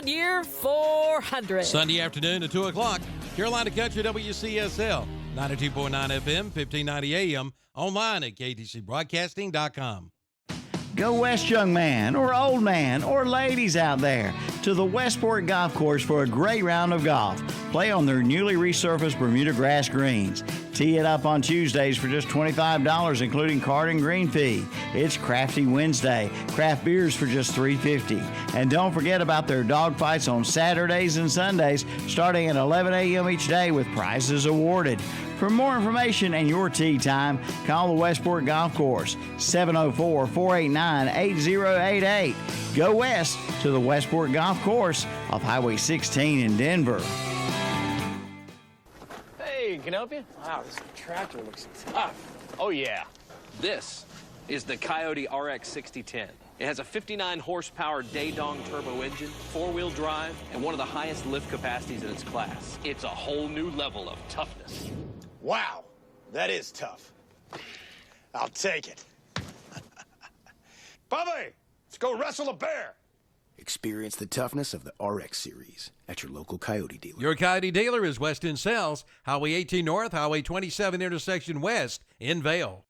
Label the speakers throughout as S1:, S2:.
S1: Goodyear 400.
S2: Sunday afternoon at 2 o'clock. Carolina Country WCSL 92.9 FM, 1590 AM. Online at KTCBroadcasting.com.
S3: Go west, young man, or old man, or ladies out there, to the Westport Golf Course for a great round of golf. Play on their newly resurfaced Bermuda grass greens. Tee it up on Tuesdays for just $25, including card and green fee. It's Crafty Wednesday. Craft beers for just $3.50. And don't forget about their dog fights on Saturdays and Sundays, starting at 11 a.m. each day with prizes awarded. For more information and your tee time, call the Westport Golf Course, 704-489-8088. Go west to the Westport Golf Course off Highway 16 in Denver.
S4: Hey, can I help you? Wow, this tractor looks tough. Oh, yeah. This is the Coyote RX 6010. It has a 59 horsepower Daedong turbo engine, 4-wheel drive, and one of the highest lift capacities in its class. It's a whole new level of toughness.
S5: Wow, that is tough. I'll take it. Bobby, let's go wrestle a bear.
S6: Experience the toughness of the RX series at your local Coyote dealer.
S2: Your Coyote dealer is Weston Sells, Highway 18 North, Highway 27 intersection west in Vail.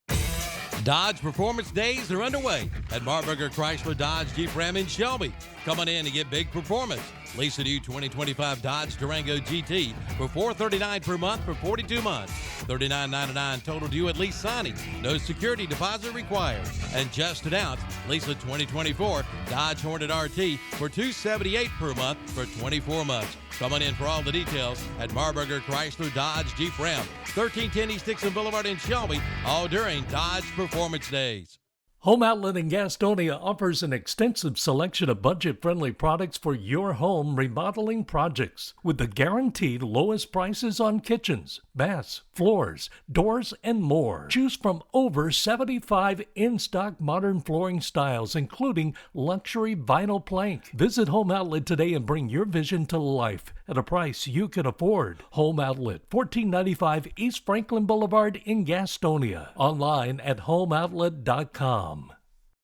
S2: Dodge Performance Days are underway at Marburger Chrysler Dodge Jeep Ram in Shelby. Come on in and get big performance. Lease a new 2025 Dodge Durango GT for $439 per month for 42 months. $39.99 total due at lease signing. No security deposit required. And just announced, lease a 2024 Dodge Hornet RT for $278 per month for 24 months. Come on in for all the details at Marburger Chrysler Dodge Jeep Ram, 1310 East Dixon Boulevard in Shelby, all during Dodge Performance Days.
S7: Home Outlet in Gastonia offers an extensive selection of budget-friendly products for your home remodeling projects with the guaranteed lowest prices on kitchens, baths, floors, doors, and more. Choose from over 75 in-stock modern flooring styles, including luxury vinyl plank. Visit Home Outlet today and bring your vision to life at a price you can afford. Home Outlet, 1495 East Franklin Boulevard in Gastonia. Online at homeoutlet.com.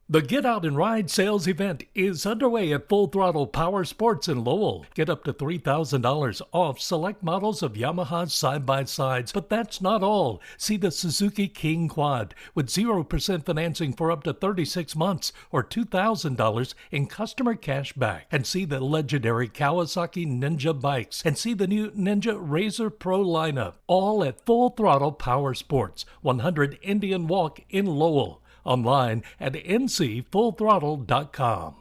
S7: The Get Out and Ride sales event is underway at Full Throttle Power Sports in Lowell. Get up to $3,000 off select models of Yamaha's side-by-sides. But that's not all. See the Suzuki King Quad with 0% financing for up to 36 months or $2,000 in customer cash back. And see the legendary Kawasaki Ninja bikes. And see the new Ninja Razor Pro lineup. All at Full Throttle Power Sports, 100 Indian Walk in Lowell. Online at ncfullthrottle.com.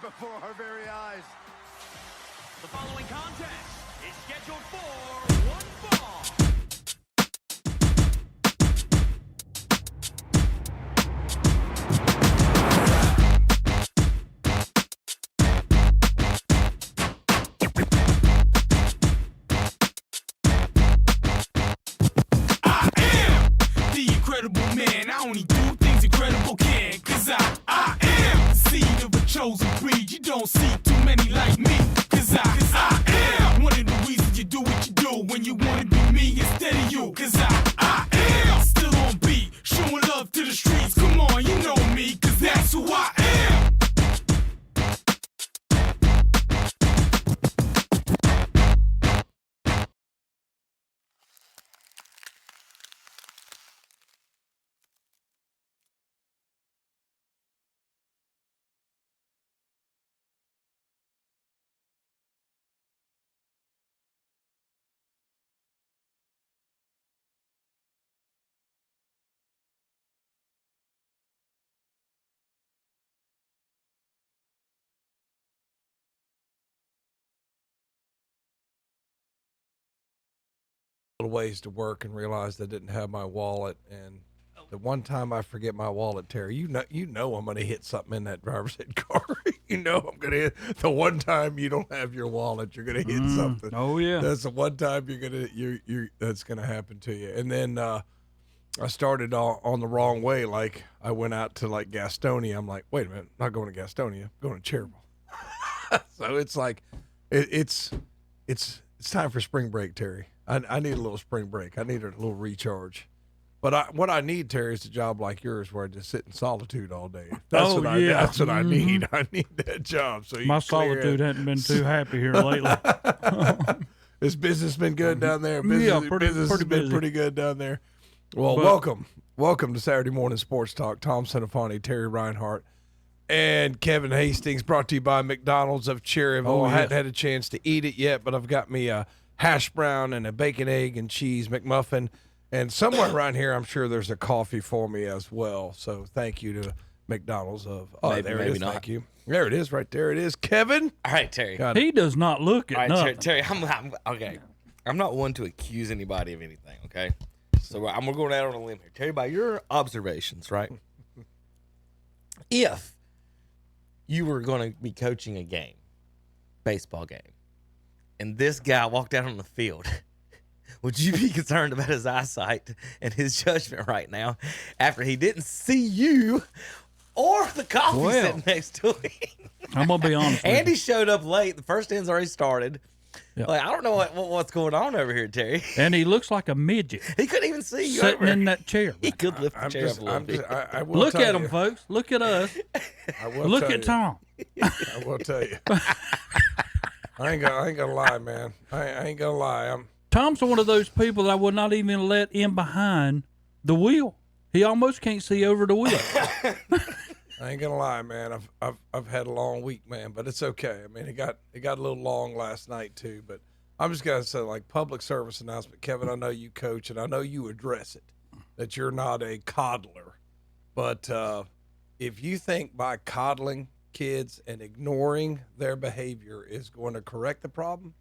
S5: Before our very eyes.
S4: The following contest is scheduled for one
S8: I am the incredible man. I only do things incredible can. 'Cause I am the seed of a chosen breed. You don't see too many like me. 'Cause I am one of the reasons you do what you do when you wanna be me instead of you. 'Cause I am still on beat, showing love to the streets. Come on, you know me, 'cause that's who I am.
S9: little ways to work and realized I didn't have my wallet. And the one time I forget my wallet, Terry, you know I'm going to hit something in that driver's ed car. You know I'm going to hit. The one time you don't have your wallet, you're going to hit something.
S10: Oh yeah,
S9: that's the one time that's going to happen to you. And then I started on the wrong way. Like I went out to like Gastonia. I'm like, wait a minute, I'm not going to Gastonia, I'm going to Cherville. So it's like it's time for spring break, Terry. I need a little spring break. I need a little recharge. But what I need, Terry, is a job like yours where I just sit in solitude all day. That's what I need. I need that job. So
S10: my solitude hadn't been too happy here lately.
S9: Has business been good down there? Business has been pretty good down there. Well, welcome to Saturday Morning Sports Talk. Tom Senefani, Terry Reinhart, and Kevin Hastings. Brought to you by McDonald's of Cherryville. I hadn't had a chance to eat it yet, but I've got me a hash brown and a bacon, egg, and cheese McMuffin. And somewhere around here, I'm sure there's a coffee for me as well. So thank you to McDonald's of. Oh, there it is. Not. Thank you. There it is. Right there it is. Kevin.
S11: All right, Terry.
S10: He does not look at nothing.
S11: Terry, I'm okay. I'm not one to accuse anybody of anything. Okay, so I'm going out on a limb here. Terry, by your observations, right? If you were going to be coaching a game, baseball game, and this guy walked out on the field. Would you be concerned about his eyesight and his judgment right now after he didn't see you or the coffee sitting next to him?
S10: I'm going to be honest with you.
S11: Andy showed up late. The first inning's already started. Yep. Like, I don't know what's going on over here, Terry.
S10: And he looks like a midget.
S11: He couldn't even see you.
S10: Sitting in that chair.
S11: He could lift the chair up a little bit.
S10: Look at him, folks. Look at us. Look at Tom.
S9: I will tell you. I ain't gonna lie, man. I ain't gonna lie.
S10: Tom's one of those people that I would not even let in behind the wheel. He almost can't see over the wheel.
S9: I ain't gonna lie, man. I've had a long week, man, but it's okay. I mean, it got a little long last night too. But I'm just gonna say, like, public service announcement, Kevin. I know you coach, and I know you address it, that you're not a coddler. But if you think by coddling kids and ignoring their behavior is going to correct the problem,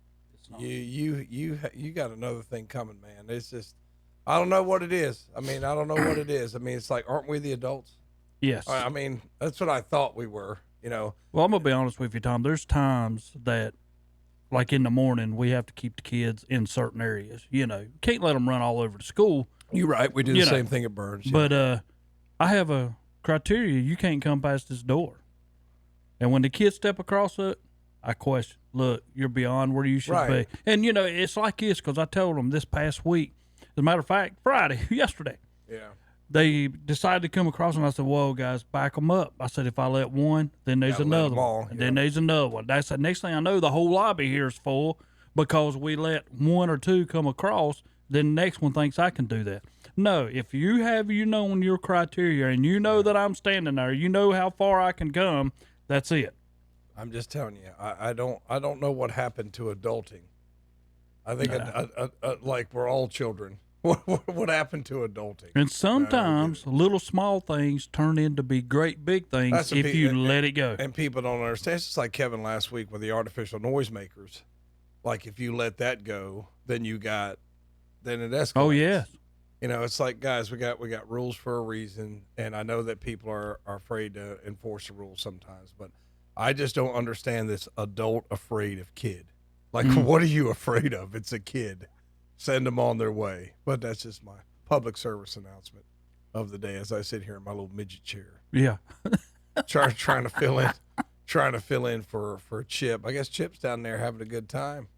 S9: you got another thing coming, man. It's just, I don't know what it is. I mean, it's like, aren't we the adults?
S10: Yes.
S9: I mean, that's what I thought we were, you know.
S10: Well, I'm going to be honest with you, Tom. There's times that, like in the morning, we have to keep the kids in certain areas. You know, can't let them run all over the school.
S9: You're right. We do the same thing at Burns.
S10: But I have a criteria. You can't come past this door. And when the kids step across it, I question, look, you're beyond where you should be. And, you know, it's like this, because I told them this past week, as a matter of fact, Friday, yesterday, they decided to come across, and I said, whoa, guys, back them up. I said, if I let one, then there's another one. And then there's another one. That's the next thing I know, the whole lobby here is full because we let one or two come across, then the next one thinks I can do that. No, if you have, on your criteria, and you know that I'm standing there, you know how far I can come, that's it.
S9: I'm just telling you, I don't know what happened to adulting. I think like we're all children. What happened to adulting?
S10: And sometimes little small things turn into be great big things if you let it go.
S9: And people don't understand. It's just like Kevin last week with the artificial noisemakers. Like if you let that go, then it escalates.
S10: Oh yes.
S9: You know, it's like, guys, we got rules for a reason, and I know that people are afraid to enforce the rules sometimes, but I just don't understand this adult afraid of kid. Like, what are you afraid of? It's a kid. Send them on their way. But that's just my public service announcement of the day as I sit here in my little midget chair.
S10: Yeah.
S9: trying to fill in for Chip. I guess Chip's down there having a good time.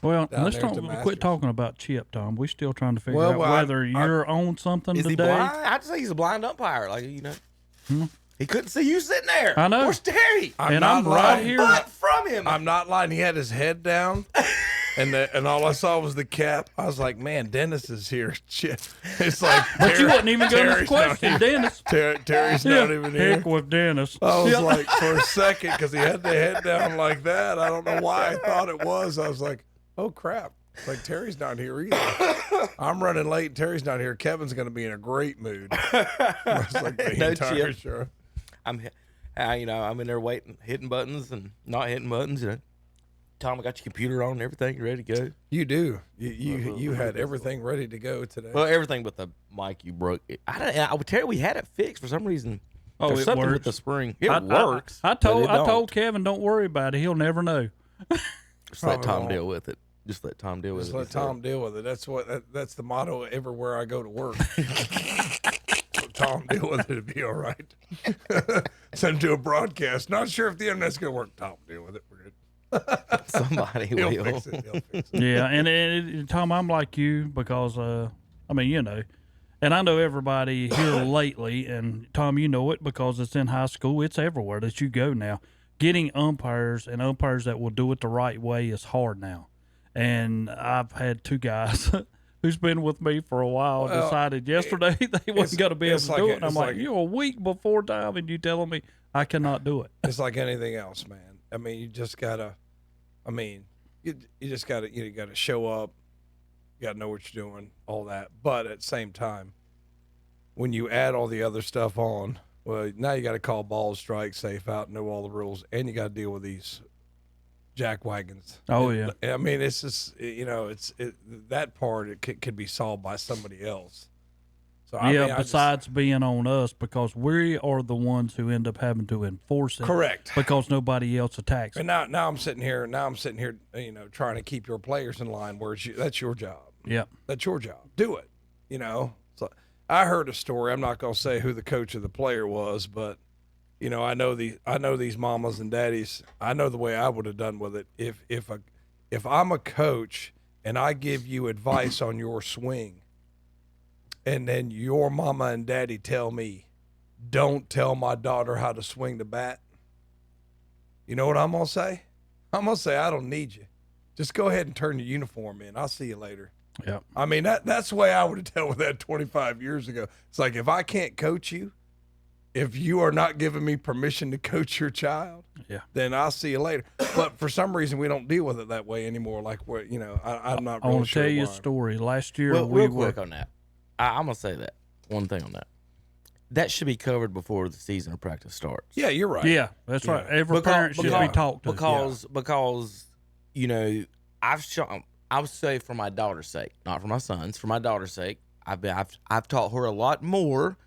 S10: Well, let's quit talking about Chip, Tom. We're still trying to figure out whether you're on something
S11: is
S10: today.
S11: He blind? I'd say he's a blind umpire. Like, you know. He couldn't see you sitting there.
S10: I know.
S11: Where's Terry?
S10: I'm right here.
S11: But from him.
S9: I'm not lying. He had his head down, and all I saw was the cap. I was like, man, Dennis is here. It's like,
S10: but you wasn't even going to question Dennis.
S9: Terry's not even here.
S10: Heck with Dennis.
S9: I was like, for a second, because he had the head down like that. I don't know why I thought it was. I was like, oh crap. It's like, Terry's not here either. I'm running late. And Terry's not here. Kevin's going to be in a great mood. I was like, the entire show.
S11: I'm in there waiting, hitting buttons and not hitting buttons. You know. Tom, I got your computer on and everything. You ready to go?
S9: You do. You had everything ready to go today.
S11: Well, everything but the mic you broke. I would tell you we had it fixed for some reason.
S10: Oh,
S11: There's
S10: it
S11: something
S10: works.
S11: with the spring. It works.
S10: I told Kevin, don't worry about it. He'll never know.
S11: Just let Tom deal with it. Just let Tom deal with it.
S9: Just let Tom deal with it. That's the motto everywhere I go to work. Tom, deal with it. It'll be all right. Send it to a broadcast. Not sure if the internet's going to work. Tom, deal with it. We're good.
S11: Somebody
S9: He'll
S11: will.
S9: fix it. He'll fix it.
S10: Yeah, and Tom, I'm like you because, I mean, you know, and I know everybody here lately, and Tom, you know it because it's in high school. It's everywhere that you go now. Getting umpires and umpires that will do it the right way is hard now. And I've had two guys who's been with me for a while decided yesterday they wasn't going to be able to do it. And I'm like, you're a week before time and you telling me I cannot do it.
S9: It's like anything else, man. I mean, you just gotta. I mean, you just gotta. You gotta show up. You gotta know what you're doing, all that. But at the same time, when you add all the other stuff on, well, now you got to call balls, strike, safe out, know all the rules, and you got to deal with these jack wagons.
S10: Oh yeah.
S9: I mean, it's just that part it could be solved by somebody else. So I mean,
S10: besides being on us because we are the ones who end up having to enforce it.
S9: Correct.
S10: Because nobody else attacks.
S9: And now I'm sitting here. Trying to keep your players in line. That's your job.
S10: Yeah.
S9: That's your job. Do it. So I heard a story. I'm not going to say who the coach of the player was, but I know these mamas and daddies. I know the way I would have done with it. If I'm a coach and I give you advice on your swing, and then your mama and daddy tell me, don't tell my daughter how to swing the bat, you know what I'm going to say? I'm going to say, I don't need you. Just go ahead and turn your uniform in. I'll see you later.
S10: Yeah.
S9: I mean, that's the way I would have dealt with that 25 years ago. It's like, if I can't coach you, if you are not giving me permission to coach your child, then I'll see you later. But for some reason, we don't deal with it that way anymore. Like, I'm not really sure.
S10: I want to tell you
S9: why.
S10: a story. Last year,
S11: real quick on that. I'm going to say that. One thing on that. That should be covered before the season or practice starts.
S9: Yeah, you're right.
S10: Yeah, that's right. Every parent should be talked to.
S11: Because I would say for my daughter's sake, not for my son's, for my daughter's sake, I've taught her a lot more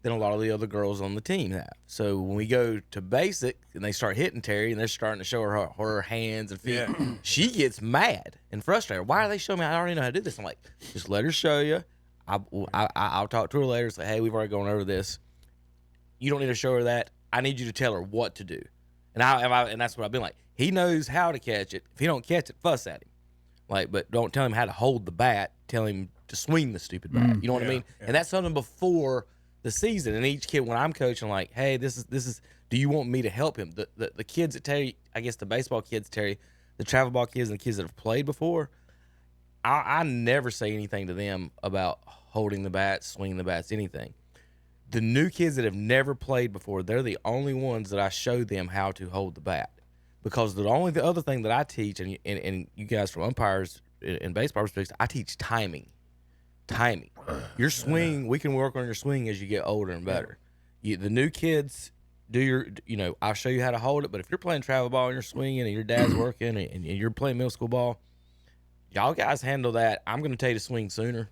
S11: than a lot of the other girls on the team have. So when we go to basic and they start hitting Terry and they're starting to show her hands and feet, she gets mad and frustrated. Why are they showing me? I already know how to do this. I'm like, just let her show you. I'll talk to her later. Say, hey, we've already gone over this. You don't need to show her that. I need you to tell her what to do. And that's what I've been like. He knows how to catch it. If he don't catch it, fuss at him. Like, but don't tell him how to hold the bat. Tell him to swing the stupid bat. You know what I mean? Yeah. And that's something before the season. And each kid, when I'm coaching, like, hey, this is. Do you want me to help him? The kids that Terry, I guess the baseball kids, Terry, the travel ball kids, and the kids that have played before, I never say anything to them about holding the bats, swinging the bats, anything. The new kids that have never played before, they're the only ones that I show them how to hold the bat. Because the other thing that I teach, and you guys from umpires and baseball perspectives, I teach timing. Your swing, we can work on your swing as you get older and better. The new kids I'll show you how to hold it, but if you're playing travel ball and you're swinging and your dad's working and you're playing middle school ball, y'all guys handle that. I'm going to tell you to swing sooner.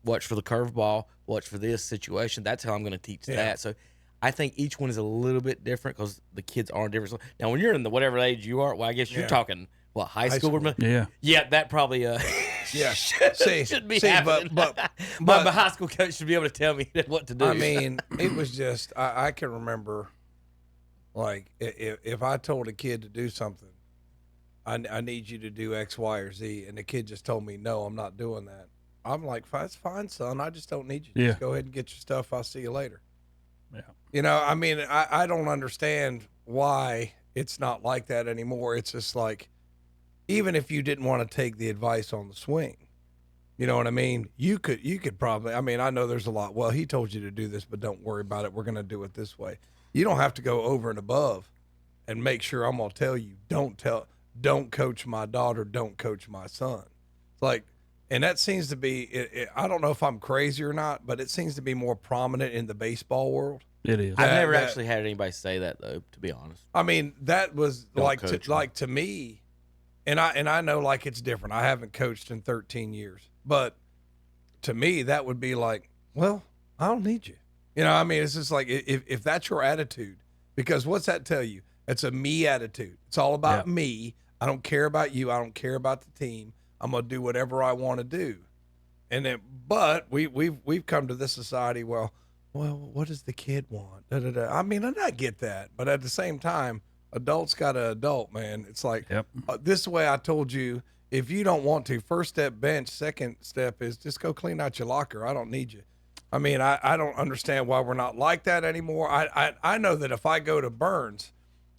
S11: Watch for the curveball. Watch for this situation. That's how I'm going to teach that. So I think each one is a little bit different because the kids are different. Now, when you're in the whatever age you are, well, I guess you're talking, high school? Yeah, that probably should be happening. But my high school coach should be able to tell me what to do.
S9: I mean, it was just, I can remember, like, if I told a kid to do something, I need you to do X, Y, or Z, and the kid just told me, no, I'm not doing that. I'm like, it's fine, son. I just don't need you. Just go ahead and get your stuff. I'll see you later. Yeah. I mean, I don't understand why it's not like that anymore. It's just like, even if you didn't want to take the advice on the swing, you know what I mean? You could probably, I mean, I know there's a lot. Well, he told you to do this, but don't worry about it. We're going to do it this way. You don't have to go over and above and make sure I'm going to tell you, don't coach my daughter, don't coach my son. It's like, and that seems to be, I don't know if I'm crazy or not, but it seems to be more prominent in the baseball world.
S10: It is.
S11: I've never actually had anybody say that, though, to be honest.
S9: I mean, that was to me, And I know like it's different. I haven't coached in 13 years, but to me that would be like, well, I don't need you. You know, I mean, it's just like if that's your attitude, because what's that tell you? It's a me attitude. It's all about me. I don't care about you. I don't care about the team. I'm gonna do whatever I want to do. And then, but we've come to this society. Well, what does the kid want? Da, da, da. I mean, and I get that, but at the same time, adults got to adult, man. It's like this way. I told you, if you don't want to, first step bench. Second step is just go clean out your locker. I don't need you. I mean, I don't understand why we're not like that anymore. I know that if I go to Burns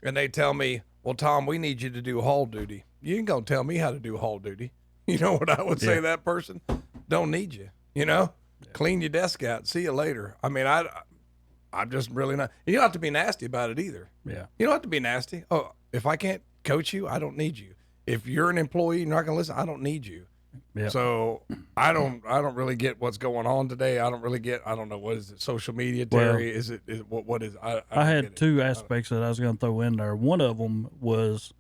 S9: and they tell me, well, Tom, we need you to do hall duty, you ain't gonna tell me how to do hall duty. You know what I would say to that person? Don't need you. You know, clean your desk out. See you later. I mean, I'm just really not. You don't have to be nasty about it either.
S10: Yeah.
S9: You don't have to be nasty. Oh, if I can't coach you, I don't need you. If you're an employee, you're not gonna listen. I don't need you.
S10: Yep.
S9: So I don't really get what's going on today. I don't know, what is it? Social media, Terry?
S10: Well,
S9: what is it?
S10: I had two aspects that I was going to throw in there. One of them was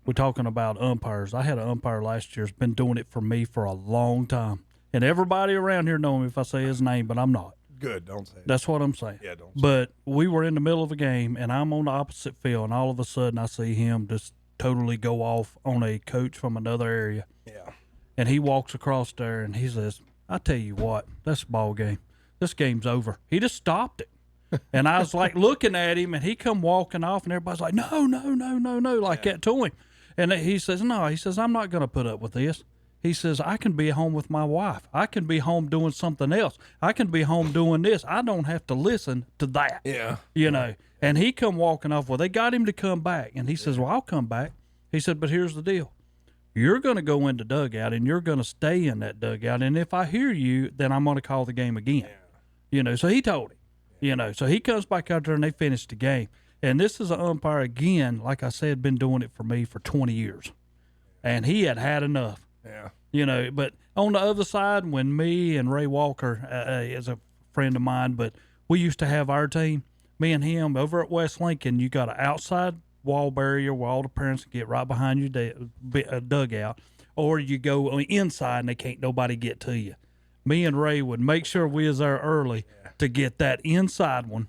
S10: we're talking about umpires. I had an umpire last year. Has been doing it for me for a long time, and everybody around here know him if I say his name, but I'm not.
S9: Good, don't say it.
S10: That's what I'm saying.
S9: Yeah, don't.
S10: But we were in the middle of a game, and I'm on the opposite field, and all of a sudden I see him just totally go off on a coach from another area.
S9: Yeah.
S10: And he walks across there and he says, I tell you what, that's a ball game. This game's over. He just stopped it. And I was like looking at him, and he come walking off, and everybody's like, no, like that to him. And he says, no, he says, I'm not going to put up with this. He says, I can be home with my wife. I can be home doing something else. I can be home doing this. I don't have to listen to that.
S9: Yeah.
S10: You know, and he come walking off. Well, they got him to come back. And he says, well, I'll come back. He said, but here's the deal. You're going to go in the dugout, and you're going to stay in that dugout. And if I hear you, then I'm going to call the game again. Yeah. You know, so he told him, you know. So he comes back out there, and they finish the game. And this is an umpire, again, like I said, been doing it for me for 20 years. And he had enough.
S9: Yeah.
S10: You know, but on the other side, when me and Ray Walker is a friend of mine, but we used to have our team, me and him, over at West Lincoln, you got an outside wall barrier where all the parents can get right behind your dugout, or you go inside and they can't nobody get to you. Me and Ray would make sure we was there early to get that inside one,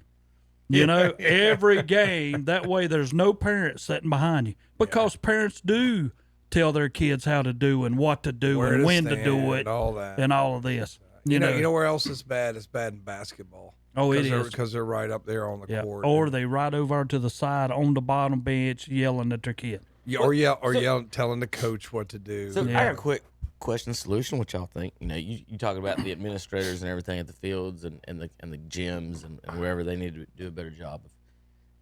S10: you know, every game. That way there's no parents sitting behind you, because parents do tell their kids how to do and what to do and when to do it,
S9: all that,
S10: and all of this.
S9: You know where else it's bad? It's bad in basketball.
S10: Oh, it is.
S9: Because they're right up there on the court.
S10: Or they right over to the side on the bottom bench yelling at their kid.
S9: Yelling, telling the coach what to do.
S11: So I got a quick question solution. What y'all think? You know, you talk about the administrators and everything at the fields and the gyms and wherever they need to do a better job of,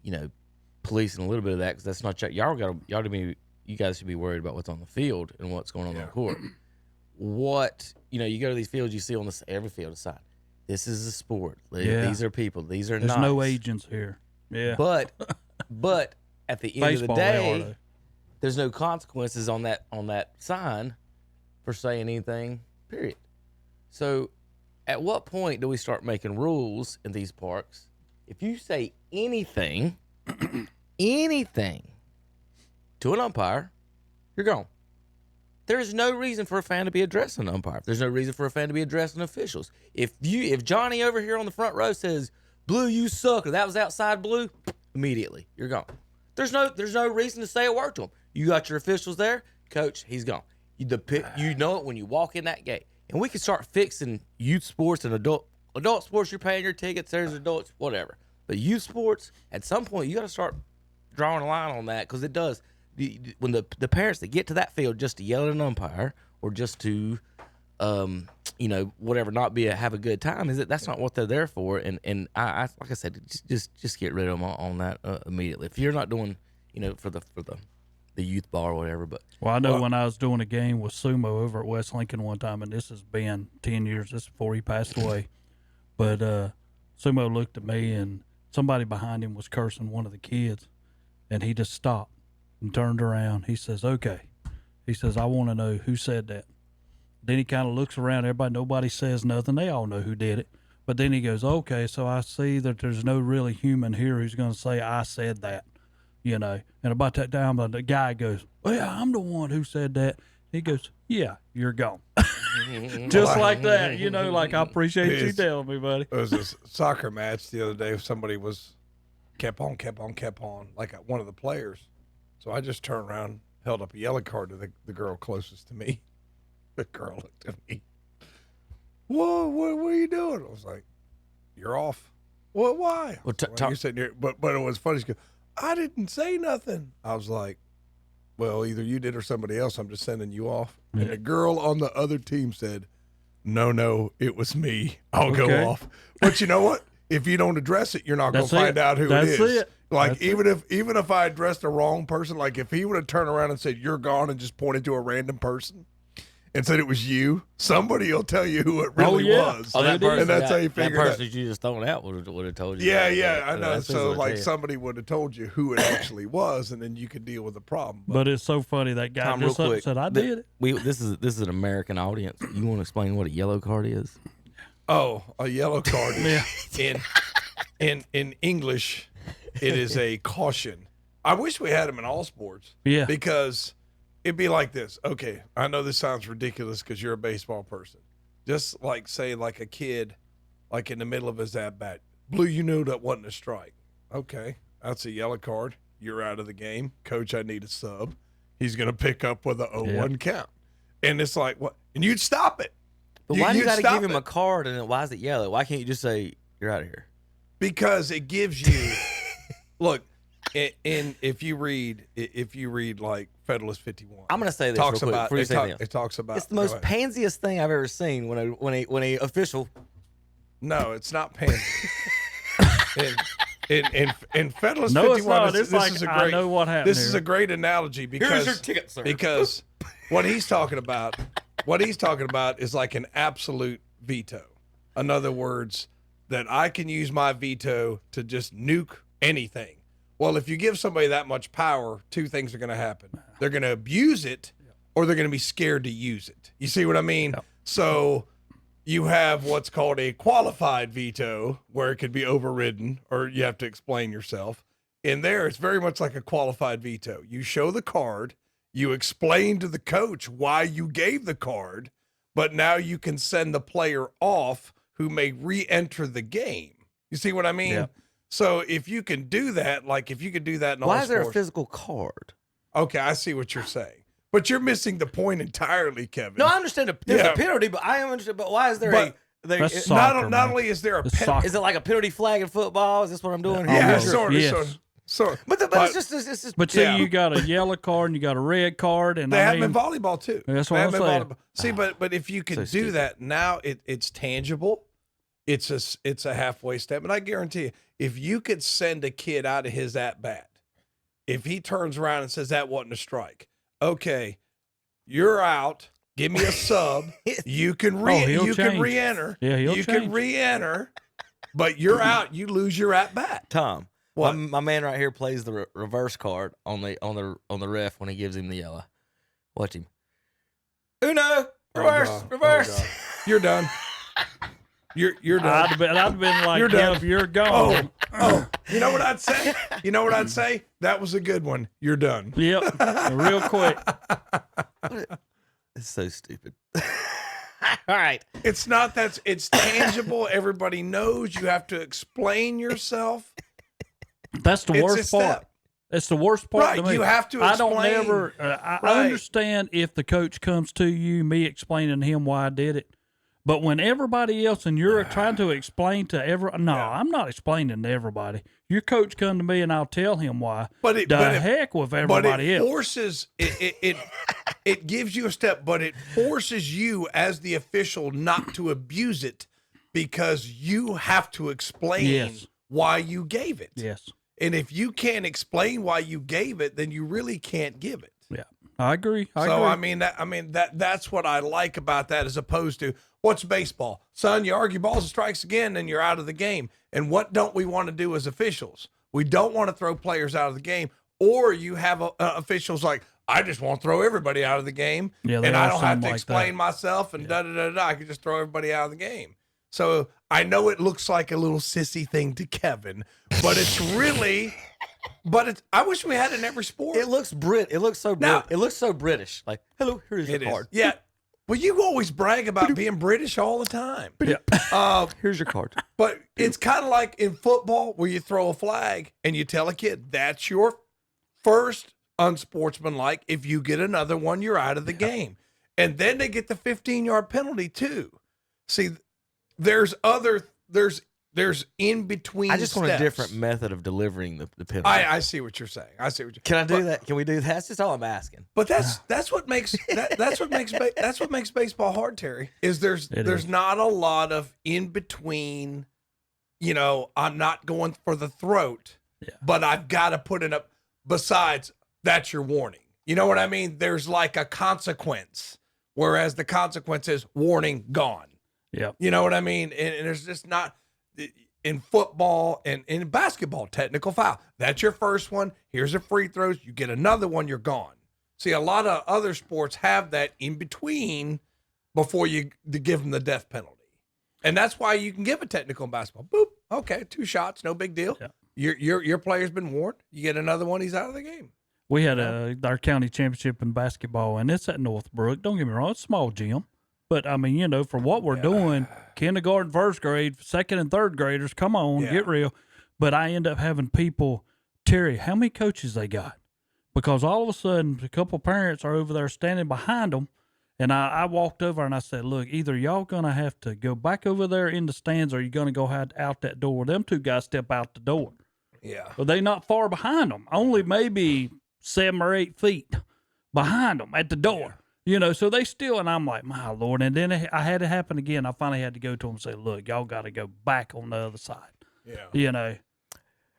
S11: you know, policing a little bit of that, because that's not you guys should be worried about what's on the field and what's going on the court. What, you know, you go to these fields, you see on every field aside, this is a sport. These are people. These are
S10: There's no agents here. Yeah.
S11: But at the end of the day, there's no consequences on that sign for saying anything, period. So at what point do we start making rules in these parks? If you say anything, anything to an umpire, you're gone. There's no reason for a fan to be addressing an umpire. There's no reason for a fan to be addressing officials. If Johnny over here on the front row says, "Blue, you suck," or "that was outside blue," immediately you're gone. There's no reason to say a word to him. You got your officials there, coach. He's gone. You know it when you walk in that gate. And we can start fixing youth sports and adult sports. You're paying your tickets. There's adults, whatever. But youth sports, at some point, you got to start drawing a line on that, because it does. When the parents that get to that field just to yell at an umpire or just to, you know, whatever, not have a good time, that's not what they're there for. And I like I said, just get rid of them on that immediately. If you're not doing, you know, for the youth ball or whatever. But
S10: I know when I was doing a game with Sumo over at West Lincoln one time, and this has been 10 years. This is before he passed away. But Sumo looked at me, and somebody behind him was cursing one of the kids, and he just stopped and turned around. He says, "Okay." He says, "I want to know who said that." Then he kind of looks around. Nobody says nothing. They all know who did it. But then he goes, "Okay, so I see that there's no really human here who's going to say I said that." you know. And about that time, the guy goes, "Well, yeah, I'm the one who said that." He goes, "Yeah, you're gone." Just like that, you know, like, I appreciate you telling me, buddy.
S9: It was a soccer match the other day. Somebody kept on, like one of the players. So I just turned around, held up a yellow card to the girl closest to me. The girl looked at me. Whoa, what are you doing? I was like, "You're off." "Well, why?"
S11: Well,
S9: you said, but it was funny. She goes, "I didn't say nothing." I was like, "Well, either you did or somebody else. I'm just sending you off."
S10: Yeah.
S9: And the girl on the other team said, No, it was me. I'll go off." But you know what? If you don't address it, you're not going to find out who it is. Like, even if I addressed the wrong person, like if he would have turned around and said, "You're gone," and just pointed to a random person and said it was you, somebody will tell you who it really was.
S11: Oh, that person,
S9: and that's how you figure
S11: that
S9: it
S11: person
S9: out.
S11: you just thrown out would have told you.
S9: Yeah, I know. So, like, somebody would have told you who it actually was, and then you could deal with the problem.
S10: But it's so funny that guy
S11: Tom,
S10: just
S11: real
S10: up
S11: quick,
S10: said, "I did it."
S11: This is an American audience. You want to explain what a yellow card is?
S9: Oh, a yellow card is in English, it is a caution. I wish we had them in all sports.
S10: Yeah.
S9: Because it'd be like this. Okay, I know this sounds ridiculous because you're a baseball person. Just like, say, like a kid, like in the middle of his at-bat. "Blue, you knew that wasn't a strike." "Okay, that's a yellow card. You're out of the game. Coach, I need a sub." He's going to pick up with a 0-1 count. And it's like, what? And you'd stop it.
S11: But why do you got to give him a card, and why is it yellow? Why can't you just say, "You're out of here"?
S9: Because it gives you look, if you read like Federalist 51,
S11: I'm going to say this
S9: talks
S11: real quick
S9: about
S11: before you say anything else.
S9: it talks about
S11: It's the most pansiest thing I've ever seen when a official.
S9: No, it's not pansy. in Federalist
S10: No,
S9: 51,
S10: it's not.
S9: this
S10: It's like,
S9: is a
S10: I
S9: great,
S10: know what happened
S9: This is
S10: here.
S9: a great analogy because
S11: Here's your ticket, sir.
S9: Because what he's talking about is like an absolute veto. In other words, that I can use my veto to just nuke anything. Well, if you give somebody that much power, two things are going to happen. They're going to abuse it, or they're going to be scared to use it. You see what I mean?
S10: Yep.
S9: So you have what's called a qualified veto, where it could be overridden, or you have to explain yourself. In there, it's very much like a qualified veto. You show the card, you explain to the coach why you gave the card, but now you can send the player off who may re-enter the game. You see what I mean?
S10: Yeah.
S9: So if you can do that, like if you could do that in all
S11: Why is there a
S9: sports-
S11: physical card?
S9: Okay, I see what you're saying. But you're missing the point entirely, Kevin.
S11: No, I understand there's
S9: Yeah.
S11: a penalty, but I am understand. But why is there
S9: But
S10: That's
S11: a?
S10: soccer,
S9: not
S10: man.
S9: only is there a
S10: It's
S9: penalty.
S10: soccer.
S11: Is it like a penalty flag in football? Is this what I'm doing here?
S9: Yeah,
S10: Almost.
S9: sort of.
S10: Yes.
S9: But
S11: But it's just.
S10: But see,
S9: Yeah.
S10: you got a yellow card and you got a red card, and
S9: they
S10: I
S9: have
S10: mean,
S9: them in volleyball too.
S10: That's
S9: They
S10: what
S9: have
S10: I'm
S9: them in
S10: saying.
S9: volleyball. See, but if you can
S11: So
S9: do
S11: stupid.
S9: that now, it's tangible. It's a halfway step, and I guarantee you, if you could send a kid out of his at bat, if he turns around and says that wasn't a strike, okay, you're out. Give me a sub. You can
S10: he'll change.
S9: re-enter.
S10: Yeah, he'll
S9: you
S10: change.
S9: can re-enter, but you're out. You lose your at bat.
S11: Tom,
S9: What?
S11: my man right here plays the reverse card on the ref when he gives him the yellow. Watch him. Uno, reverse,
S9: Oh, God.
S11: reverse.
S9: Oh, God. You're done. You're done.
S10: I'd have been like,
S9: You're done.
S10: "Yep, you're gone."
S9: Oh, you know what I'd say? That was a good one. You're done.
S10: Yep, real quick.
S11: It's so stupid. All right.
S9: It's not that it's tangible. Everybody knows you have to explain yourself.
S10: That's the
S9: It's a
S10: worst part.
S9: step.
S10: It's the worst part
S9: Right,
S10: to me.
S9: you have to
S10: I don't
S9: explain.
S10: never. I
S9: Right.
S10: understand if the coach comes to you, me explaining to him why I did it. But when everybody else and you're trying to explain to I'm not explaining to everybody. Your coach come to me and I'll tell him why. Heck with everybody
S9: but it
S10: else.
S9: forces it gives you a step, but it forces you as the official not to abuse it because you have to explain
S10: Yes.
S9: why you gave it.
S10: Yes.
S9: And if you can't explain why you gave it, then you really can't give it.
S10: Yeah, I agree.
S9: So
S10: agree.
S9: that's what I like about that, as opposed to what's baseball, son. You argue balls and strikes again, and you're out of the game. And what don't we want to do as officials? We don't want to throw players out of the game, or you have officials like, I just want to throw everybody out of the game,
S10: Yeah, they
S9: and I
S10: are
S9: don't have
S10: some
S9: to
S10: like
S9: explain
S10: that.
S9: myself and da da da da. I can just throw everybody out of the game. So I know it looks like a little sissy thing to Kevin, but it's really But I wish we had it in every sport.
S11: It looks It looks so It looks so British. Like, hello, here's your card.
S9: Yeah. Well, you always brag about being British all the time. Yeah.
S11: Here's your card.
S9: But it's kind of like in football where you throw a flag and you tell a kid that's your first unsportsmanlike. If you get another one, you're out of the game. And then they get the 15-yard penalty too. See, there's in between.
S11: I just want a
S9: steps.
S11: different method of delivering the penalty.
S9: I see what you're saying.
S11: Can I do that? Can we do that? That's just all I'm asking.
S9: But that's what makes that's what makes baseball hard, Terry. Is there's not a lot of in between. You know, I'm not going for the throat, but I've got to put it up. Besides, that's your warning. You know what I mean? There's like a consequence, whereas the consequence is warning gone.
S10: Yeah.
S9: You know what I mean? And there's just not. In football and in basketball, technical foul. That's your first one. Here's a free throws. You get another one, you're gone. See, a lot of other sports have that in between before you give them the death penalty. And that's why you can give a technical in basketball. Boop. Okay, 2 shots, no big deal. Yeah. Your player's been warned. You get another one, he's out of the game.
S10: We had our county championship in basketball, and it's at Northbrook. Don't get me wrong, it's a small gym. But, I mean, you know, for what we're doing, kindergarten, first grade, second and third graders, come on, get real. But I end up having people, Terry, how many coaches they got? Because all of a sudden, a couple parents are over there standing behind them. And I walked over and I said, look, either y'all going to have to go back over there in the stands or you're going to go out that door. Them 2 guys step out the door.
S9: Yeah.
S10: But they not far behind them, only maybe 7 or 8 feet behind them at the door. Yeah. You know, so they still, and I'm like, my Lord. And then I had it happen again. I finally had to go to them and say, look, y'all got to go back on the other side.
S9: Yeah.
S10: You know.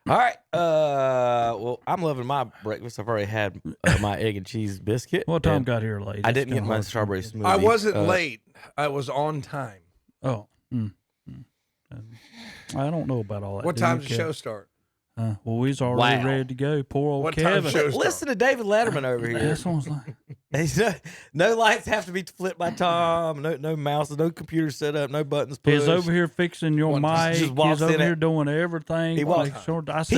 S11: All right. Well, I'm loving my breakfast. I've already had my egg and cheese biscuit.
S10: Well, Tom got here late.
S11: I didn't get my strawberry smoothie.
S9: I wasn't late. I was on time.
S10: Oh. I don't know about all that.
S9: What time does the show start?
S10: Well, he's already ready to go. Poor old Kevin.
S11: Listen to David Letterman over here.
S10: That's what I was like.
S11: No lights have to be flipped by Tom. No mouse, no computer set up, no buttons pushed.
S10: He's over here fixing your mic. He's over here doing everything.
S11: He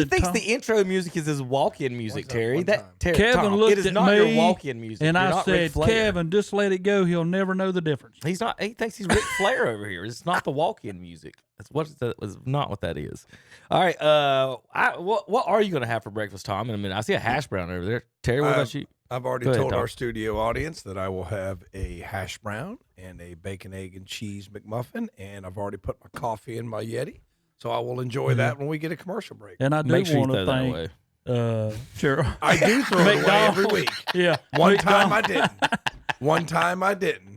S11: thinks the intro music is his walk-in music, Terry.
S10: Kevin looked
S11: it is
S10: at
S11: not
S10: me,
S11: your walk-in music.
S10: And
S11: You're
S10: I said, Kevin, just let it go. He'll never know the difference.
S11: He's not. He thinks he's Ric Flair over here. It's not the walk-in music. That's not what that is. All right. What are you going to have for breakfast, Tom? In a minute, I see a hash brown over there. Terry, what about you?
S9: I've already told our studio audience that I will have a hash brown and a bacon, egg, and cheese McMuffin, and I've already put my coffee in my Yeti, so I will enjoy that when we get a commercial break.
S10: And I do want to thank Cheryl.
S9: I do throw it away every week.
S10: Yeah.
S9: One time I didn't.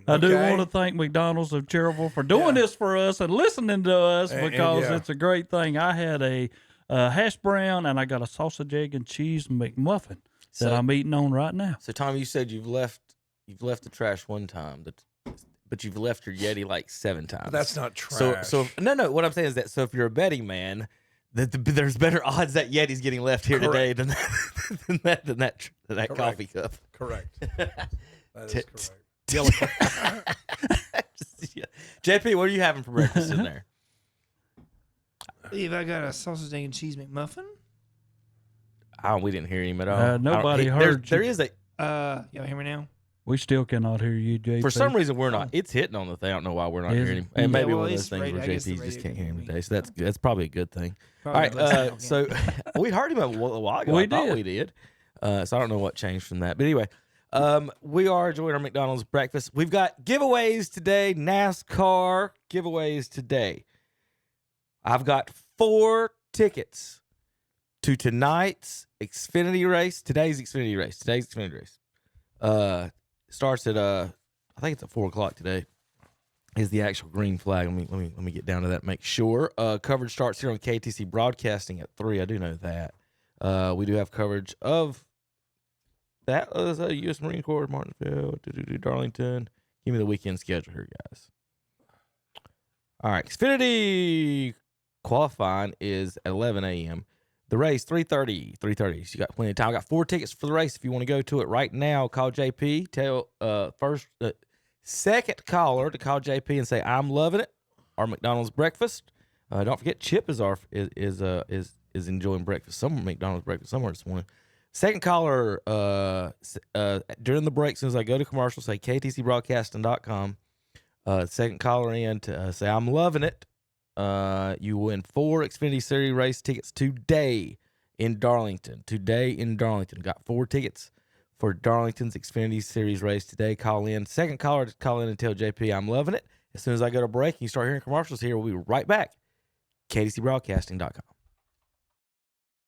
S10: I do want to thank McDonald's of Cherryville for doing this for us and listening to us because it's a great thing. I had a hash brown and I got a sausage, egg, and cheese McMuffin that I'm eating on right now.
S11: So, Tom, you said you've left the trash one time, but you've left your Yeti like 7 times.
S9: But that's not trash.
S11: So no. What I'm saying is that if you're a betting man, there's better odds that Yeti's getting left here today than that coffee cup.
S9: Correct. That is correct.
S11: JP, what are you having for breakfast in there?
S12: I believe I got a sausage, egg, and cheese McMuffin.
S11: We didn't hear him at all.
S10: Nobody heard
S11: There is a.
S12: Y'all hear me now?
S10: We still cannot hear you, JP.
S11: For some reason, we're not. It's hitting on the thing. I don't know why we're not hearing him. And maybe one of those things where JP just can't hear him today. So that's probably a good thing. Probably all right. So we heard him a while ago. We did. So I don't know what changed from that. But anyway, we are enjoying our McDonald's breakfast. We've got giveaways today. NASCAR giveaways today. I've got 4 tickets to tonight's Xfinity race. Today's Xfinity race. Starts at I think it's at 4:00 today. Is the actual green flag? Let me get down to that. Make sure. Coverage starts here on KTC Broadcasting at 3. I do know that. We do have coverage of that. U.S. Marine Corps, Martinsville, Darlington. Give me the weekend schedule here, guys. All right, Xfinity qualifying is at 11 a.m. The race, 3:30. So you got plenty of time. I got 4 tickets for the race. If you want to go to it right now, call JP. Tell second caller to call JP and say I'm loving it. Our McDonald's breakfast. Don't forget, Chip is is enjoying breakfast. Some McDonald's breakfast somewhere this morning. Second caller, during the break, as soon as I go to commercial, say ktcbroadcasting.com. Second caller in to say, I'm loving it. You win 4 Xfinity Series race tickets today in Darlington. Got 4 tickets for Darlington's Xfinity Series race today. Call in. Second caller to call in and tell JP I'm loving it. As soon as I go to break and you start hearing commercials here, we'll be right back. ktcbroadcasting.com.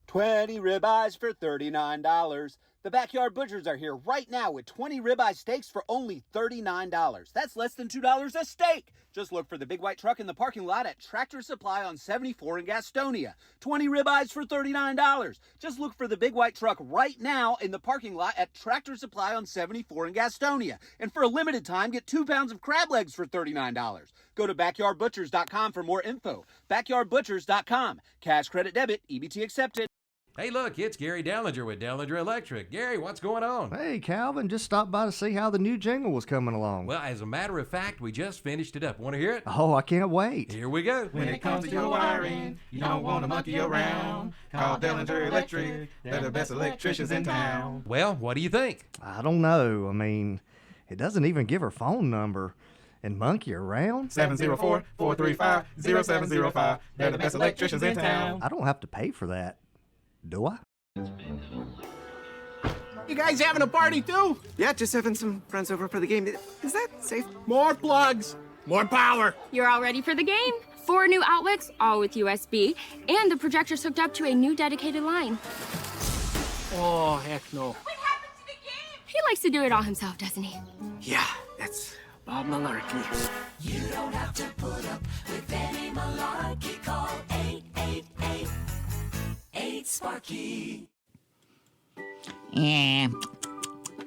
S13: 20 ribeyes for $39. The Backyard Butchers are here right now with 20 ribeye steaks for only $39. That's less than $2 a steak. Just look for the big white truck in the parking lot at Tractor Supply on 74 in Gastonia. 20 ribeyes for $39. Just look for the big white truck right now in the parking lot at Tractor Supply on 74 in Gastonia. And for a limited time, get 2 pounds of crab legs for $39. Go to backyardbutchers.com for more info. Backyardbutchers.com. Cash, credit, debit, EBT accepted.
S2: Hey, look, it's Gary Dellinger with Dellinger Electric. Gary, what's going on?
S14: Hey, Calvin, just stopped by to see how the new jingle was coming along.
S2: Well, as a matter of fact, we just finished it up. Want to hear it?
S14: Oh, I can't wait.
S2: Here we go.
S15: When it comes to your wiring, you don't want to monkey around. Call Dellinger Electric. They're the best electricians in town.
S2: Well, what do you think?
S14: I don't know. I mean, it doesn't even give her phone number. And monkey around?
S15: 704-435-0705. They're the best electricians in town.
S14: I don't have to pay for that. Do I?
S16: You guys having a party too?
S17: Yeah, just having some friends over for the game. Is that safe?
S16: More plugs, more power.
S18: You're all ready for the game. 4 new outlets, all with USB, and the projector's hooked up to a new dedicated line.
S16: Oh, heck no.
S18: What happened to the game? He likes to do it all himself, doesn't he?
S17: Yeah, that's Bob Malarkey.
S19: You don't have to put up with any malarkey. Call 888-8-Sparky.
S3: Yeah.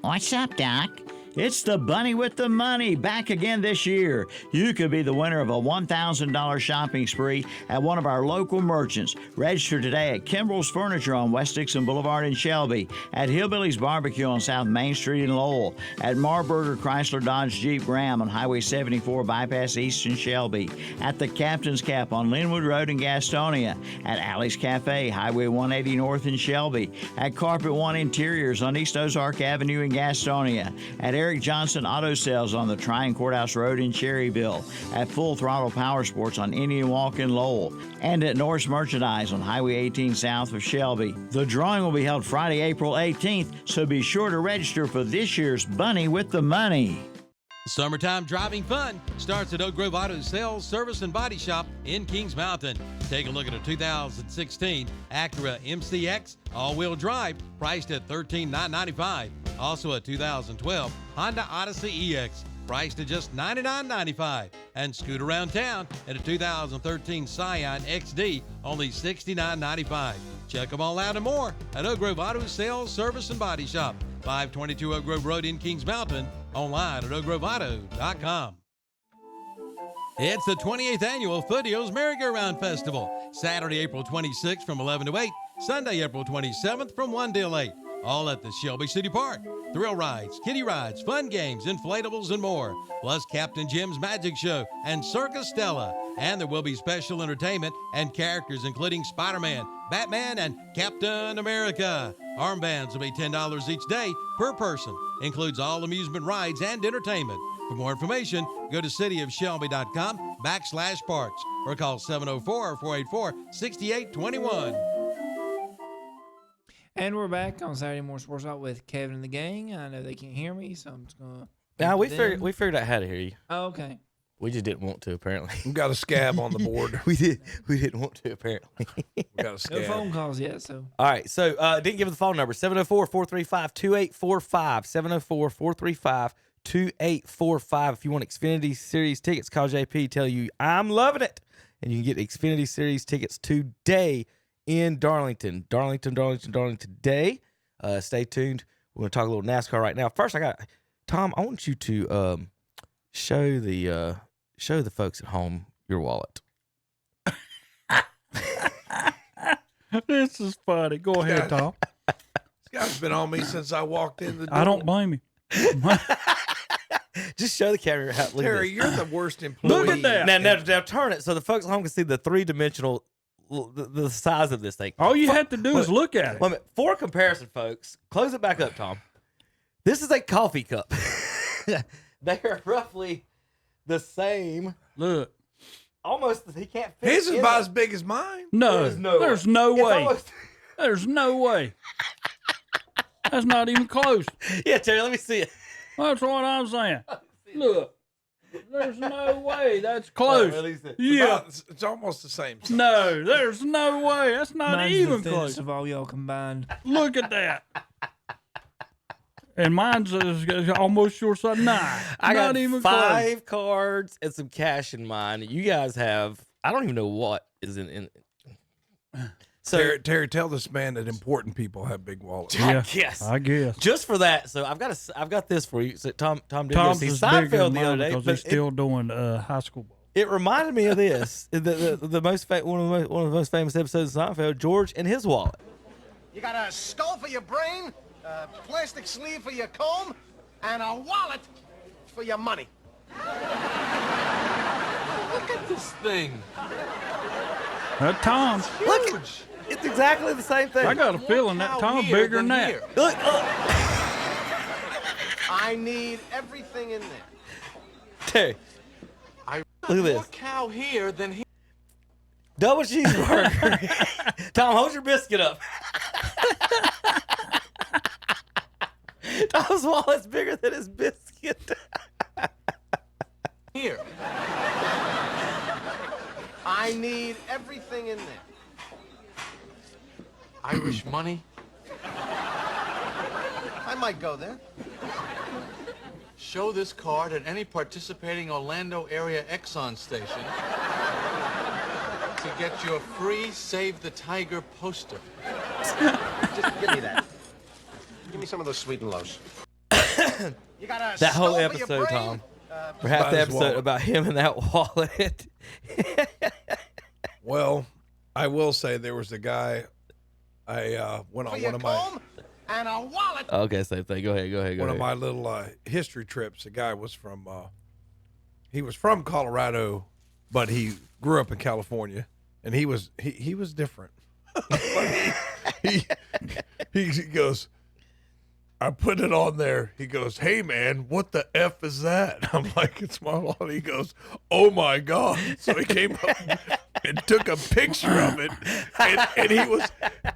S3: What's up, Doc? It's the Bunny with the Money, back again this year. You could be the winner of a $1,000 shopping spree at one of our local merchants. Register today at Kimbrell's Furniture on West Dixon Boulevard in Shelby, at Hillbilly's Barbecue on South Main Street in Lowell, at Marburger Chrysler Dodge Jeep Ram on Highway 74 Bypass East in Shelby, at the Captain's Cap on Linwood Road in Gastonia, at Alley's Cafe, Highway 180 North in Shelby, at Carpet One Interiors on East Ozark Avenue in Gastonia, at Eric Johnson Auto Sales on the Tryon Courthouse Road in Cherryville, at Full Throttle Power Sports on Indian Walk in Lowell, and at Norris Merchandise on Highway 18 south of Shelby. The drawing will be held Friday, April 18th, so be sure to register for this year's Bunny with the Money.
S2: Summertime driving fun starts at Oak Grove Auto Sales, Service, and Body Shop in Kings Mountain. Take a look at a 2016 Acura MCX all-wheel drive, priced at $13,995. Also a 2012 Honda Odyssey EX, priced at just $99.95. And scoot around town at a 2013 Scion XD, only $69.95. Check them all out and more at Oak Grove Auto Sales, Service, and Body Shop, 522 Oak Grove Road in Kings Mountain, online at oakgroveauto.com. It's the 28th Annual Foothills Merry-Go-Round Festival, Saturday, April 26th from 11 to 8, Sunday, April 27th from 1 till 8, all at the Shelby City Park. Thrill rides, kiddie rides, fun games, inflatables, and more, plus Captain Jim's Magic Show and Circus Stella. And there will be special entertainment and characters including Spider-Man, Batman, and Captain America. Armbands will be $10 each day per person. Includes all amusement rides and entertainment. For more information, go to cityofshelby.com/parks or call 704-484-6821.
S12: And we're back on Saturday Morning Sports Talk with Kevin and the gang. I know they can't hear me, so I'm just gonna.
S11: Now we figured out how to hear you.
S12: Oh, okay.
S11: We just didn't want to, apparently.
S9: We got a scab on the board.
S11: We didn't want to, apparently.
S9: We got a scab.
S12: No phone calls yet, so.
S11: All right, so didn't give the phone number, 704-435-2845, 704-435-2845. If you want Xfinity Series tickets, call JP, tell you I'm loving it. And you can get Xfinity Series tickets today in Darlington today. Stay tuned. We're going to talk a little NASCAR right now. First, Tom, I want you to show the folks at home your wallet.
S10: This is funny. Go ahead, Tom.
S9: This guy's been on me since I walked in the door.
S10: I don't blame you.
S11: Just show the camera how.
S9: Terry, you're the worst employee.
S10: Look at that.
S11: Now turn it so the folks at home can see the 3-dimensional the size of this thing.
S10: All you have to do is look at it.
S11: Wait a minute. For comparison, folks, close it back up, Tom. This is a coffee cup. They are roughly the same.
S10: Look.
S11: Almost, he can't fit.
S9: His is about as big as mine.
S10: No, there's no way.
S11: Almost...
S10: There's no way. That's not even close.
S11: Yeah, Terry, let me see it.
S10: That's what I'm saying. Look, there's no way that's close. Yeah,
S9: it's almost the same size.
S10: No, there's no way. That's not
S12: Mine's
S10: even
S12: the
S10: close.
S12: of all y'all combined.
S10: Look at that. And mine's almost your size. Nah,
S11: I
S10: not
S11: got
S10: even
S11: 5 cards and some cash in mine. You guys have, I don't even know what is in
S9: So Terry, tell this man that important people have big wallets.
S10: Yeah,
S11: yes,
S10: I guess.
S11: Just for that, so I've got this for you. So Tom did
S10: Tom's
S11: this. He
S10: is bigger
S11: Seinfeld
S10: than
S11: the other
S10: mine
S11: day,
S10: because
S11: but
S10: he's still doing high school ball.
S11: it reminded me of this. the most one of the most famous episodes of Seinfeld, George and his wallet.
S20: You got a skull for your brain, a plastic sleeve for your comb, and a wallet for your money.
S4: Look at this thing.
S10: That Tom's.
S11: Look, it's exactly the same thing.
S10: I got a feeling that Tom's bigger than that.
S11: Look,
S20: I need everything in there.
S11: Terry, look at this.
S4: More cow here than here.
S11: Double cheeseburger. Tom, hold your biscuit up. Tom's wallet's bigger than his biscuit.
S4: Here.
S20: I need everything in there.
S4: Irish money.
S20: I might go there.
S4: Show this card at any participating Orlando area Exxon station to get your free Save the Tiger poster.
S20: Just give me that. Give me some of those sweet and lows. You got a
S11: That whole
S20: skull for your
S11: episode,
S20: brain?
S11: Tom. For half the episode about him and that wallet.
S9: Well, I will say there was a guy. I went on one of my
S20: and a wallet.
S11: Okay, same thing. Go ahead.
S9: One of my little history trips. A guy was from he was from Colorado, but he grew up in California, and he was different. he goes, I put it on there. He goes, hey man, what the F is that? I'm like, it's my wallet. He goes, oh my God. So he came up and took a picture of it.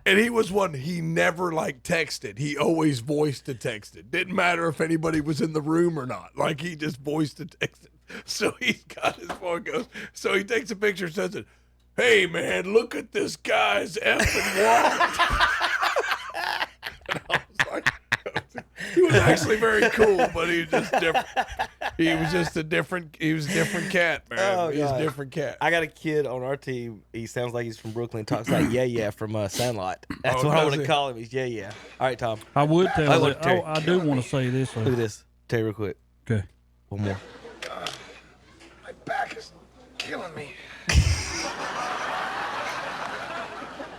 S9: And he was one, he never like texted. He always voiced to texted. Didn't matter if anybody was in the room or not. Like he just voiced to texted. So he's got his phone goes. So he takes a picture and says it, hey man, look at this guy's effing wallet. And I was like, he was actually very cool, but he was just different. He was just a different cat, man.
S11: Oh,
S9: He's a
S11: God.
S9: different cat.
S11: I got a kid on our team. He sounds like he's from Brooklyn. Talks like yeah from Sandlot. That's what I want to call him. He's yeah. All right, Tom.
S10: I would tell
S11: look,
S10: that.
S11: Terry.
S10: I do want to say this.
S11: Look at this. Terry, real quick.
S10: Okay.
S11: One more.
S20: My back is killing me.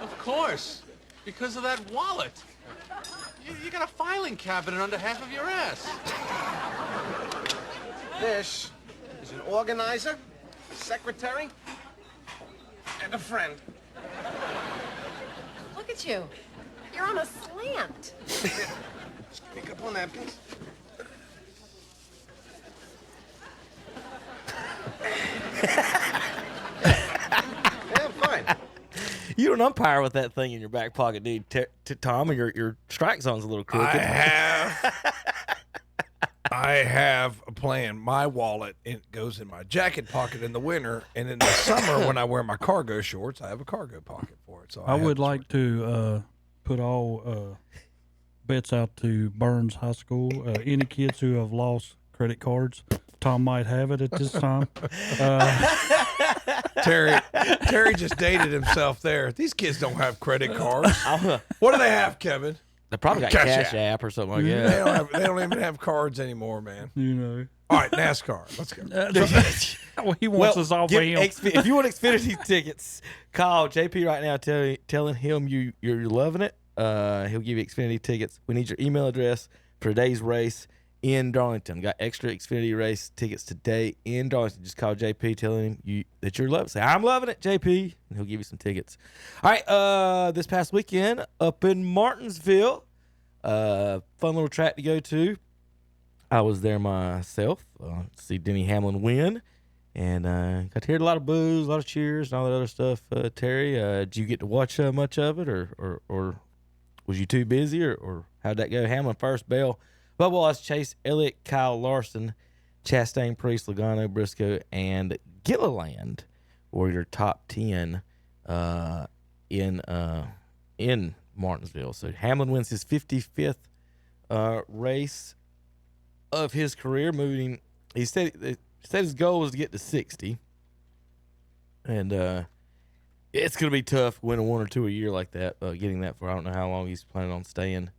S4: Of course, because of that wallet. You got a filing cabinet under half of your ass.
S20: This is an organizer, a secretary, and a friend.
S21: Look at you. You're on a slant.
S20: Just give me a couple of napkins. Yeah, I'm fine.
S11: You don't umpire with that thing in your back pocket, dude. Tom, and your strike zone's a little crooked.
S9: I have a plan. My wallet goes in my jacket pocket in the winter, and in the summer when I wear my cargo shorts, I have a cargo pocket for it. So
S10: I would like to put all bets out to Burns High School. Any kids who have lost credit cards, Tom might have it at this time.
S9: Terry just dated himself there. These kids don't have credit cards. What do they have, Kevin?
S11: They probably got Cash App or something like that.
S9: They don't even have cards anymore, man.
S10: You know.
S9: All right, NASCAR. Let's go.
S10: Well, he wants us off of him.
S11: If you want Xfinity tickets, call JP right now. Telling him you're loving it. He'll give you Xfinity tickets. We need your email address for today's race in Darlington. Got extra Xfinity race tickets today in Darlington. Just call JP, telling him that you're loving it. Say, I'm loving it, JP, and he'll give you some tickets. All right, this past weekend up in Martinsville, fun little track to go to. I was there myself to see Denny Hamlin win, and got to hear a lot of boos, a lot of cheers, and all that other stuff. Terry, did you get to watch much of it, or was you too busy, or how'd that go? Hamlin first, Bell, Bubba Wallace, Chase Elliott, Kyle Larson, Chastain, Priest, Logano, Briscoe, and Gilliland were your top 10 in Martinsville. So Hamlin wins his 55th race of his career. He said his goal was to get to 60, and it's going to be tough winning one or two a year like that, getting that for I don't know how long he's planning on staying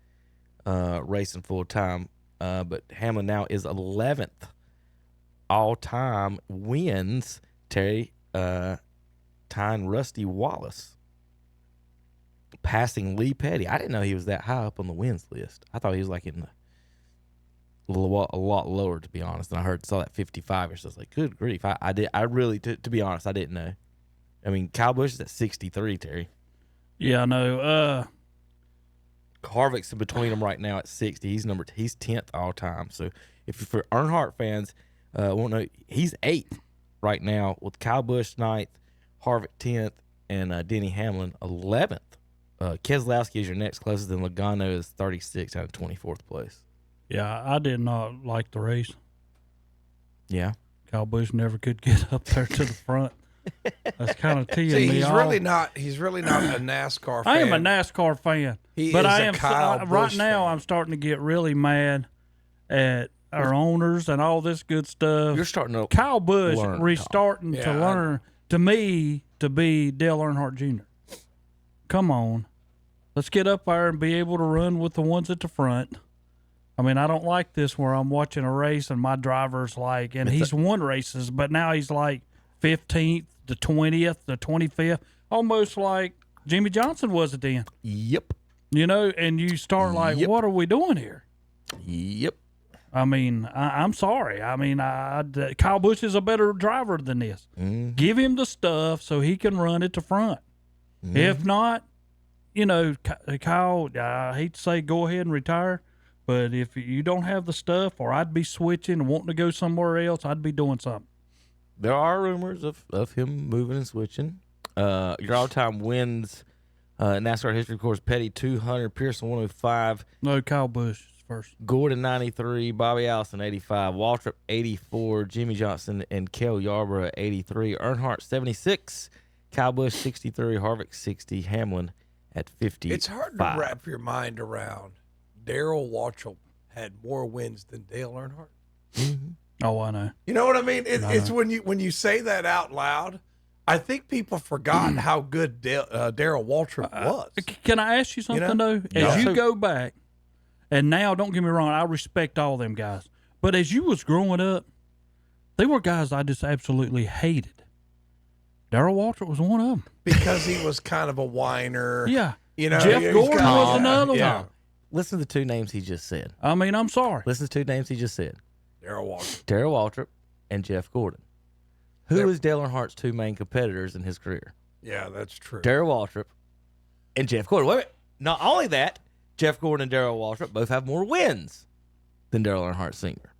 S11: racing full time. But Hamlin now is 11th all-time wins, Terry, tying Rusty Wallace, passing Lee Petty. I didn't know he was that high up on the wins list. I thought he was like in a lot lower, to be honest. And I saw that 55 or so. I was like, good grief. I really, to be honest, I didn't know. I mean, Kyle Busch is at 63, Terry.
S10: Yeah, I know.
S11: Harvick's in between them right now at 60. He's 10th all time. So if you're for Earnhardt fans, won't know, he's 8th right now with Kyle Busch 9th, Harvick 10th, and Denny Hamlin 11th. Keselowski is your next closest, and Logano is 36 out of 24th place.
S10: Yeah, I did not like the race.
S11: Yeah.
S10: Kyle Busch never could get up there to the front. That's kind of teeing me
S9: he's
S10: off.
S9: He's really not a NASCAR fan.
S10: I am a NASCAR fan, but I am right now. I'm starting to get really mad at our owners and all this good stuff.
S11: You're starting to
S10: Kyle Busch restarting to learn to me to be Dale Earnhardt Jr. Come on, let's get up there and be able to run with the ones at the front. I mean, I don't like this where I'm watching a race and my driver's like, and he's won races, but now he's like 15th, the 20th, the 25th, almost like Jimmy Johnson was it then.
S11: Yep.
S10: You know, and you start like, what are we doing here?
S11: Yep.
S10: I mean, I'm sorry. I mean, Kyle Busch is a better driver than this. Give him the stuff so he can run at the front. If not, you know, Kyle, I hate to say go ahead and retire, but if you don't have the stuff, or I'd be switching and wanting to go somewhere else, I'd be doing something.
S11: There are rumors of him moving and switching. Your all-time wins NASCAR history, of course, Petty 200, Pearson 105.
S10: No, Kyle Busch first.
S11: Gordon 93, Bobby Allison 85, Waltrip 84, Jimmy Johnson and Cale Yarborough 83, Earnhardt 76, Kyle Busch 63, Harvick 60, Hamlin at 50.
S9: It's hard to wrap your mind around. Darrell Waltrip had more wins than Dale Earnhardt.
S11: Mm-hmm.
S10: Oh, I know.
S9: You know what I mean? It's when you say that out loud, I think people forgot how good Darrell Waltrip was.
S10: Can I ask you something, though? As you go back, and now, don't get me wrong, I respect all them guys. But as you was growing up, they were guys I just absolutely hated. Darrell Waltrip was one of them.
S9: Because he was kind of a whiner.
S10: Yeah.
S9: You know,
S10: Jeff Gordon was another one.
S11: Listen to the two names he just said.
S10: I mean, I'm sorry.
S11: Listen to the two names he just said.
S9: Darrell
S11: Waltrip and Jeff Gordon. Who is Dale Earnhardt's two main competitors in his career?
S9: Yeah, that's true.
S11: Darrell Waltrip and Jeff Gordon. Wait a minute. Not only that, Jeff Gordon and Darrell Waltrip both have more wins than Dale Earnhardt Sr.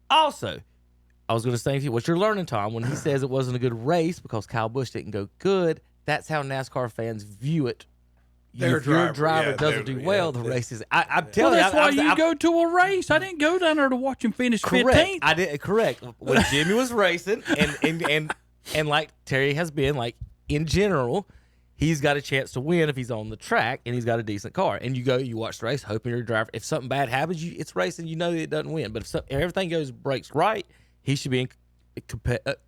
S11: Also, I was going to say to you, what you're learning, Tom, when he says it wasn't a good race because Kyle Busch didn't go good, that's how NASCAR fans view it. If your driver doesn't do well, the race is. I'm telling you,
S10: that's why you go to a race. I didn't go down there to watch him finish 15th.
S11: I did correct when Jimmy was racing, and like Terry has been, like in general, he's got a chance to win if he's on the track and he's got a decent car. And you watch the race, hoping your driver. If something bad happens, it's racing. You know it doesn't win. But if everything breaks right, he should be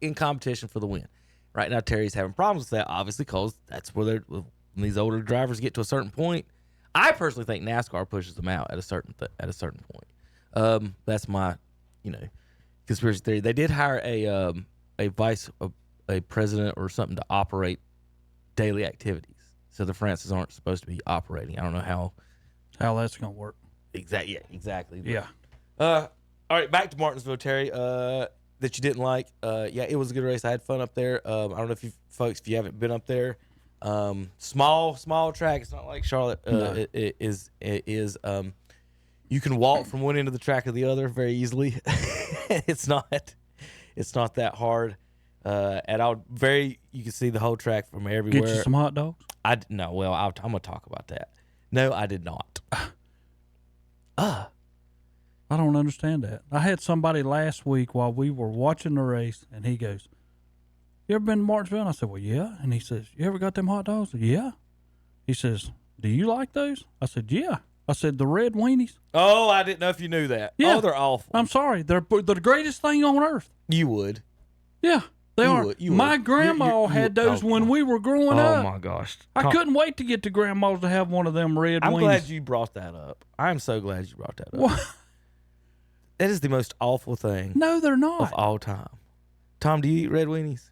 S11: in competition for the win. Right now, Terry's having problems with that, obviously, because that's where when these older drivers get to a certain point. I personally think NASCAR pushes them out at a certain point. That's my, conspiracy theory. They did hire a president or something to operate daily activities, so the Francis aren't supposed to be operating. I don't know how
S10: that's going to work.
S11: Exactly.
S10: Yeah.
S11: All right, back to Martinsville, Terry. That you didn't like. Yeah, it was a good race. I had fun up there. I don't know if you folks, if you haven't been up there. Small track. It's not like Charlotte.
S10: No.
S11: It is. You can walk from one end of the track to the other very easily. It's not that hard at all. You can see the whole track from everywhere.
S10: Get you some hot dogs?
S11: No. Well, I'm gonna talk about that. No, I did not.
S10: I don't understand that. I had somebody last week while we were watching the race, and he goes, "You ever been to Martinsville?" And I said, "Well, yeah." And he says, "You ever got them hot dogs?" I said, "Yeah." He says, "Do you like those?" I said, "Yeah." I said, "The red weenies."
S11: Oh, I didn't know if you knew that.
S10: Yeah.
S11: Oh, they're awful.
S10: I'm sorry. They're the greatest thing on earth.
S11: You would.
S10: Yeah, they
S11: You
S10: are.
S11: would. You
S10: My
S11: would.
S10: grandma
S11: You
S10: had
S11: would.
S10: those when we were growing up.
S11: Oh my gosh!
S10: I couldn't wait to get to grandma's to have one of them red
S11: I'm
S10: weenies.
S11: glad you brought that up. I'm so glad you brought that up.
S10: What?
S11: That is the most awful thing
S10: No, they're not.
S11: of all time. Tom, do you eat red weenies?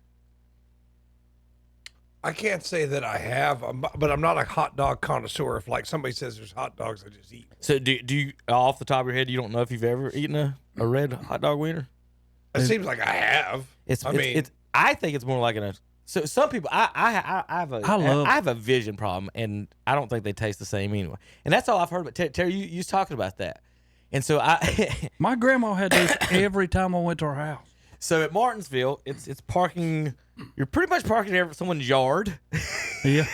S9: I can't say that I have, but I'm not a hot dog connoisseur. If like somebody says there's hot dogs, I just eat.
S11: So do you, off the top of your head, you don't know if you've ever eaten a red hot dog wiener?
S9: It seems like I have.
S11: I think it's more like so some people, I have a vision problem, and I don't think they taste the same anyway. And that's all I've heard about. Terry, you was talking about that. And so
S10: my grandma had those every time I went to her house.
S11: So at Martinsville, it's parking. You're pretty much parking in someone's yard.
S10: Yeah.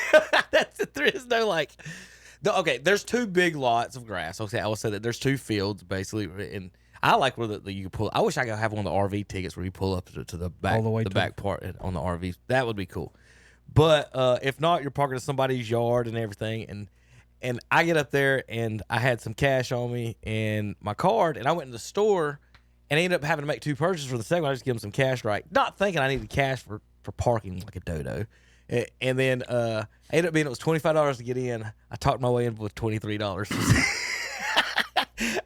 S11: There is no like. Okay, there's two big lots of grass. Okay, I will say that there's two fields basically, and I like where you can pull. I wish I could have one of the RV tickets where you pull up to the back,
S10: all the way
S11: back part on the RV. That would be cool. But if not, you're parking in somebody's yard and everything, and I get up there and I had some cash on me and my card, and I went in the store and I ended up having to make two purchases for the second one. I just give them some cash, right? Not thinking I needed cash for parking like a dodo. And then I ended up being, it was $25 to get in. I talked my way in with $23.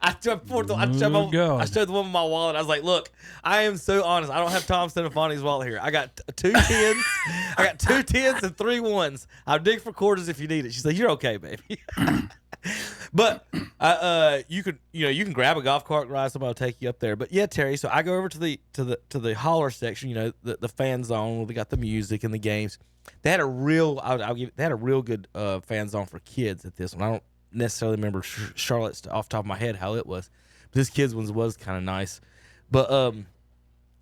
S11: I showed the woman my wallet. I was like, "Look, I am so honest. I don't have Tom Stefani's wallet here. I got 2 tens. I got 2 tens and 3 ones. I'll dig for quarters if you need it." She said, "You're okay, baby." But you can grab a golf cart ride. Somebody will take you up there. But yeah, Terry. So I go over to the holler section. You know, the fan zone where they got the music and the games. They had a real good fan zone for kids at this one. I don't necessarily remember Charlotte's off the top of my head how it was, but this kids' one's was kind of nice. But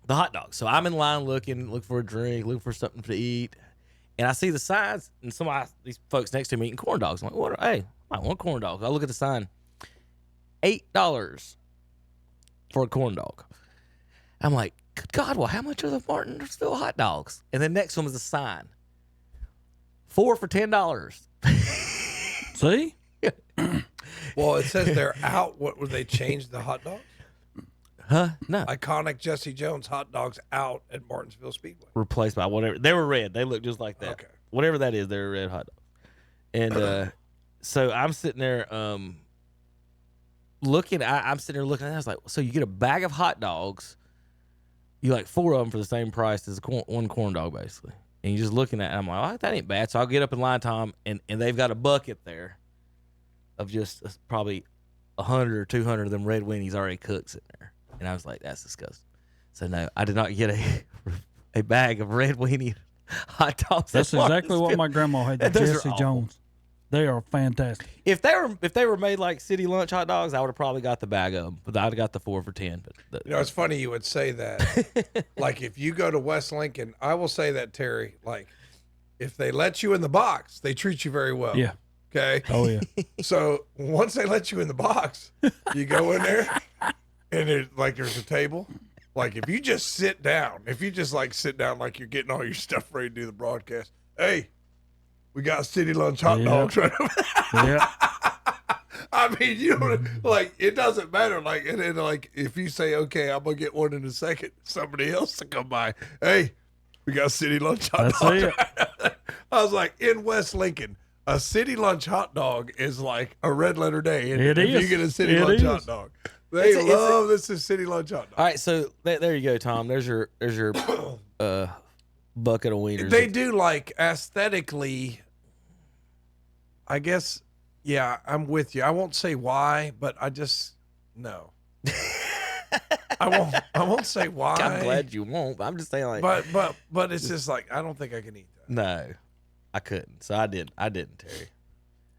S11: the hot dogs. So I'm in line looking for a drink, looking for something to eat, and I see the signs, and these folks next to me eating corn dogs. I'm like, hey, I want corn dogs. I look at the sign, $8 for a corn dog. I'm like, good God, well, how much are the Martinsville hot dogs? And then next one was a sign, 4 for $10.
S10: See?
S9: Well, it says they're out. What would they change the hot dogs?
S11: Huh? No.
S9: Iconic Jesse Jones hot dogs out at Martinsville Speedway.
S11: Replaced by whatever. They were red. They look just like that.
S9: Okay.
S11: Whatever that is, they're red hot dogs. And so I'm sitting there looking. I'm sitting there looking. And I was like, so you get a bag of hot dogs. You like 4 of them for the same price as one corn dog, basically. And you're just looking at it. And I'm like, oh, that ain't bad. So I'll get up in line, Tom, and they've got a bucket there of just probably 100 or 200 of them red weenies already cooked sitting there. And I was like, that's disgusting. So no, I did not get a bag of red weenie hot dogs.
S10: That's exactly what my grandma had. The Jesse Jones. They are fantastic.
S11: If they were made like city lunch hot dogs, I would have probably got the bag of them. But I'd have got the 4 for $10. But
S9: it's funny you would say that. Like if you go to West Lincoln, I will say that, Terry. Like if they let you in the box, they treat you very well.
S10: Yeah.
S9: Okay.
S10: Oh yeah.
S9: So once they let you in the box, you go in there, and there's a table. Like if you just sit down, sit down like you're getting all your stuff ready to do the broadcast. Hey, we got city lunch hot dogs right over there.
S10: Yeah.
S9: I mean, you know, like it doesn't matter. Like and then like if you say, okay, I'm gonna get one in a second, somebody else to come by. Hey, we got city lunch hot dogs. Right. I was like, in West Lincoln, a city lunch hot dog is like a red letter day. And if you get a city lunch hot dog, they love this is city lunch hot dog.
S11: All right, so there you go, Tom. There's your bucket of wieners.
S9: They do like aesthetically. I guess, yeah, I'm with you. I won't say why, but I just no. I won't say why.
S11: I'm glad you won't. But I'm just saying, like,
S9: but it's just like I don't think I can eat that.
S11: No, I couldn't. So I didn't, Terry.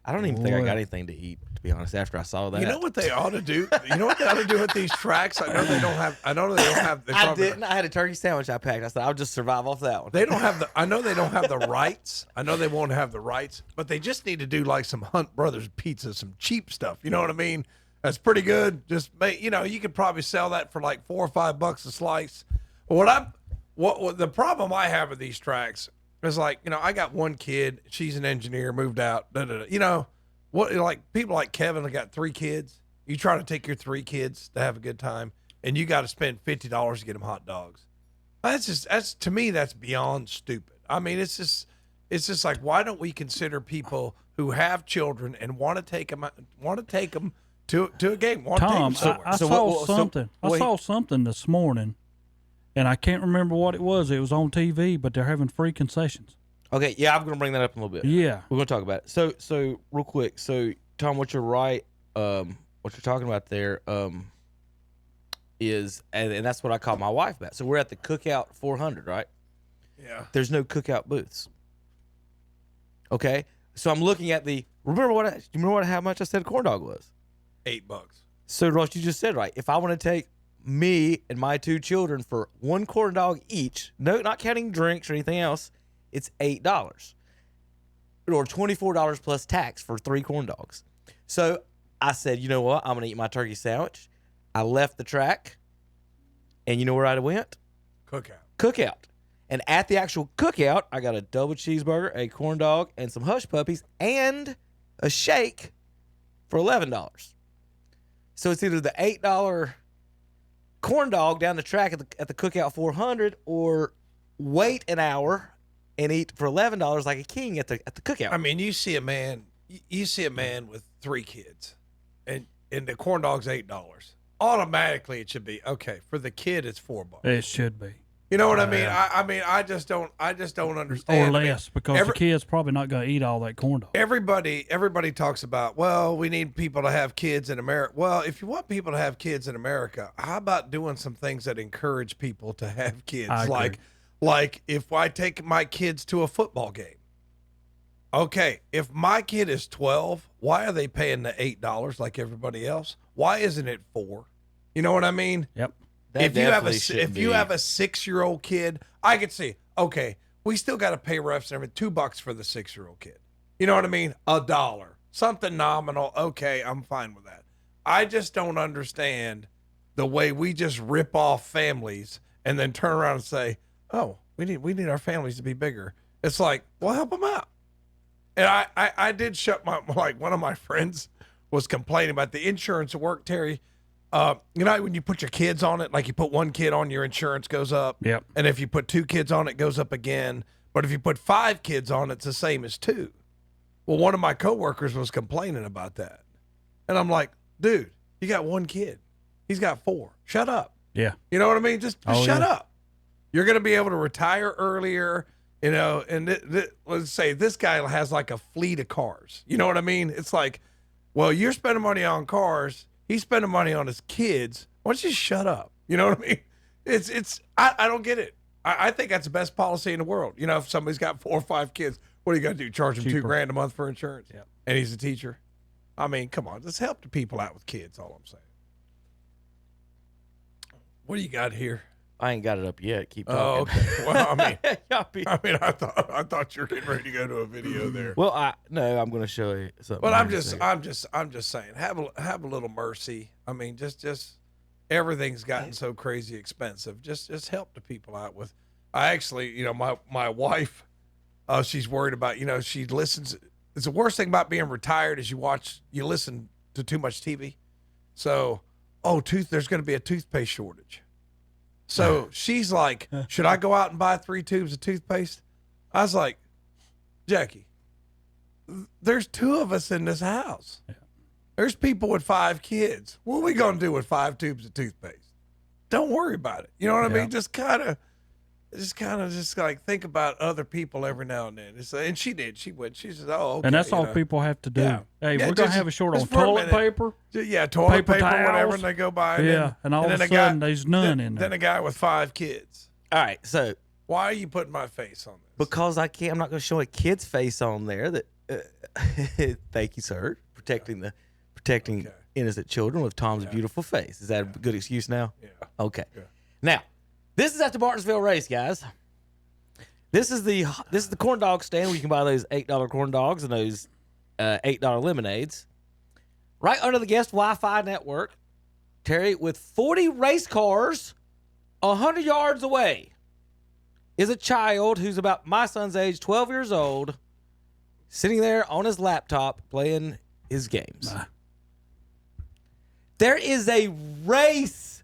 S11: I don't even think I got anything to eat, to be honest. After I saw that,
S9: You know what they ought to do? You know what they ought to do with these tracks? I know they don't have.
S11: I didn't. I had a turkey sandwich I packed. I said I'll just survive off that one.
S9: They don't have the. I know they don't have the rights. I know they won't have the rights, but they just need to do like some Hunt Brothers pizza, some cheap stuff. You know what I mean? That's pretty good. Just make, you could probably sell that for like $4 or $5 a slice. What the problem I have with these tracks is like, I got one kid. She's an engineer, moved out. Like people like Kevin have got 3 kids. You try to take your 3 kids to have a good time, and you got to spend $50 to get them hot dogs. That's to me, that's beyond stupid. I mean, it's just like, why don't we consider people who have children and want to take them to a game?
S10: Tom, I saw something this morning, and I can't remember what it was. It was on TV, but they're having free concessions.
S11: Okay, yeah, I'm going to bring that up in a little bit.
S10: Yeah.
S11: We're going to talk about it. So real quick. So, Tom, what you're right, what you're talking about there is, and that's what I called my wife about. So we're at the Cookout 400, right?
S9: Yeah.
S11: There's no cookout booths. Okay? So I'm looking at how much I said a corn dog was?
S9: $8.
S11: So, Ross, you just said right. If I want to take me and my 2 children for 1 corn dog each, no, not counting drinks or anything else, it's $8 or $24 plus tax for 3 corn dogs. So I said, you know what? I'm going to eat my turkey sandwich. I left the track, and you know where I went? Cookout. And at the actual cookout, I got a double cheeseburger, a corn dog, and some hush puppies, and a shake for $11. So it's either the $8 corn dog down the track at the Cookout 400, or wait an hour and eat for $11 like a king at the cookout.
S9: I mean, you see a man with 3 kids, and the corn dog's $8. Automatically, it should be okay. For the kid, it's $4.
S10: It should be.
S9: You know what I mean? I just don't understand.
S10: Or less, because the kid's probably not going to eat all that corn dog.
S9: Everybody talks about, well, we need people to have kids in America. Well, if you want people to have kids in America, how about doing some things that encourage people to have kids? Like if I take my kids to a football game. Okay, if my kid is 12, why are they paying the $8 like everybody else? Why isn't it $4? You know what I mean?
S10: Yep.
S9: If you have a 6-year-old kid, I could see, okay, we still got to pay refs and everything, $2 for the 6-year-old kid. You know what I mean? $1, something nominal. Okay, I'm fine with that. I just don't understand the way we just rip off families and then turn around and say, oh, we need our families to be bigger. It's like, well, help them out. And I did shut one of my friends was complaining about the insurance at work, Terry. When you put your kids on it, like you put 1 kid on, your insurance goes up.
S10: Yep.
S9: And if you put 2 kids on, it goes up again. But if you put 5 kids on, it's the same as 2. Well, one of my coworkers was complaining about that. And I'm like, dude, you got 1 kid. He's got 4. Shut up.
S10: Yeah.
S9: You know what I mean? Just shut up. You're going to be able to retire earlier, and let's say this guy has like a fleet of cars. You know what I mean? It's like, well, you're spending money on cars. He's spending money on his kids. Why don't you shut up? You know what I mean? I don't get it. I think that's the best policy in the world. If somebody's got 4 or 5 kids, what do you got to do? Charge them $2,000 a month for insurance?
S10: Yeah.
S9: And he's a teacher. I mean, come on, let's help the people out with kids. All I'm saying. What do you got here?
S11: I ain't got it up yet. Keep talking.
S9: Oh, okay. Well, I thought you were getting ready to go to a video there.
S11: Well, I'm going to show you something.
S9: But I'm just saying, have a little mercy. I mean, just everything's gotten so crazy expensive. Just help the people out with. I actually, my wife, she's worried about. She listens. It's the worst thing about being retired is you listen to too much TV. So, there's going to be a toothpaste shortage. So she's like, should I go out and buy 3 tubes of toothpaste? I was like, Jackie, there's 2 of us in this house. Yeah. There's people with 5 kids. What are we going to do with 5 tubes of toothpaste? Don't worry about it. You know what I mean? Just kind of, just kind of just like think about other people every now and then. And she did. She went. She said, "Oh, okay."
S10: And that's all people have to do.
S9: Yeah.
S10: Hey,
S9: Yeah,
S10: we're gonna have a short on
S9: just for a
S10: toilet
S9: minute.
S10: paper.
S9: Yeah, toilet paper,
S10: towels.
S9: whatever, and they go by.
S10: And all of a sudden there's none in there.
S9: Then a guy with 5 kids.
S11: All right, so
S9: why are you putting my face on this?
S11: Because I can't. I'm not going to show a kid's face on there. That. Thank you, sir. Protecting innocent children with Tom's beautiful face. Is that a good excuse now?
S9: Yeah.
S11: Okay. Yeah. Now, this is at the Martinsville race, guys. This is the corn dog stand where you can buy those $8 corn dogs and those $8 lemonades. Right under the guest Wi-Fi network, Terry, with 40 race cars 100 yards away, is a child who's about my son's age, 12 years old, sitting there on his laptop playing his games. There is a race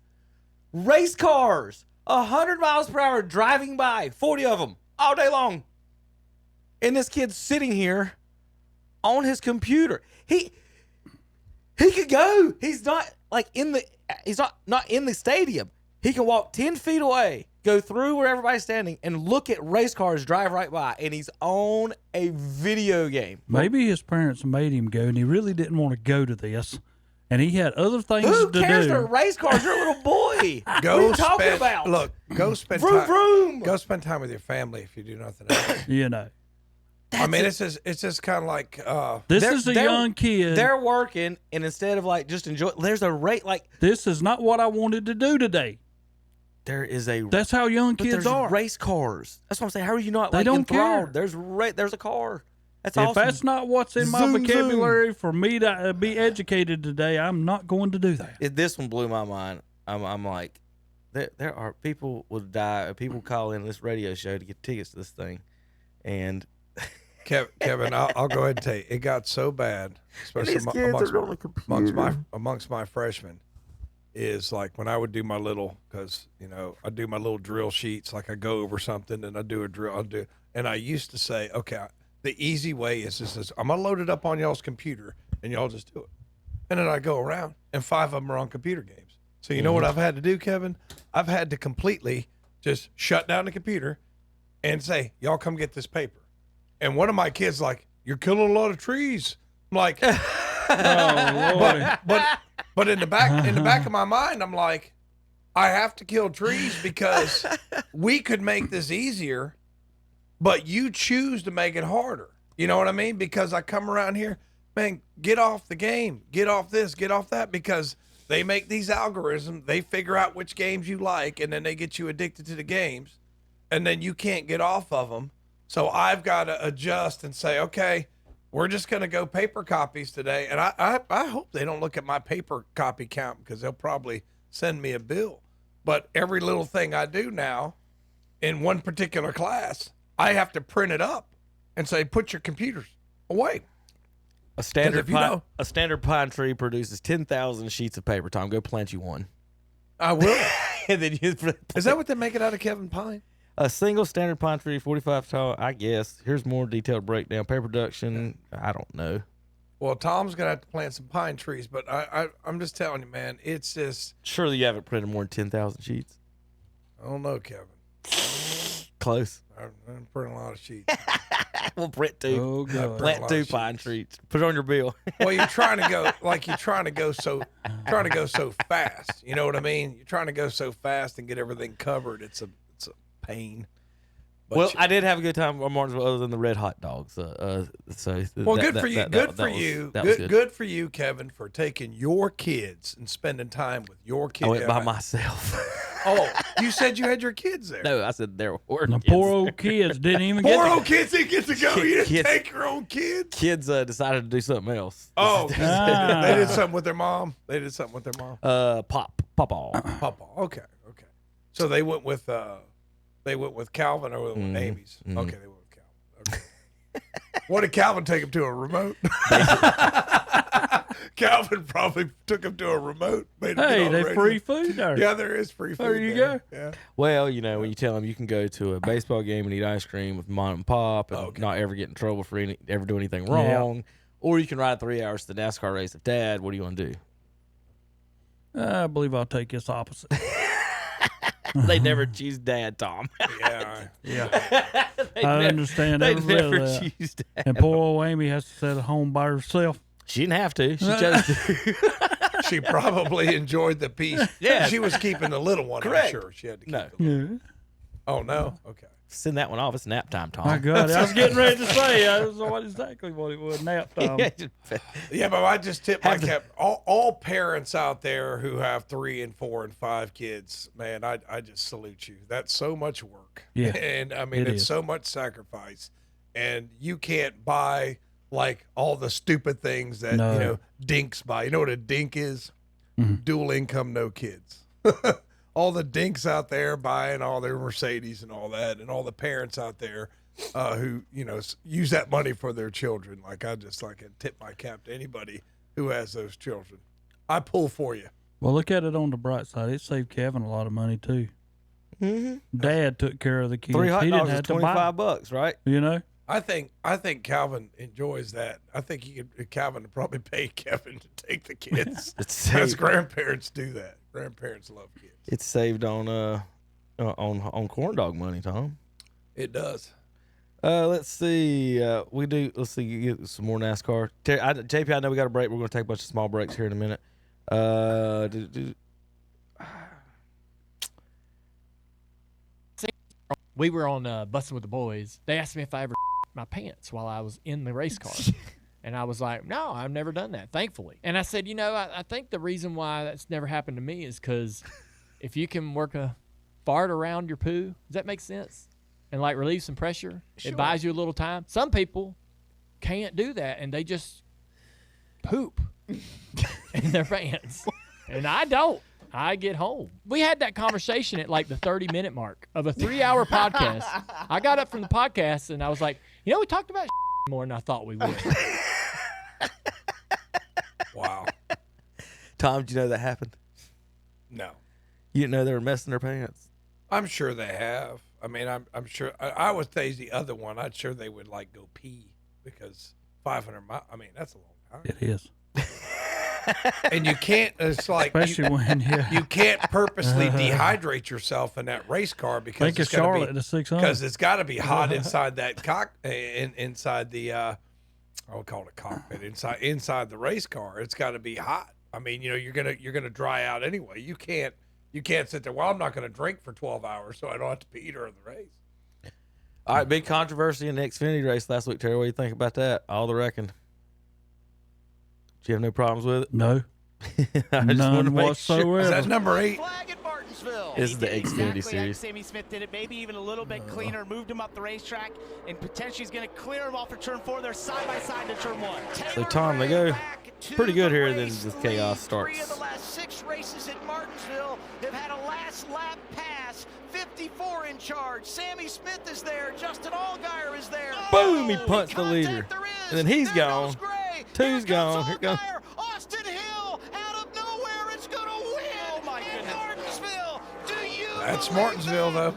S11: cars, 100 miles per hour driving by, 40 of them all day long. And this kid's sitting here on his computer. He could go. He's not like not in the stadium. He can walk 10 feet away, go through where everybody's standing, and look at race cars drive right by, and he's on a video game.
S10: Maybe his parents made him go, and he really didn't want to go to this, and he had other things to do.
S11: Who cares for race cars? You're a little boy. What are you talking about?
S9: Look, go spend
S11: vroom, vroom.
S9: Go spend time with your family if you do nothing else.
S10: You know.
S9: I mean, it's just kind of like
S10: this is a young kid.
S11: They're working, and instead of like just enjoy, there's a rate like
S10: this is not what I wanted to do today.
S11: There is a.
S10: That's how young kids are.
S11: Race cars. That's what I'm saying. How are you not?
S10: They
S11: like,
S10: don't
S11: enthralled?
S10: care.
S11: There's a car. That's
S10: if
S11: awesome.
S10: that's not what's in my vocabulary for me to be educated today, I'm not going to do that.
S11: This one blew my mind. I'm like, there are people will die. People call in this radio show to get tickets to this thing, and
S9: Kevin, I'll go ahead and tell you, it got so bad, especially amongst my freshmen. Is like when I would do my little, because I do my little drill sheets, like I go over something and I do a drill, and I used to say, okay, the easy way is this: I'm gonna load it up on y'all's computer and y'all just do it, and then I go around and 5 of them are on computer games. So you know what I've had to do, Kevin? I've had to completely just shut down the computer and say, y'all come get this paper. And one of my kids like, you're killing a lot of trees. I'm like, but in the back of my mind, I'm like, I have to kill trees because we could make this easier, but you choose to make it harder. You know what I mean? Because I come around here, man, get off the game, get off this, get off that, because they make these algorithms, they figure out which games you like, and then they get you addicted to the games, and then you can't get off of them. So I've got to adjust and say, okay, we're just going to go paper copies today. And I hope they don't look at my paper copy count because they'll probably send me a bill. But every little thing I do now in one particular class, I have to print it up and say, put your computers away.
S11: A standard pine tree produces 10,000 sheets of paper. Tom, go plant you one.
S9: I will.
S11: And then
S9: is that what they make it out of, Kevin? Pine?
S11: A single standard pine tree, 45 tall, I guess. Here's more detailed breakdown. Paper production, I don't know.
S9: Well, Tom's going to have to plant some pine trees, but I'm just telling you, man, it's just...
S11: Surely you haven't printed more than 10,000 sheets.
S9: I don't know, Kevin.
S11: Close.
S9: I'm printing a lot of sheets.
S11: We'll print 2.
S10: Oh, God.
S11: Plant 2 pine trees. Put it on your bill.
S9: Well, you're trying to go so fast. You know what I mean? You're trying to go so fast and get everything covered. It's a pain. But
S11: well, I did have a good time on Martinsville other than the red hot dogs. Good
S9: for you. Good for you, Kevin, for taking your kids and spending time with your kids.
S11: I went by myself.
S9: Oh, you said you had your kids there.
S11: No, I said there were
S10: the poor old kids didn't even
S9: get old kids didn't get to go. You didn't take your own kids?
S11: Kids decided to do something else.
S9: Oh, they did something with their mom? Papa. Okay. So they went with Calvin or with Amy's?
S11: Mm-hmm.
S9: Okay, they went with Calvin. Okay. What did Calvin take him to, a remote? Calvin probably took him to a remote.
S10: Hey, there's free food there.
S9: Yeah, there is free food.
S10: There you go.
S9: Yeah.
S11: Well, when you tell them you can go to a baseball game and eat ice cream with mom and pop and not ever get in trouble for ever do anything wrong, or you can ride 3 hours to the NASCAR race with Dad, what do you want to do?
S10: I believe I'll take this opposite.
S11: They never choose dad, Tom.
S9: Yeah.
S10: Yeah. I understand
S11: They
S10: every bit of
S11: never
S10: that.
S11: choose dad.
S10: And poor old Amy has to sit at home by herself.
S11: She didn't have to. She chose to.
S9: She probably enjoyed the piece.
S11: Yeah.
S9: She was keeping the little one,
S11: Correct.
S9: I'm sure. She had to keep
S11: No.
S9: the little one. Oh, no? Okay.
S11: Send that one off. It's nap time, Tom.
S10: My God, I was getting ready to say that was exactly what it was. Nap time.
S9: Yeah, but I just tip my cap. All parents out there who have 3 and 4 and 5 kids, man, I just salute you. That's so much work.
S10: Yeah,
S9: And I mean, it's so much sacrifice. And you can't buy like all the stupid things that,
S10: No.
S9: you know, dinks buy. You know what a dink is?
S10: Mm-hmm.
S9: Dual income, no kids. All the dinks out there buying all their Mercedes and all that, and all the parents out there who, you know, use that money for their children. Like, I just like tip my cap to anybody who has those children. I pull for you.
S10: Well, look at it on the bright side. It saved Kevin a lot of money too.
S11: Mm-hmm.
S10: Dad took care of the kids.
S11: 3 hot
S10: He
S11: dogs
S10: didn't
S11: is
S10: have to buy.
S11: $25, right?
S10: You know.
S9: I think Calvin enjoys that. I think Calvin would probably pay Kevin to take the kids. As grandparents do that. Grandparents love kids.
S11: It's saved on corn dog money, Tom.
S9: It does.
S11: Let's see. Let's see. You get some more NASCAR. JP, I know we got a break. We're going to take a bunch of small breaks here in a minute.
S1: We were on Bussin' with the Boys. They asked me if I ever my pants while I was in the race car. And I was like, no, I've never done that, thankfully. And I said, you know, I think the reason why that's never happened to me is because if you can work a fart around your poo, does that make sense? And like relieve some pressure, it buys you a little time. Some people can't do that, and they just poop in their pants. And I don't. I get home. We had that conversation at like the 30-minute mark of a 3-hour podcast. I got up from the podcast, and I was like, you know, we talked about more than I thought we would.
S9: Wow.
S11: Tom, did you know that happened?
S9: No.
S11: You didn't know they were messing their pants?
S9: I'm sure they have. I mean, I'm sure. I would say the other one. I'm sure they would like go pee because 500 miles. I mean, that's a long time.
S10: It is.
S9: And you can't. It's like
S10: Especially when
S9: you can't purposely dehydrate yourself in that race car because
S10: Think of Charlotte at the 600.
S9: because it's got to be hot inside that inside the I would call it a cockpit inside the race car. It's got to be hot. I mean, you know, you're gonna dry out anyway. You can't sit there. Well, I'm not gonna drink for 12 hours, so I don't have to pee during the race.
S11: All right, big controversy in the Xfinity race last week, Terry. What do you think about that? All the wrecking. Do you have no problems with it?
S10: No.
S11: None
S10: whatsoever.
S9: Is that number 8?
S11: This is the Xfinity
S22: exactly
S11: series.
S22: Like Sammy Smith did it, maybe even a little bit cleaner, moved him up the racetrack, and potentially is going to clear him off for turn 4. They're side by side to turn 1.
S11: So, Tom, they go pretty good here, then this chaos starts.
S20: 3 of the last 6 races at Martinsville have had a last lap pass. 54 in charge. Sammy Smith is there. Justin Allgaier is there.
S11: Boom! He punched the leader. And then he's gone. Two's gone. Here comes.
S20: Austin Hill out of nowhere is going to win. Oh my goodness. Martinsville. Do you
S9: That's Martinsville, though.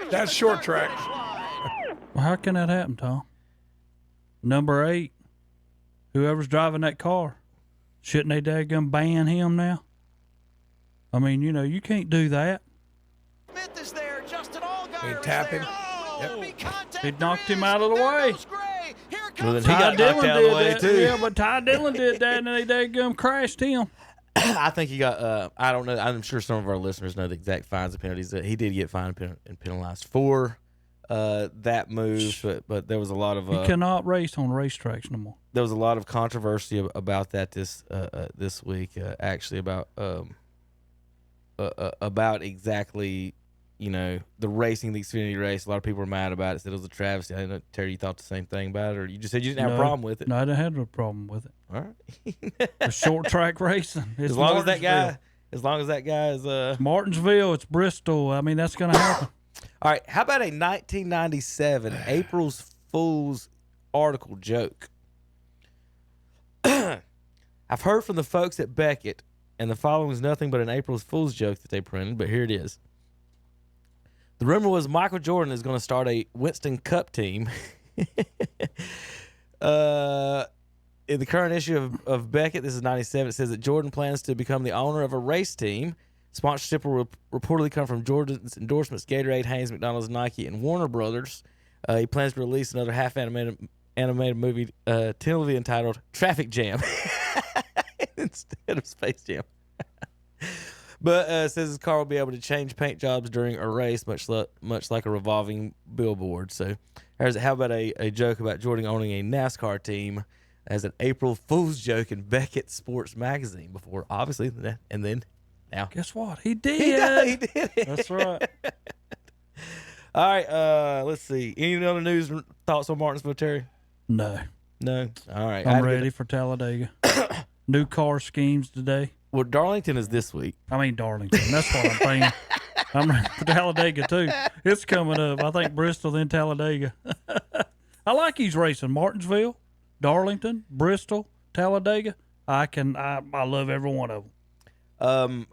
S9: That's short track.
S10: Well, how can that happen, Tom? Number 8, whoever's driving that car, shouldn't they daggum ban him now? I mean, you know, you can't do that.
S20: Smith is there. Justin Allgaier
S9: He tap him.
S10: He knocked him out of the way.
S11: Well, then he
S10: Ty
S11: got knocked
S10: Dillon
S11: out of the way,
S10: did that.
S11: too.
S10: Yeah, but Ty Dillon did that, and they daggum crashed him.
S11: I think he got, I don't know. I'm sure some of our listeners know the exact fines and penalties that he did get fined and penalized for that move. But there was a lot of.
S10: You cannot race on racetracks no more.
S11: There was a lot of controversy about that this week, actually, about exactly, you know, the racing, the Xfinity race. A lot of people were mad about it, said it was a travesty. I didn't know, Terry, you thought the same thing about it, or you just said you didn't have a problem with it?
S10: No, I didn't have a problem with it.
S11: All right.
S10: It's short track racing. It's
S11: As long as that guy is
S10: It's Martinsville, it's Bristol. I mean, that's going to happen.
S11: All right, how about a 1997 April's Fool's article joke? I've heard from the folks at Beckett, and the following is nothing but an April's Fool's joke that they printed, but here it is. The rumor was Michael Jordan is going to start a Winston Cup team. In the current issue of Beckett, this is 97, it says that Jordan plans to become the owner of a race team. Sponsorship will reportedly come from Jordan's endorsements, Gatorade, Hanes, McDonald's, Nike, and Warner Brothers. He plans to release another half-animated movie tentatively entitled Traffic Jam instead of Space Jam. But says his car will be able to change paint jobs during a race, much like a revolving billboard. So how about a joke about Jordan owning a NASCAR team as an April Fool's joke in Beckett's Sports Magazine before, obviously, and then now.
S10: Guess what? He did.
S11: He did it.
S10: That's right.
S11: All right, let's see. Any other news thoughts on Martinsville, Terry?
S10: No.
S11: All right.
S10: I'm ready for Talladega. New car schemes today.
S11: Well, Darlington is this week.
S10: I mean Darlington. That's what I'm saying. I'm ready for Talladega, too. It's coming up. I think Bristol, then Talladega. I like these racing. Martinsville, Darlington, Bristol, Talladega. I love every one of them. The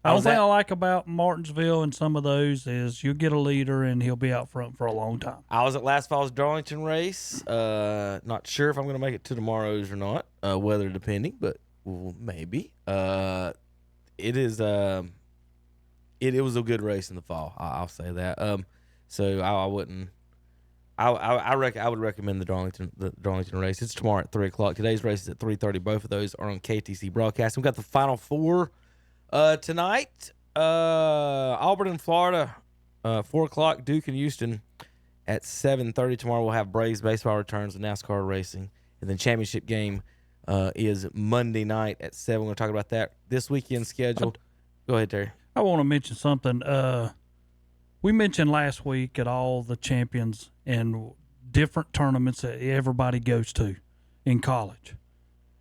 S10: only thing I like about Martinsville and some of those is you'll get a leader and he'll be out front for a long time.
S11: I was at last fall's Darlington race. Not sure if I'm going to make it to tomorrow's or not, weather depending, but maybe. It is. It was a good race in the fall. I'll say that. So I wouldn't. I would recommend the Darlington race. It's tomorrow at 3:00. Today's race is at 3:30. Both of those are on KTC broadcast. We've got the Final Four tonight. Auburn and Florida, 4:00. Duke and Houston at 7:30. Tomorrow we'll have Braves baseball returns and NASCAR racing, and then championship game is Monday night at 7. We're going to talk about that this weekend scheduled. Go ahead, Terry.
S10: I want to mention something. We mentioned last week at all the champions and different tournaments that everybody goes to in college.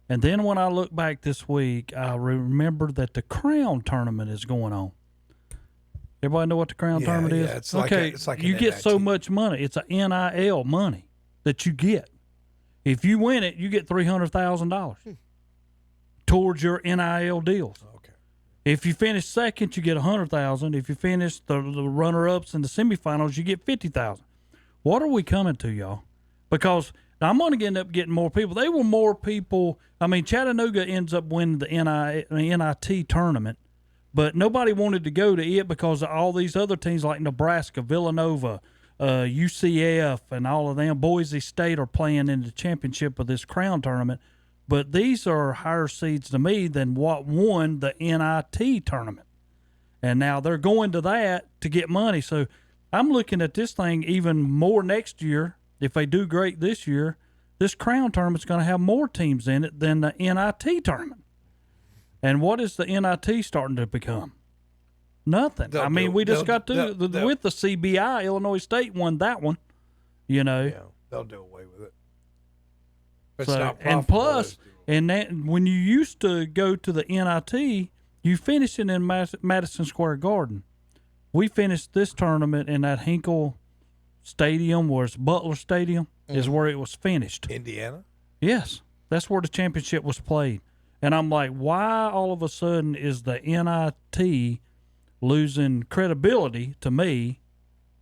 S10: And then when I look back this week, I remember that the Crown tournament is going on. Everybody know what the Crown tournament is?
S9: It's
S10: okay,
S9: like
S10: you get so much money. It's a NIL money that you get. If you win it, you get $300,000 towards your NIL deals.
S9: Okay.
S10: If you finish second, you get $100,000. If you finish the runner-ups and the semifinals, you get $50,000. What are we coming to, y'all? Because I'm going to end up getting more people. They were more people. I mean, Chattanooga ends up winning the NIT tournament, but nobody wanted to go to it because of all these other teams like Nebraska, Villanova, UCF, and all of them. Boise State are playing in the championship of this Crown tournament. But these are higher seeds to me than what won the NIT tournament. And now they're going to that to get money. So I'm looking at this thing even more next year. If they do great this year, this Crown tournament's going to have more teams in it than the NIT tournament. And what is the NIT starting to become? Nothing. We just got to with the CBI. Illinois State won that one. You know.
S9: Yeah, they'll do away with it.
S10: And plus, when you used to go to the NIT, you finish it in Madison Square Garden. We finished this tournament in that Hinkle Stadium, where it's Butler Stadium, is where it was finished.
S9: Indiana?
S10: Yes. That's where the championship was played. And I'm like, why all of a sudden is the NIT losing credibility to me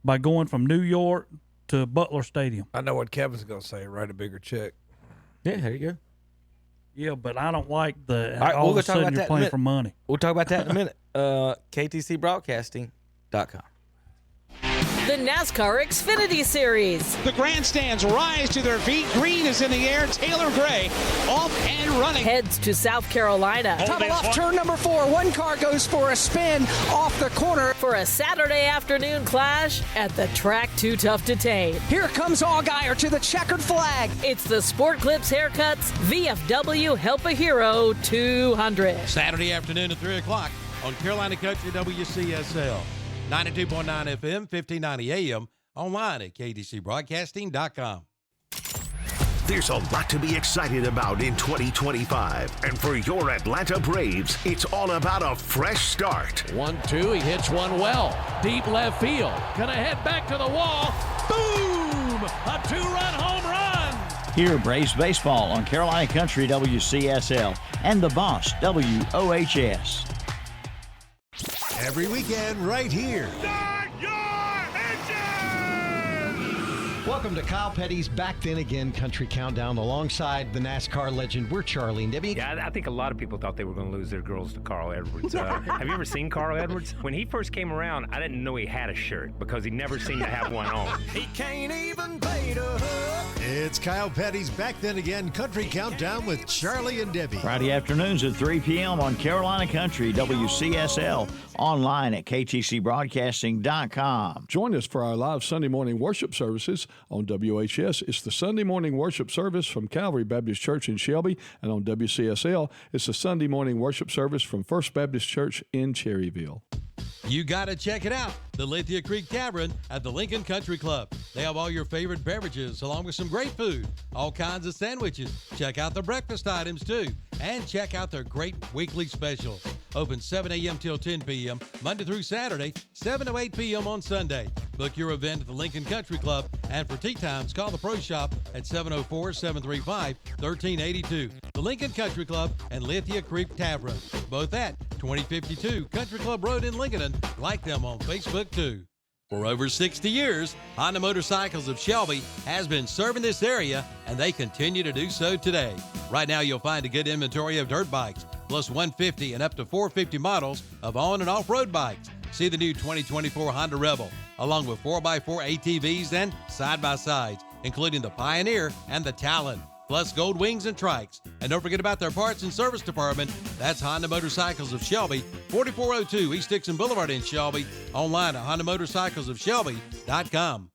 S10: by going from New York to Butler Stadium?
S9: I know what Kevin's going to say. Write a bigger check.
S11: Yeah, there you go.
S10: Yeah, but I don't like the
S11: all right,
S10: all
S11: we'll
S10: of a sudden you're playing for money.
S11: We'll talk about that in a minute. KTCBroadcasting.com.
S6: The NASCAR Xfinity Series.
S20: The grandstands rise to their feet. Green is in the air. Taylor Gray off and running.
S6: Heads to South Carolina.
S20: Tunnel off turn number 4. One car goes for a spin off the corner.
S6: For a Saturday afternoon clash at the track too tough to tame.
S20: Here comes Allgaier to the checkered flag.
S6: It's the Sport Clips Haircuts VFW Help a Hero 200.
S2: Saturday afternoon at 3 o'clock on Carolina Country WCSL. 92.9 FM, 1590 AM, online at KTCBroadcasting.com.
S7: There's a lot to be excited about in 2025. And for your Atlanta Braves, it's all about a fresh start.
S4: 1-2, he hits one well. Deep left field. Gonna head back to the wall. Boom! A 2-run home run!
S3: Hear Braves baseball on Carolina Country WCSL and The Boss WOHS.
S23: Every weekend right here.
S8: Start your engine!
S5: Welcome to Kyle Petty's Back Then Again Country Countdown alongside the NASCAR legend. We're Charlie and Debbie.
S13: Yeah, I think a lot of people thought they were going to lose their girls to Carl Edwards. Have you ever seen Carl Edwards? When he first came around, I didn't know he had a shirt because he never seemed to have one on.
S20: He can't even play the hook.
S5: It's Kyle Petty's Back Then Again Country Countdown with Charlie and Debbie.
S3: Friday afternoons at 3 p.m. on Carolina Country, WCSL, online at ktcbroadcasting.com.
S23: Join us for our live Sunday morning worship services on WHS. It's the Sunday morning worship service from Calvary Baptist Church in Shelby, and on WCSL, it's the Sunday morning worship service from First Baptist Church in Cherryville.
S2: You got to check it out. The Lithia Creek Tavern at the Lincoln Country Club. They have all your favorite beverages along with some great food, all kinds of sandwiches. Check out the breakfast items too, and check out their great weekly specials. Open 7 a.m. till 10 p.m. Monday through Saturday, 7 to 8 p.m. on Sunday. Book your event at the Lincoln Country Club, and for tea times, call the Pro Shop at 704-735-1382. The Lincoln Country Club and Lithia Creek Tavern, both at 2052 Country Club Road in Lincoln. Like them on Facebook too. For over 60 years, Honda Motorcycles of Shelby has been serving this area, and they continue to do so today. Right now, you'll find a good inventory of dirt bikes, plus 150 and up to 450 models of on- and off-road bikes. See the new 2024 Honda Rebel, along with 4x4 ATVs and side-by-sides, including the Pioneer and the Talon, plus Gold Wings and Trikes. And don't forget about their parts and service department. That's Honda Motorcycles of Shelby, 4402 East Dixon Boulevard in Shelby. Online at HondaMotorcyclesofShelby.com.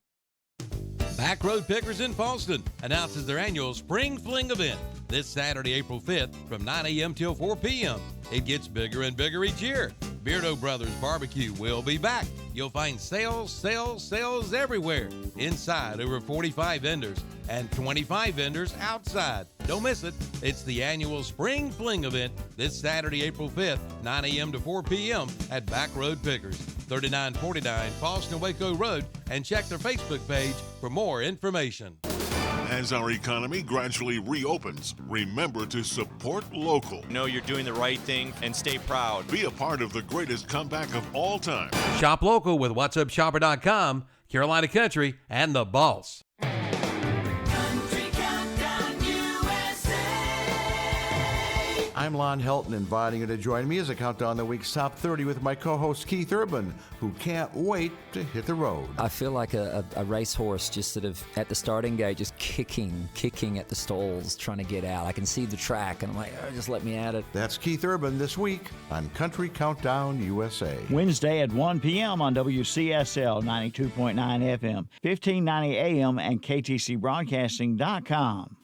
S2: Back Road Pickers in Falston announces their annual Spring Fling event this Saturday, April 5th from 9 a.m. till 4 p.m. It gets bigger and bigger each year. Beardo Brothers Barbecue will be back. You'll find sales everywhere. Inside, over 45 vendors and 25 vendors outside. Don't miss it. It's the annual Spring Fling event this Saturday, April 5th, 9 a.m. to 4 p.m. at Back Road Pickers, 3949 Falston Waco Road, and check their Facebook page for more information.
S24: As our economy gradually reopens, remember to support local.
S25: Know you're doing the right thing and stay proud.
S24: Be a part of the greatest comeback of all time.
S2: Shop local with WhatsUpShopper.com, Carolina Country, and The Boss.
S26: I'm Lon Helton, inviting you to join me as I count down the week's top 30 with my co-host Keith Urban, who can't wait to hit the road.
S27: I feel like a racehorse just sort of at the starting gate, just kicking at the stalls, trying to get out. I can see the track, and I'm like, oh, just let me at it.
S26: That's Keith Urban this week on Country Countdown USA.
S3: Wednesday at 1 p.m. on WCSL 92.9 FM, 1590 AM, and KTCBroadcasting.com.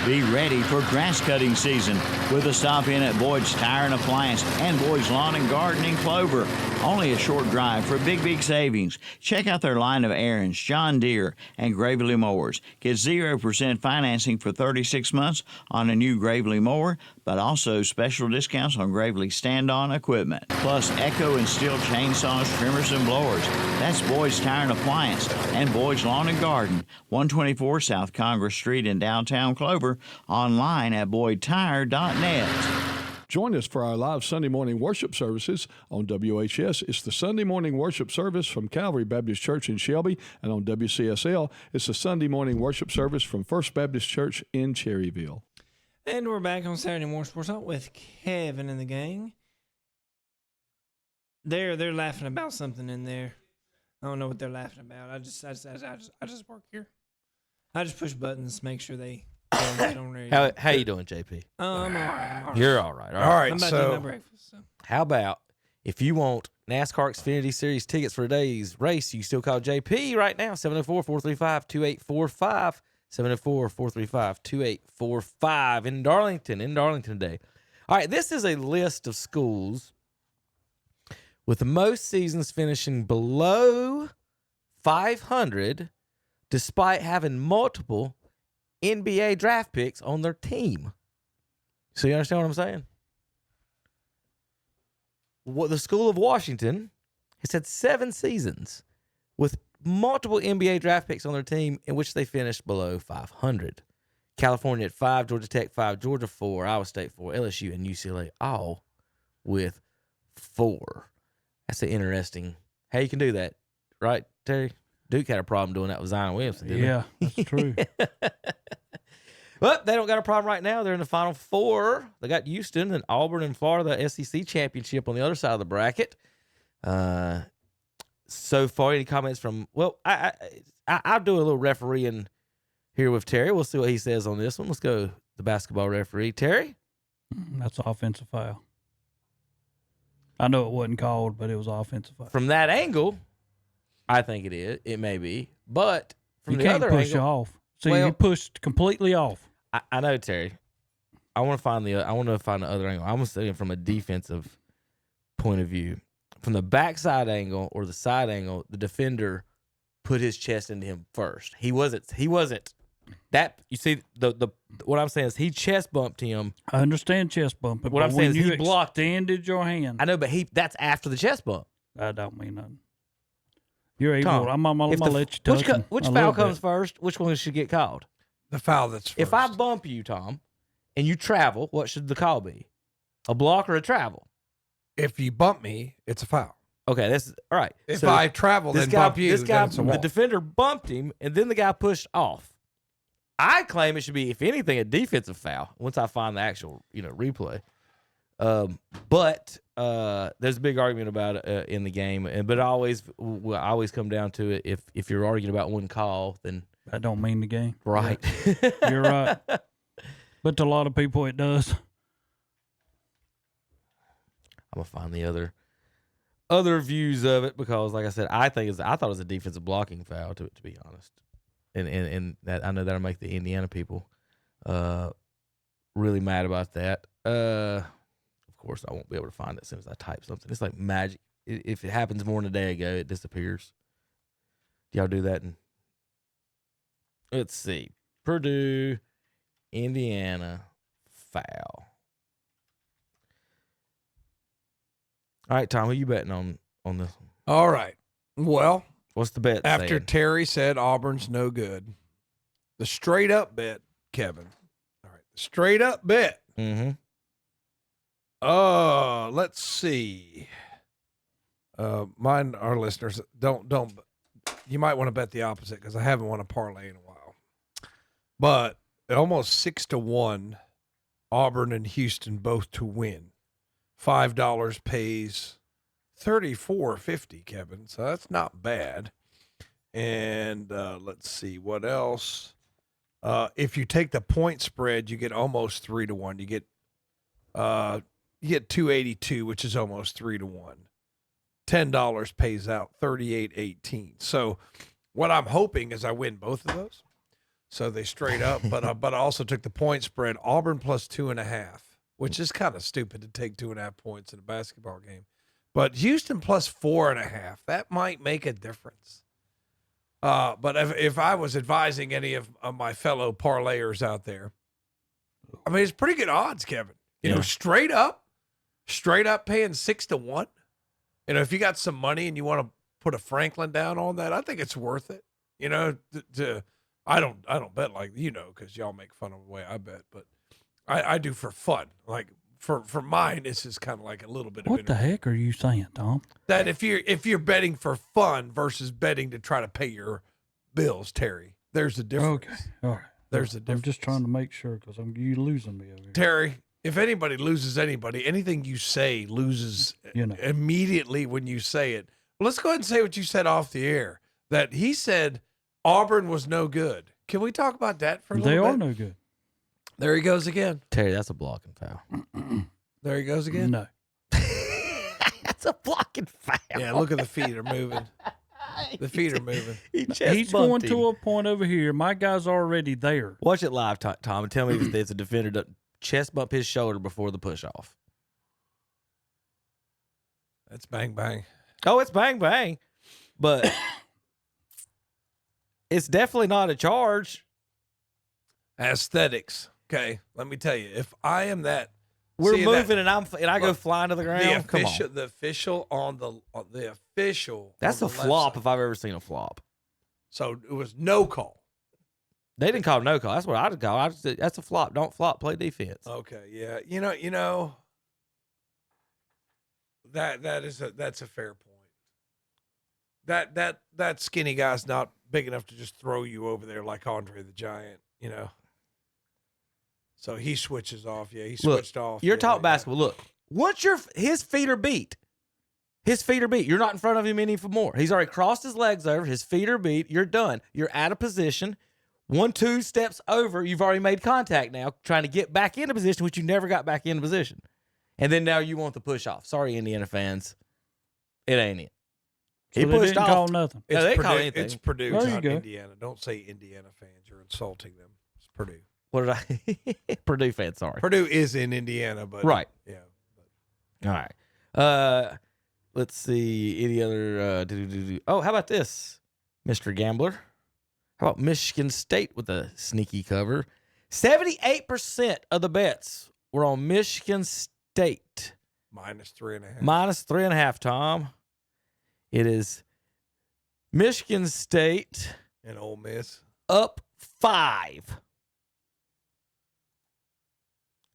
S3: Be ready for grass cutting season with a stop in at Boyd's Tire and Appliance and Boyd's Lawn and Garden in Clover. Only a short drive for big savings. Check out their line of Aaron's, John Deere, and Gravely mowers. Get 0% financing for 36 months on a new Gravely mower, but also special discounts on Gravely stand-on equipment. Plus Echo and Steel chainsaws, trimmers, and blowers. That's Boyd's Tire and Appliance and Boyd's Lawn and Garden, 124 South Congress Street in downtown Clover. Online at boydtire.net.
S23: Join us for our live Sunday morning worship services on WHS. It's the Sunday morning worship service from Calvary Baptist Church in Shelby, and on WCSL, it's the Sunday morning worship service from First Baptist Church in Cherryville.
S12: And we're back on Saturday Morning Sports Talk with Kevin and the gang. They're laughing about something in there. I don't know what they're laughing about. I just work here. I just push buttons, make sure they get on there.
S11: How you doing, JP?
S12: I'm all right.
S11: You're all right.
S26: All right.
S12: I'm about to eat my breakfast. So.
S11: How about if you want NASCAR Xfinity Series tickets for today's race, you can still call JP right now, 704-435-2845. 704-435-2845 in Darlington today. All right, this is a list of schools with the most seasons finishing below 500 despite having multiple NBA draft picks on their team. So you understand what I'm saying? Well, the School of Washington has had 7 seasons with multiple NBA draft picks on their team in which they finished below 500. California at 5, Georgia Tech 5, Georgia 4, Iowa State 4, LSU, and UCLA all with 4. That's an interesting. How you can do that, right, Terry? Duke had a problem doing that with Zion Williamson, didn't
S10: Yeah, that's true.
S11: But they don't got a problem right now. They're in the Final Four. They got Houston and Auburn and Florida SEC championship on the other side of the bracket. So far, any comments from? Well, I'll do a little refereeing here with Terry. We'll see what he says on this one. Let's go the basketball referee, Terry.
S10: That's an offensive foul. I know it wasn't called, but it was offensive foul.
S11: From that angle, I think it is. It may be, but from
S10: you
S11: the
S10: can't
S11: other
S10: push
S11: angle,
S10: off. See,
S11: well,
S10: he pushed completely off.
S11: I know, Terry. I want to find the other angle. I'm saying from a defensive point of view. From the backside angle or the side angle, the defender put his chest into him first. He wasn't that. You see, the what I'm saying is he chest bumped him.
S10: I understand chest bumping.
S11: What I'm saying is
S10: you
S11: he blocked.
S10: extended your hand.
S11: I know, but that's after the chest bump.
S10: I don't mean nothing. You're able.
S11: Tom,
S10: I'm gonna let you touch him
S11: which
S10: a
S11: foul
S10: little
S11: comes
S10: bit.
S11: first? Which one should get called?
S9: The foul that's first.
S11: If I bump you, Tom, and you travel, what should the call be? A block or a travel?
S9: If you bump me, it's a foul.
S11: Okay, that's all right.
S9: If I travel, then bump you,
S11: this guy,
S9: then it's a
S11: the
S9: walk.
S11: defender bumped him, and then the guy pushed off. I claim it should be, if anything, a defensive foul. Once I find the actual, replay. But there's a big argument about it in the game, but I always come down to it. If you're arguing about one call, then
S10: that don't mean the game,
S11: right?
S10: You're right. But to a lot of people, it does.
S11: I'm gonna find the other views of it because, like I said, I thought it was a defensive blocking foul to be honest, and that I know that'll make the Indiana people really mad about that. Of course, I won't be able to find it as soon as I type something. It's like magic. If it happens more than a day ago, it disappears. Do y'all do that? Let's see, Purdue, Indiana foul. All right, Tom, who you betting on this one?
S9: All right. Well,
S11: what's the bet?
S9: After
S11: saying?
S9: Terry said Auburn's no good, the straight up bet, Kevin. All right, the straight up bet.
S11: Mm-hmm.
S9: Let's see. Mine, our listeners, don't. You might want to bet the opposite because I haven't won a parlay in a while. But at almost 6-1, Auburn and Houston both to win. $5 pays $34.50, Kevin. So that's not bad. And let's see what else. If you take the point spread, you get almost 3-1. You get $2.82, which is almost 3-1. $10 pays out $38.18. So what I'm hoping is I win both of those. So they straight up, but I also took the point spread, Auburn plus 2.5, which is kind of stupid to take 2.5 points in a basketball game. But Houston plus 4.5, that might make a difference. But if I was advising any of my fellow parlayers out there, I mean, it's pretty good odds, Kevin. You know, straight up paying 6-1. You know, if you got some money and you want to put a Franklin down on that, I think it's worth it. You know, I don't bet like because y'all make fun of the way I bet, but I do for fun. Like for mine, this is kind of like a little bit.
S10: What the heck are you saying, Tom?
S9: That if you're betting for fun versus betting to try to pay your bills, Terry, there's a difference.
S10: Okay, all right.
S9: There's a difference.
S10: I'm just trying to make sure because you losing me over here.
S9: Terry, if anybody loses anybody, anything you say loses immediately when you say it. Well, let's go ahead and say what you said off the air. That he said Auburn was no good. Can we talk about that for a little bit?
S10: They are no good.
S9: There he goes again.
S11: Terry, that's a blocking foul.
S9: There he goes again.
S10: No.
S11: That's a blocking foul.
S9: Yeah, look at the feet are moving. The feet are moving.
S10: He's going to a point over here. My guy's already there.
S11: Watch it live, Tom, and tell me if it's a defender that chest bump his shoulder before the push off.
S9: That's bang bang.
S11: Oh, it's bang bang, but it's definitely not a charge.
S9: Aesthetics. Okay, let me tell you, if I am that,
S11: we're moving and I go flying to the ground.
S9: The official on the official.
S11: That's a flop if I've ever seen a flop.
S9: So it was no call.
S11: They didn't call no call. That's what I'd call. That's a flop. Don't flop. Play defense.
S9: Okay. Yeah. You know. That's a fair point. that skinny guy's not big enough to just throw you over there like Andre the Giant, you know. So he switches off. Yeah, he switched off.
S11: You're talking basketball. Look, once his feet are beat. His feet are beat. You're not in front of him anymore. He's already crossed his legs over. His feet are beat. You're done. You're out of position. 1-2 steps over. You've already made contact now, trying to get back into position, which you never got back into position. And then now you want the push off. Sorry, Indiana fans. It ain't it.
S10: So he pushed off. Call nothing.
S9: It's
S11: No, they
S9: Purdue,
S11: call anything.
S9: It's Purdue,
S10: There you
S9: not
S10: go.
S9: Indiana. Don't say Indiana fans. You're insulting them. It's Purdue.
S11: What did I? Purdue fans, sorry.
S9: Purdue is in Indiana, but
S11: Right.
S9: Yeah.
S11: All right. Let's see. Any other? Oh, how about this, Mr. Gambler? How about Michigan State with a sneaky cover? 78% of the bets were on Michigan State.
S9: -3.5.
S11: -3.5, Tom. It is Michigan State
S9: and Ole Miss
S11: up 5.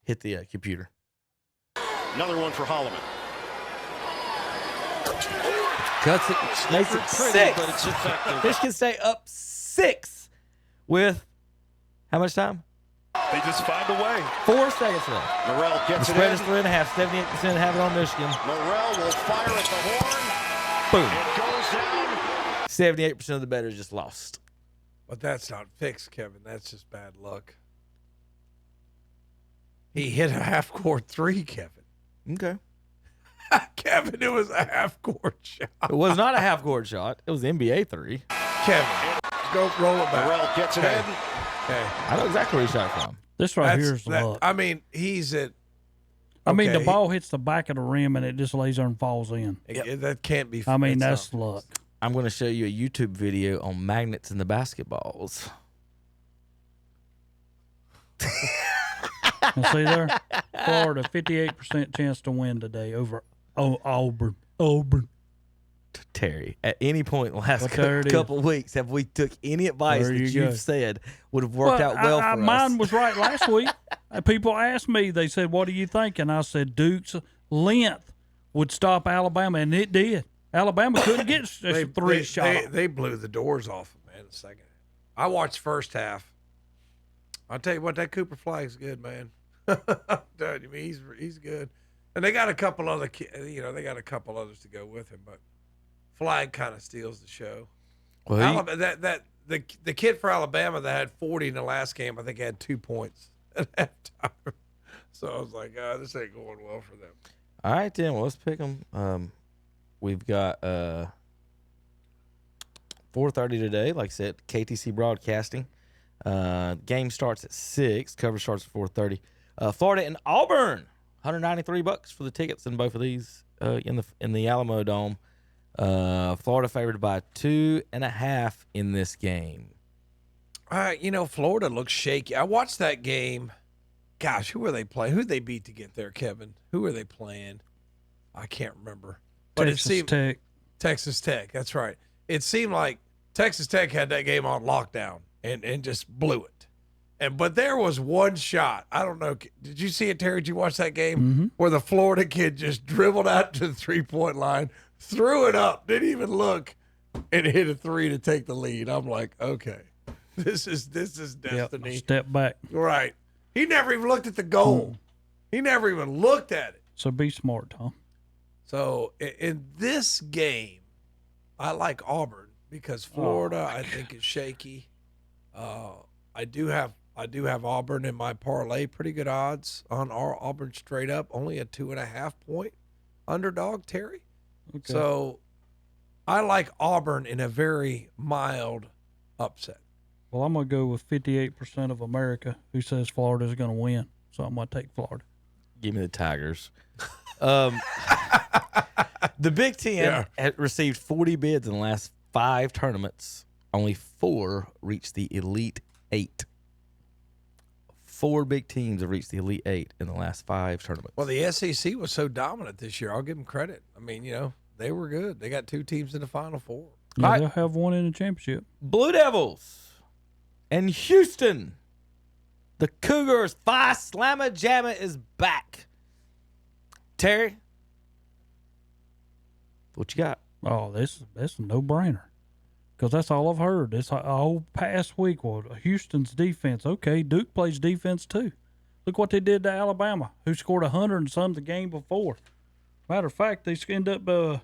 S11: Hit the computer.
S14: Another one for Holloman.
S11: Cuts it, makes it 6.
S14: But it's effective.
S11: Michigan State up 6 with how much time?
S14: They just find a way.
S11: 4 seconds left.
S14: Morrell
S11: The
S14: gets it
S11: spread
S14: in.
S11: is 3.5. 78% have it on Michigan.
S14: Morrell will fire at the horn.
S11: Boom.
S14: It goes down.
S11: 78% of the bettors just lost.
S9: But that's not fixed, Kevin. That's just bad luck. He hit a half-court 3, Kevin.
S11: Okay.
S9: Kevin, it was a half-court shot.
S11: It was not a half-court shot. It was the NBA 3.
S9: Kevin, go roll it back.
S14: Morrell gets it in.
S9: Okay.
S11: I know exactly where he shot from.
S10: This right here is luck.
S9: I mean, he's at.
S10: I mean, the
S9: okay,
S10: ball hits the back of the rim and it just lays there and falls in.
S9: That can't be.
S10: I mean,
S9: it's
S10: that's luck.
S11: I'm going to show you a YouTube video on magnets in the basketballs.
S10: And see there? Florida, 58% chance to win today over Auburn.
S11: Terry, at any point in the last
S10: But there it is.
S11: couple weeks, have we took any advice
S10: There
S11: that
S10: you go.
S11: you've said would have worked out well for us?
S10: Mine was right last week. People asked me, they said, what do you think? And I said, Duke's length would stop Alabama, and it did. Alabama couldn't get a 3 shot.
S9: They blew the doors off him, man, in the second half. I watched first half. I'll tell you what, that Cooper Flag's good, man. I'm telling you, he's good. And they got a couple other they got a couple others to go with him, but Flag kind of steals the show.
S11: Well,
S9: Alabama, the kid for Alabama that had 40 in the last game, I think had 2 points at halftime. So I was like, this ain't going well for them.
S11: All right, then. Well, let's pick them. We've got 4:30 today. Like I said, KTC Broadcasting. Game starts at 6. Cover starts at 4:30. Florida and Auburn. $193 for the tickets in both of these in the Alamo Dome. Florida favored by 2.5 in this game.
S9: Florida looks shaky. I watched that game. Gosh, who were they playing? Who did they beat to get there, Kevin? Who were they playing? I can't remember. But
S10: Tech.
S9: Texas Tech, that's right. It seemed like Texas Tech had that game on lockdown and just blew it. But there was one shot. I don't know. Did you see it, Terry? Did you watch that game?
S10: Mm-hmm.
S9: Where the Florida kid just dribbled out to the 3-point line, threw it up, didn't even look, and hit a 3 to take the lead. I'm like, okay, this is destiny.
S10: Yep, step back.
S9: Right. He never even looked at the goal. He never even looked at it.
S10: So be smart, Tom.
S9: So in this game, I like Auburn because Florida, I think, is shaky. I do have Auburn in my parlay. Pretty good odds on Auburn straight up. Only a 2.5 point underdog, Terry.
S10: Okay.
S9: So I like Auburn in a very mild upset.
S10: Well, I'm going to go with 58% of America who says Florida's going to win. So I'm going to take Florida.
S11: Give me the Tigers. The Big Ten had received 40 bids in the last 5 tournaments. Only 4 reached the Elite 8. 4 big teams have reached the Elite 8 in the last 5 tournaments.
S9: Well, the SEC was so dominant this year. I'll give them credit. I mean, they were good. They got 2 teams in the Final Four.
S10: Yeah, they'll have one in the championship.
S11: Blue Devils and Houston. The Cougars. Phi Slamma Jamma is back. Terry, what you got?
S10: Oh, that's a no-brainer. Because that's all I've heard. This whole past week, well, Houston's defense. Okay, Duke plays defense too. Look what they did to Alabama, who scored 100 and some the game before. Matter of fact, they ended up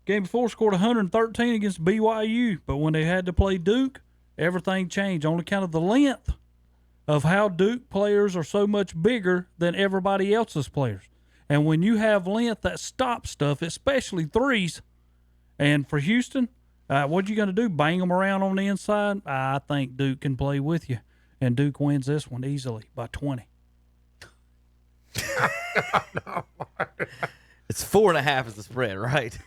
S10: game before scored 113 against BYU. But when they had to play Duke, everything changed on account of the length of how Duke players are so much bigger than everybody else's players. And when you have length, that stops stuff, especially threes. And for Houston, what you going to do, bang them around on the inside? I think Duke can play with you. And Duke wins this one easily by 20.
S11: It's 4.5 is the spread, right?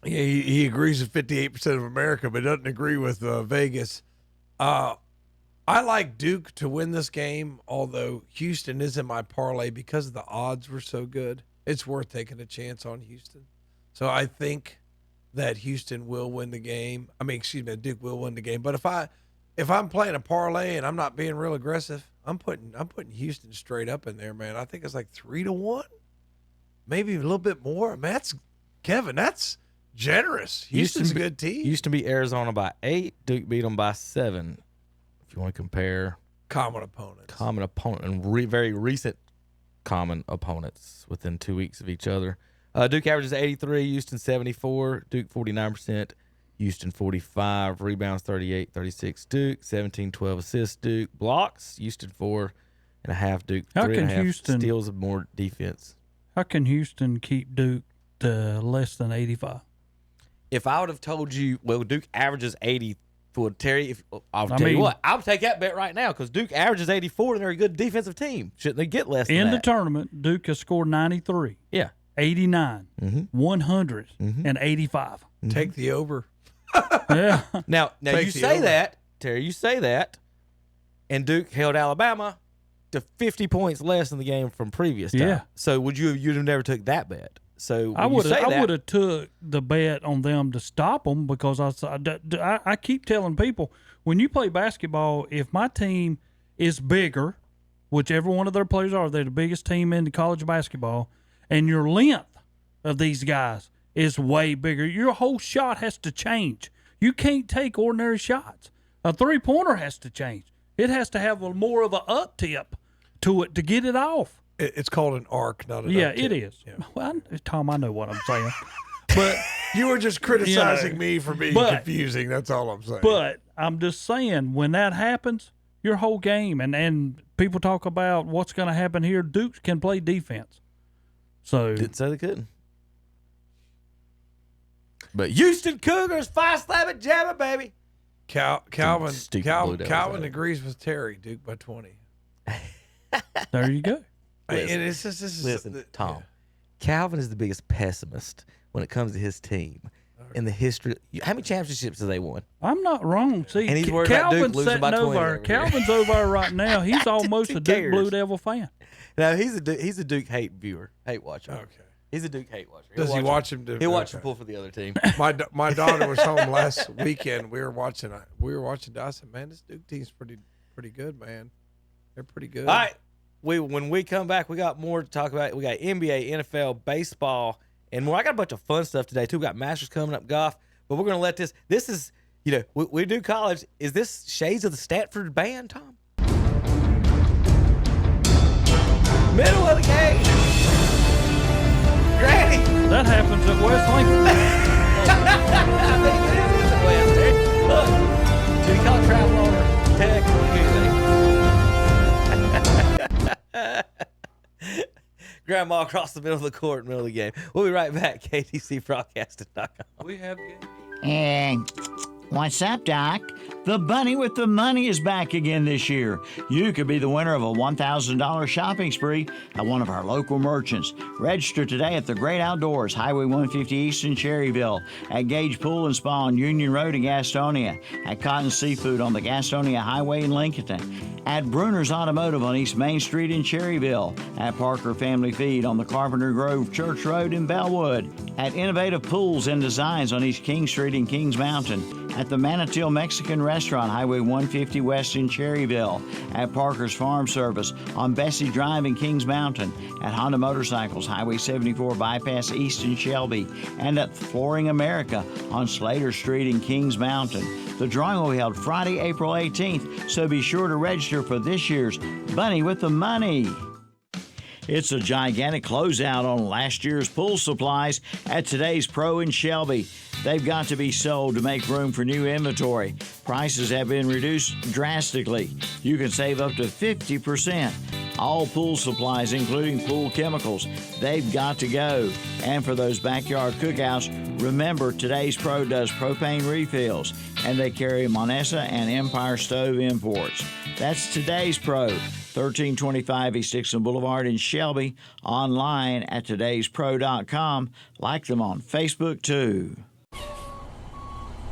S9: Yeah, he agrees with 58% of America, but doesn't agree with Vegas. I like Duke to win this game, although Houston is in my parlay because the odds were so good. It's worth taking a chance on Houston. So I think that Houston will win the game. Duke will win the game. But if I'm playing a parlay and I'm not being real aggressive, I'm putting Houston straight up in there, man. I think it's like 3-1, maybe a little bit more. Man, that's generous. Houston's a good team.
S11: Houston beat Arizona by 8. Duke beat them by 7. If you want to compare
S9: common opponents
S11: and very recent common opponents within 2 weeks of each other. Duke averages 83, Houston 74, Duke 49%, Houston 45, rebounds 38, 36, Duke 17, 12 assists, Duke blocks, Houston 4.5, Duke 3.5, steals more defense.
S10: How can Houston keep Duke to less than 85?
S11: If I would have told you, well, Duke averages 80. For Terry, I'll tell you what, I'll take that bet right now because Duke averages 84 and they're a good defensive team. Shouldn't they get less than that?
S10: In the tournament, Duke has scored 93.
S11: Yeah.
S10: 89, 100, and 85.
S9: Take the over.
S10: Yeah.
S11: Now you say that, Terry, you say that, and Duke held Alabama to 50 points less in the game from previous time.
S10: Yeah.
S11: So you'd have never took that bet. So
S10: I would have took the bet on them to stop them because I keep telling people when you play basketball, if my team is bigger, which every one of their players are, they're the biggest team in the college basketball, and your length of these guys is way bigger, your whole shot has to change. You can't take ordinary shots. A three-pointer has to change. It has to have more of an up tip to it to get it off.
S9: It's called an arc, not an
S10: Yeah,
S9: up tip.
S10: it is. Yeah. Well, Tom, I know what I'm saying. But
S9: you were just criticizing me for being confusing. That's all I'm saying.
S10: But I'm just saying, when that happens, your whole game, and people talk about what's going to happen here, Duke can play defense. So
S11: didn't say they couldn't. But Houston Cougars, fire slam it, jam it, baby.
S9: Calvin agrees with Terry. Duke by 20.
S10: There you go.
S11: Listen, Tom. Calvin is the biggest pessimist when it comes to his team in the history. How many championships have they won?
S10: I'm not wrong. See,
S11: and he's worried about Duke losing by 20.
S10: Calvin's over there right now. He's almost a Duke Blue Devil fan.
S11: No, he's a Duke hate watcher.
S9: Okay.
S11: He's a Duke hate watcher.
S9: Does he watch him?
S11: He'll watch him pull for the other team.
S9: My daughter was home last weekend. We were watching. I said, "Man, this Duke team's pretty good, man. They're pretty good."
S11: All right. When we come back, we got more to talk about. We got NBA, NFL, baseball, and more. I got a bunch of fun stuff today, too. We got Masters coming up, golf. But we're going to let this is, we do college. Is this shades of the Stanford band, Tom? Middle of the game. Granny.
S10: That happens at West Lincoln.
S11: I think it is at West. Look, did he call travel owner? Tech, Grandma across the middle of the court, middle of the game. We'll be right back. KTCBroadcasting.com.
S10: We have
S3: And what's up, Doc? The bunny with the money is back again this year. You could be the winner of a $1,000 shopping spree at one of our local merchants. Register today at the Great Outdoors, Highway 150 East in Cherryville, at Gage Pool and Spa on Union Road in Gastonia, at Cotton Seafood on the Gastonia Highway in Lincolnton, at Bruner's Automotive on East Main Street in Cherryville, at Parker Family Feed on the Carpenter Grove Church Road in Bellwood, at Innovative Pools and Designs on East King Street in Kings Mountain, at the Manatee Mexican Restaurant Restaurant, Highway 150 West in Cherryville, at Parker's Farm Service on Bessie Drive in Kings Mountain, at Honda Motorcycles, Highway 74 Bypass East in Shelby, and at Flooring America on Slater Street in Kings Mountain. The drawing will be held Friday, April 18th, so be sure to register for this year's Bunny with the Money. It's a gigantic closeout on last year's pool supplies at Today's Pro in Shelby. They've got to be sold to make room for new inventory. Prices have been reduced drastically. You can save up to 50%. All pool supplies, including pool chemicals, they've got to go. And for those backyard cookouts, remember Today's Pro does propane refills, and they carry Monessa and Empire Stove imports. That's Today's Pro, 1325 East Dixon Boulevard in Shelby, online at todayspro.com. Like them on Facebook, too.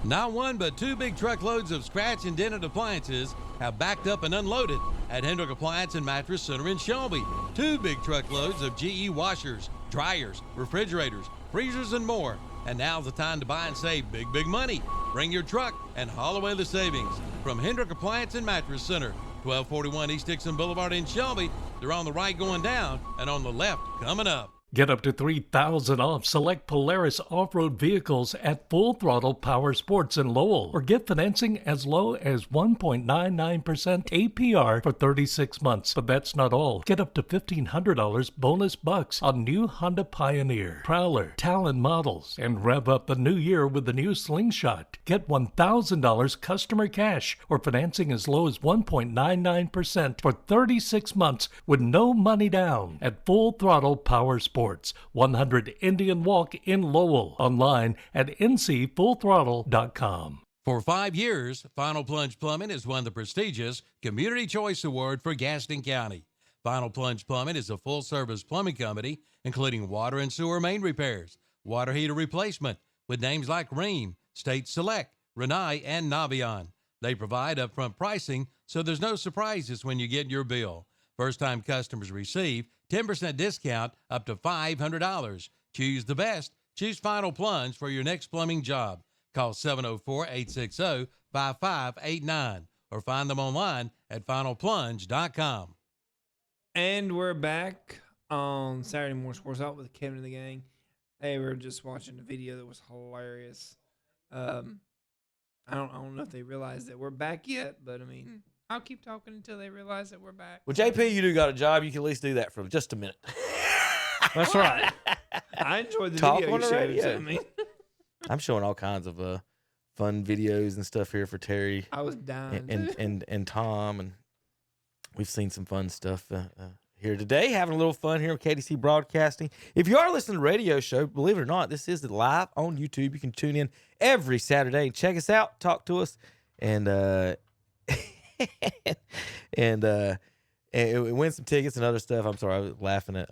S2: Not one, but two big truckloads of scratch and dented appliances have backed up and unloaded at Hendrick Appliance and Mattress Center in Shelby. Two big truckloads of GE washers, dryers, refrigerators, freezers, and more. And now's the time to buy and save big, big money. Bring your truck and haul away the savings. From Hendrick Appliance and Mattress Center, 1241 East Dixon Boulevard in Shelby. They're on the right going down and on the left coming up.
S1: Get up to $3,000 off select Polaris off-road vehicles at Full Throttle Power Sports in Lowell, or get financing as low as 1.99% APR for 36 months. But that's not all. Get up to $1,500 bonus bucks on new Honda Pioneer, Prowler, Talon models, and rev up the new year with the new Slingshot. Get $1,000 customer cash or financing as low as 1.99% for 36 months with no money down at Full Throttle Power Sports. 100 Indian Walk in Lowell. Online at ncfullthrottle.com.
S2: For 5 years, Final Plunge Plumbing has won the prestigious Community Choice Award for Gaston County. Final Plunge Plumbing is a full-service plumbing company, including water and sewer main repairs, water heater replacement, with names like Ream, State Select, Renai, and Navion. They provide upfront pricing, so there's no surprises when you get your bill. First-time customers receive 10% discount up to $500. Choose the best. Choose Final Plunge for your next plumbing job. Call 704-860-5589 or find them online at finalplunge.com.
S12: And we're back on Saturday Morning Sports Talk with Kevin and the gang. Hey, we were just watching a video that was hilarious. I don't know if they realize that we're back yet, but I mean, I'll keep talking until they realize that we're back.
S11: Well, JP, you do got a job. You can at least do that for just a minute.
S12: That's right. I enjoyed the video you showed to me.
S11: I'm showing all kinds of fun videos and stuff here for Terry.
S12: I was dying.
S11: And Tom, and we've seen some fun stuff here today. Having a little fun here with KTC Broadcasting. If you are listening to the radio show, believe it or not, this is live on YouTube. You can tune in every Saturday and check us out, talk to us, and win some tickets and other stuff. I'm sorry, I was laughing at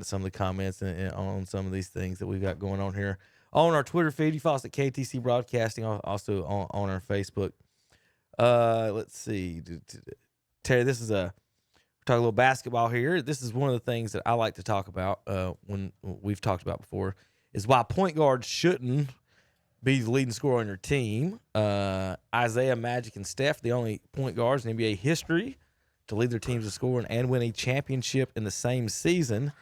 S11: some of the comments and on some of these things that we've got going on here on our Twitter feed. You follow us at KTC Broadcasting, also on our Facebook. Let's see, Terry, this is we're talking a little basketball here. This is one of the things that I like to talk about when we've talked about before, is why point guards shouldn't be the leading scorer on your team. Isaiah, Magic, and Steph, the only point guards in NBA history to lead their teams in scoring and win a championship in the same season.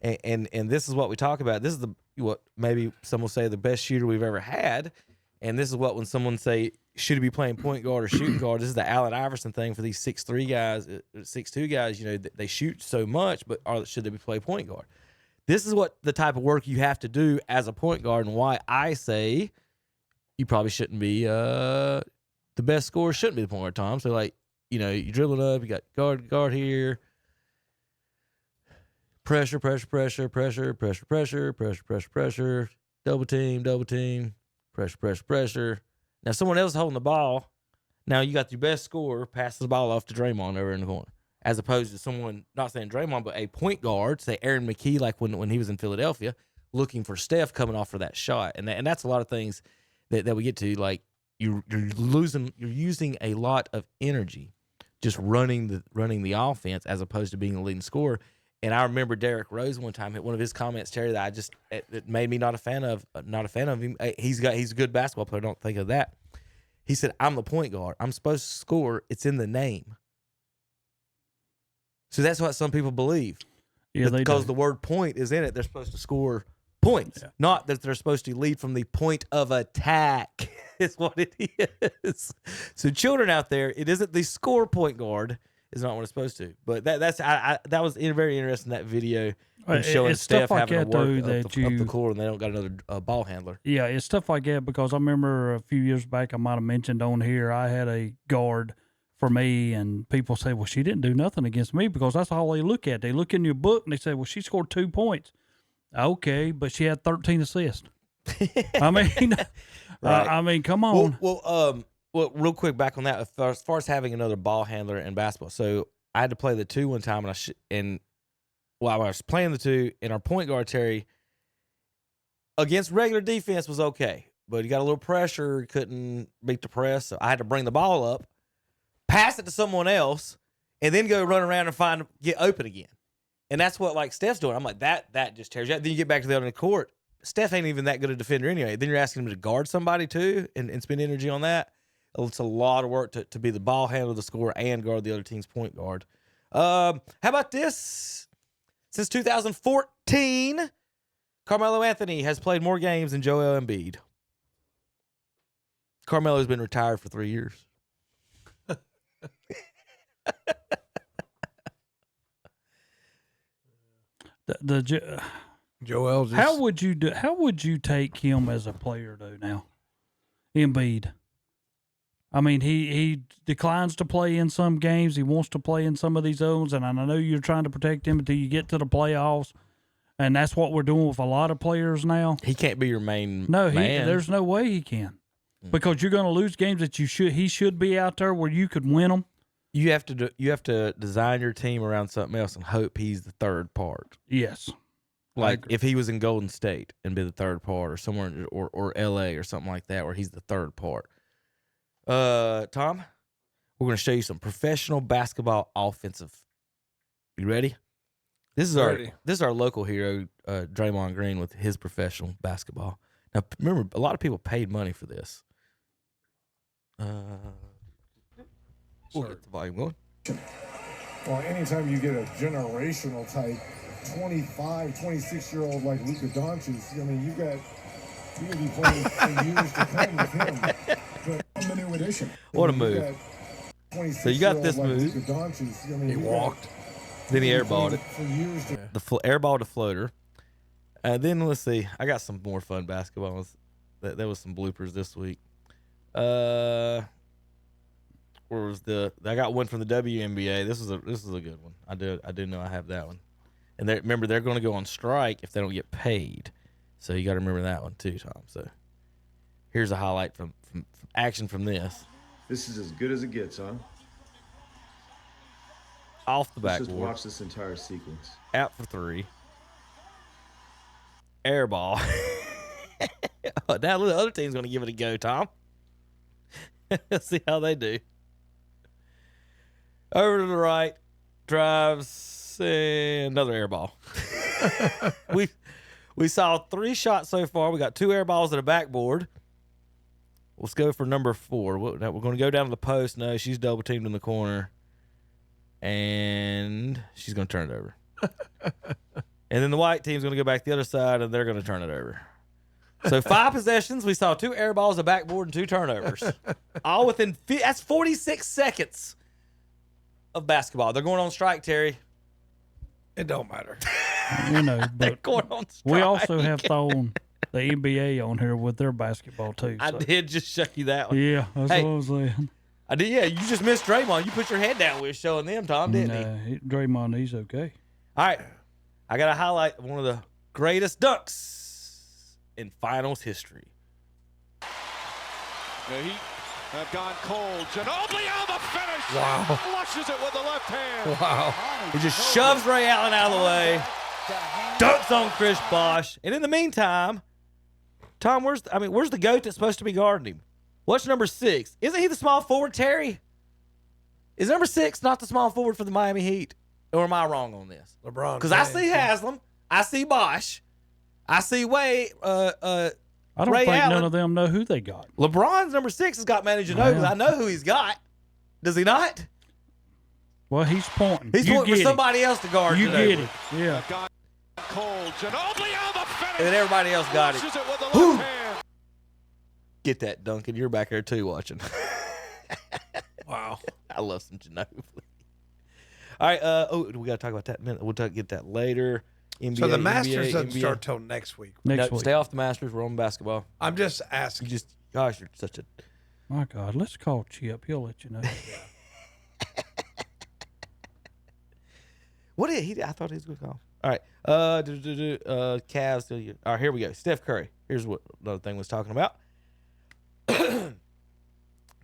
S11: And this is what we talk about. This is what maybe some will say the best shooter we've ever had. And this is what, when someone say, should he be playing point guard or shooting guard, this is the Allen Iverson thing for these 6'3 guys, 6'2 guys. You know, they shoot so much, but should they be playing point guard? This is what the type of work you have to do as a point guard, and why I say you probably shouldn't be the best scorer, shouldn't be the point guard, Tom. So, like, you know, you dribbling up, you got guard here. Pressure. Double team. Pressure. Now, someone else holding the ball. Now, you got your best scorer passes the ball off to Draymond over in the corner. As opposed to someone, not saying Draymond, but a point guard, say Aaron McKee, like when he was in Philadelphia, looking for Steph coming off for that shot. And that's a lot of things that we get to. Like, you're using a lot of energy just running the offense as opposed to being the leading scorer. And I remember Derrick Rose one time, one of his comments, Terry, that it made me not a fan of him. He's a good basketball player. Don't think of that. He said, I'm the point guard. I'm supposed to score. It's in the name. So that's what some people believe.
S10: Yeah,
S11: because the word point is in it. They're supposed to score points, not that they're supposed to lead from the point of attack. Is what it is. So children out there, it isn't the score point guard. Is not what it's supposed to. But that was very interesting, that video. Showing Steph
S10: like
S11: having to work
S10: that,
S11: up the court and they don't got another ball handler.
S10: Yeah, it's stuff like that because I remember a few years back I might have mentioned on here I had a guard for me and people say, well, she didn't do nothing against me because that's all they look at. They look in your book and they say, well, she scored 2 points. Okay, but she had 13 assists. I mean,
S11: right.
S10: I mean, come on.
S11: Well, real quick back on that, as far as having another ball handler in basketball. So I had to play the 2 one time and while I was playing the 2, and our point guard, Terry, against regular defense was okay. But he got a little pressure, couldn't beat the press. So I had to bring the ball up, pass it to someone else, and then go run around and get open again. And that's what, like, Steph's doing. I'm like, that just tears you out. Then you get back to the other court. Steph ain't even that good a defender anyway. Then you're asking him to guard somebody, too, and spend energy on that. It's a lot of work to be the ball handler, the scorer, and guard the other team's point guard. How about this? Since 2014, Carmelo Anthony has played more games than Joel Embiid. Carmelo's been retired for 3 years.
S9: Joel just...
S10: How would you take him as a player though now? Embiid. I mean, he declines to play in some games. He wants to play in some of these zones, and I know you're trying to protect him until you get to the playoffs, and that's what we're doing with a lot of players now.
S11: He can't be your main
S10: man.
S11: There's
S10: no way he can, because you're going to lose games that he should be out there where you could win them.
S11: You have to design your team around something else and hope he's the third part.
S10: Yes.
S11: Like if he was in Golden State and be the third part, or somewhere, or LA or something like that, where he's the third part. Tom, we're going to show you some professional basketball offensive. You ready? This is our local hero, Draymond Green, with his professional basketball. Now, remember, a lot of people paid money for this. We'll get the volume going.
S15: Well, anytime you get a generational type 25, 26-year-old like Luka Doncic, I mean, you're going to be playing for years to come with him. But I'm the new addition.
S11: What a move. So you got this move.
S15: Luka Doncic, I mean,
S9: he walked.
S11: Then he airballed it. The airballed a floater. Then let's see. I got some more fun basketball. There was some bloopers this week. Where was I got one from the WNBA. This is a good one. I do know I have that one. And remember, they're going to go on strike if they don't get paid. So you got to remember that one too, Tom. So here's a highlight from action from this.
S16: This is as good as it gets, huh?
S11: Off the
S16: Let's
S11: backboard.
S16: just watch this entire sequence.
S11: Out for 3. Air ball. Now the other team's going to give it a go, Tom. Let's see how they do. Over to the right. Drives. Another air ball. We saw 3 shots so far. We got 2 air balls at a backboard. Let's go for number 4. We're going to go down to the post. No, she's double teamed in the corner. And she's going to turn it over. And then the white team's going to go back the other side, and they're going to turn it over. So 5 possessions. We saw 2 air balls, a backboard, and 2 turnovers. All within that's 46 seconds of basketball. They're going on strike, Terry.
S9: It don't matter.
S10: You know, but
S11: going on strike.
S10: We also have thrown the NBA on here with their basketball too.
S11: I did just show you that one.
S10: Yeah, that's what I was saying.
S11: I did. Yeah, you just missed Draymond. You put your head down with showing them, Tom, didn't
S10: he? Draymond, he's okay.
S11: All right, I got to highlight one of the greatest dunks in finals history.
S14: The Heat have gone cold. Ginobili on the finish.
S11: Wow.
S14: Flushes it with the left hand.
S11: Wow. He just shoves Ray Allen out of the way. Dunks on Chris Bosh. And in the meantime, Tom, where's the GOAT that's supposed to be guarding him? What's number 6? Isn't he the small forward, Terry? Is number 6 not the small forward for the Miami Heat? Or am I wrong on this?
S9: LeBron.
S11: Because I see Haslam. I see Bosh. I see Wade.
S10: I I don't
S11: Ray
S10: think
S11: Allen.
S10: none of them know who they got.
S11: LeBron's number 6 has got Manu Ginobili. I know who he's got. Does he not?
S10: Well, he's pointing.
S11: He's pointing for somebody else to guard.
S10: You
S11: Ginobili.
S10: get it. Yeah.
S14: Cole, Ginobili on the finish.
S11: And then everybody else got it.
S14: Launches it with the left hand.
S11: Get that, Duncan. You're back there too watching.
S9: Wow.
S11: I love some Ginobili. All right. We got to talk about that in a minute. We'll get that later. NBA,
S9: So the Masters doesn't
S11: NBA.
S9: start till next week.
S10: Next week.
S11: Stay off the Masters. We're on basketball.
S9: I'm just asking.
S11: Gosh, you're such a.
S10: My God, let's call Chip. He'll let you know.
S11: What did he? I thought he was going to call. All right. Cavs. All right, here we go. Steph Curry. Here's what another thing was talking about.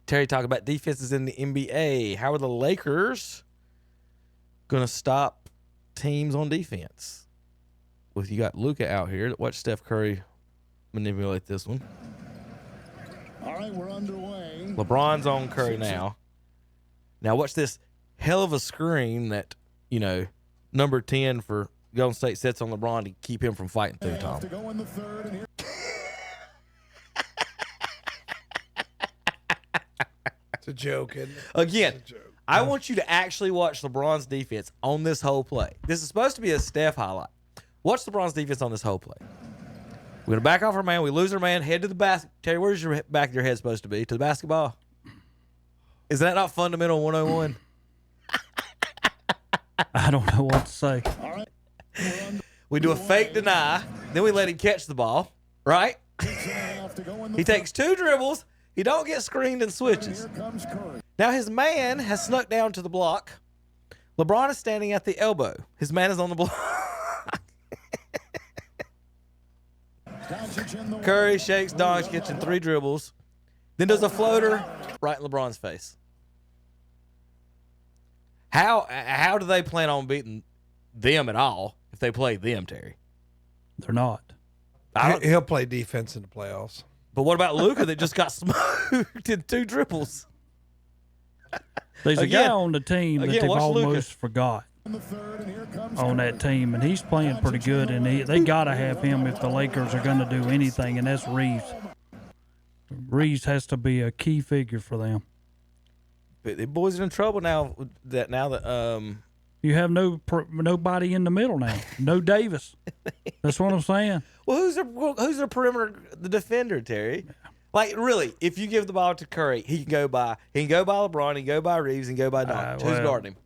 S11: Terry talking about defenses in the NBA. How are the Lakers going to stop teams on defense? Well, you got Luka out here. Watch Steph Curry manipulate this one.
S15: All right, we're underway.
S11: LeBron's on Curry now. Now watch this hell of a screen that, number 10 for Golden State sets on LeBron to keep him from fighting through Tom.
S15: To go in the third, and here.
S9: It's a joke, isn't it?
S11: Again,
S9: It's a joke.
S11: I want you to actually watch LeBron's defense on this whole play. This is supposed to be a Steph highlight. Watch LeBron's defense on this whole play. We're going to back off our man. We lose our man. Head to the basket. Terry, where's your back of your head supposed to be? To the basketball? Is that not fundamental 101?
S10: I don't know what to say.
S15: All right.
S11: We do a fake deny. Then we let him catch the ball. Right? He takes 2 dribbles. He don't get screened and switches.
S15: Here comes Curry.
S11: Now his man has snuck down to the block. LeBron is standing at the elbow. His man is on the block. Curry shakes Doncic, catching 3 dribbles. Then does a floater right in LeBron's face. How do they plan on beating them at all if they play them, Terry?
S10: They're not.
S9: He'll play defense in the playoffs.
S11: But what about Luka that just got smoked in 2 dribbles?
S10: There's a guy on the team that they've almost
S11: Luka.
S10: forgot on that team, and he's playing pretty good, and they got to have him if the Lakers are going to do anything, and that's Reeves. Reeves has to be a key figure for them.
S11: But the boys are in trouble now that
S10: you have nobody in the middle now. No Davis. That's what I'm saying.
S11: Well, who's their perimeter the defender, Terry? Like really, if you give the ball to Curry, he can go by LeBron, he can go by Reeves, and go by Doncic. Who's guarding him?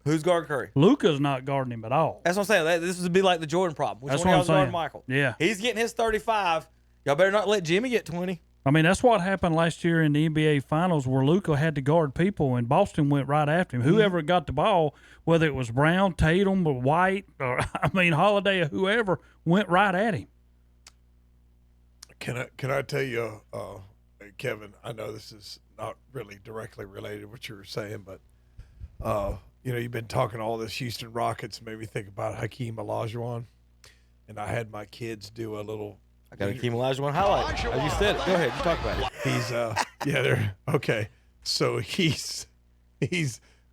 S11: Who's guarding Curry?
S10: Luka's not guarding him at all.
S11: That's what I'm saying. This would be like the Jordan problem. Which
S10: That's
S11: one
S10: what
S11: of y'all
S10: I'm
S11: guarding
S10: saying.
S11: Michael?
S10: Yeah.
S11: He's getting his 35. Y'all better not let Jimmy get 20.
S10: I mean, that's what happened last year in the NBA Finals where Luka had to guard people, and Boston went right after him. Whoever got the ball, whether it was Brown, Tatum, or White, or, Holiday, or whoever, went right at him.
S9: Can I tell you, Kevin, I know this is not really directly related to what you were saying, but, you've been talking all this Houston Rockets, made me think about Hakeem Olajuwon, and I had my kids do a little.
S11: I got a Hakeem Olajuwon highlight. As you said it. Go ahead. You talk about it.
S9: He's they're okay. So he's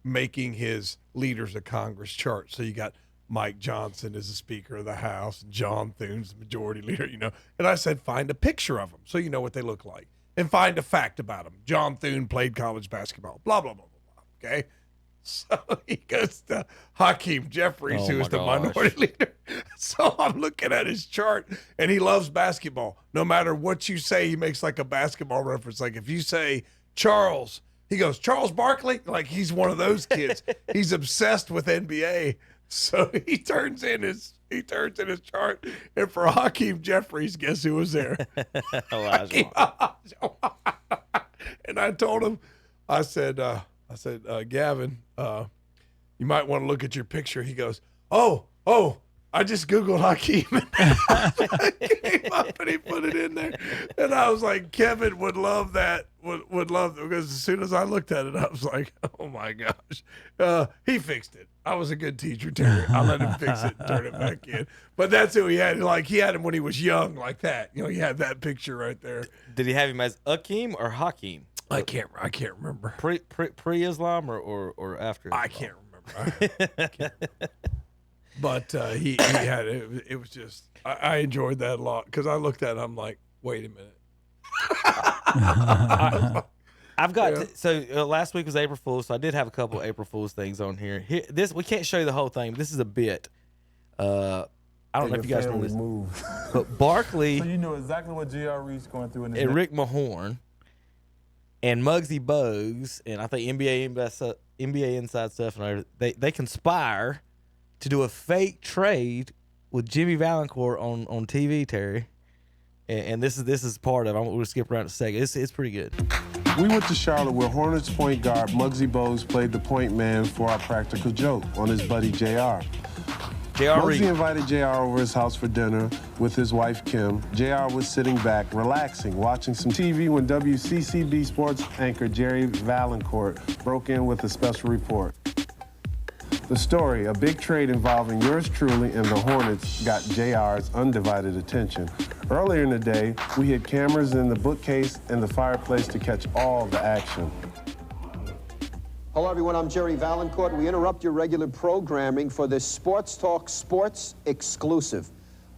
S9: making his leaders of Congress chart. So you got Mike Johnson as the Speaker of the House, and John Thune's the Majority Leader. And I said find a picture of them so you know what they look like, and find a fact about them. John Thune played college basketball. Blah blah blah blah blah. Okay. So he goes to Hakeem Jeffries, who is the minority leader. So I'm looking at his chart, and he loves basketball. No matter what you say, he makes like a basketball reference. Like if you say Charles, he goes, Charles Barkley? Like he's one of those kids. He's obsessed with NBA. So he turns in his chart. And for Hakeem Jeffries, guess who was there? Hakeem Olajuwon. And I told him, I said, Gavin, you might want to look at your picture. He goes, oh, I just Googled Hakeem. And came up and he put it in there. And I was like, Kevin would love that. Would love it. Because as soon as I looked at it, I was like, oh, my gosh. He fixed it. I was a good teacher, Terry. I let him fix it and turn it back in. But that's who he had. Like, he had him when he was young like that. He had that picture right there.
S11: Did he have him as Akeem or Hakeem?
S9: I can't remember.
S11: Pre-Islam or after Islam?
S9: I can't remember. But he had it. It was just I enjoyed that a lot because I looked at it. I'm like, Wait a minute.
S11: I've got last week was April Fool's, so I did have a couple of April Fool's things on here. This we can't show you the whole thing. But this is a bit. I don't know if you guys know this, but Barkley.
S6: So you know exactly what J.R. Reed's going through in this.
S11: And Rick Mahorn and Muggsy Bogues, and I think NBA inside stuff, and they conspire to do a fake trade with Jimmy Valancourt on TV, Terry. And this is part of it. I'm going to skip around a second. It's pretty good.
S6: We went to Charlotte where Hornets point guard Muggsy Bogues played the point man for our practical joke on his buddy J.R. Muggsy invited J.R. over his house for dinner with his wife, Kim. J.R. was sitting back, relaxing, watching some TV when WCCB sports anchor Jerry Valancourt broke in with a special report. The story, a big trade involving yours truly and the Hornets, got J.R.'s undivided attention. Earlier in the day, we had cameras in the bookcase and the fireplace to catch all the action.
S7: Hello, everyone. I'm Jerry Valancourt. We interrupt your regular programming for this Sports Talk Sports exclusive.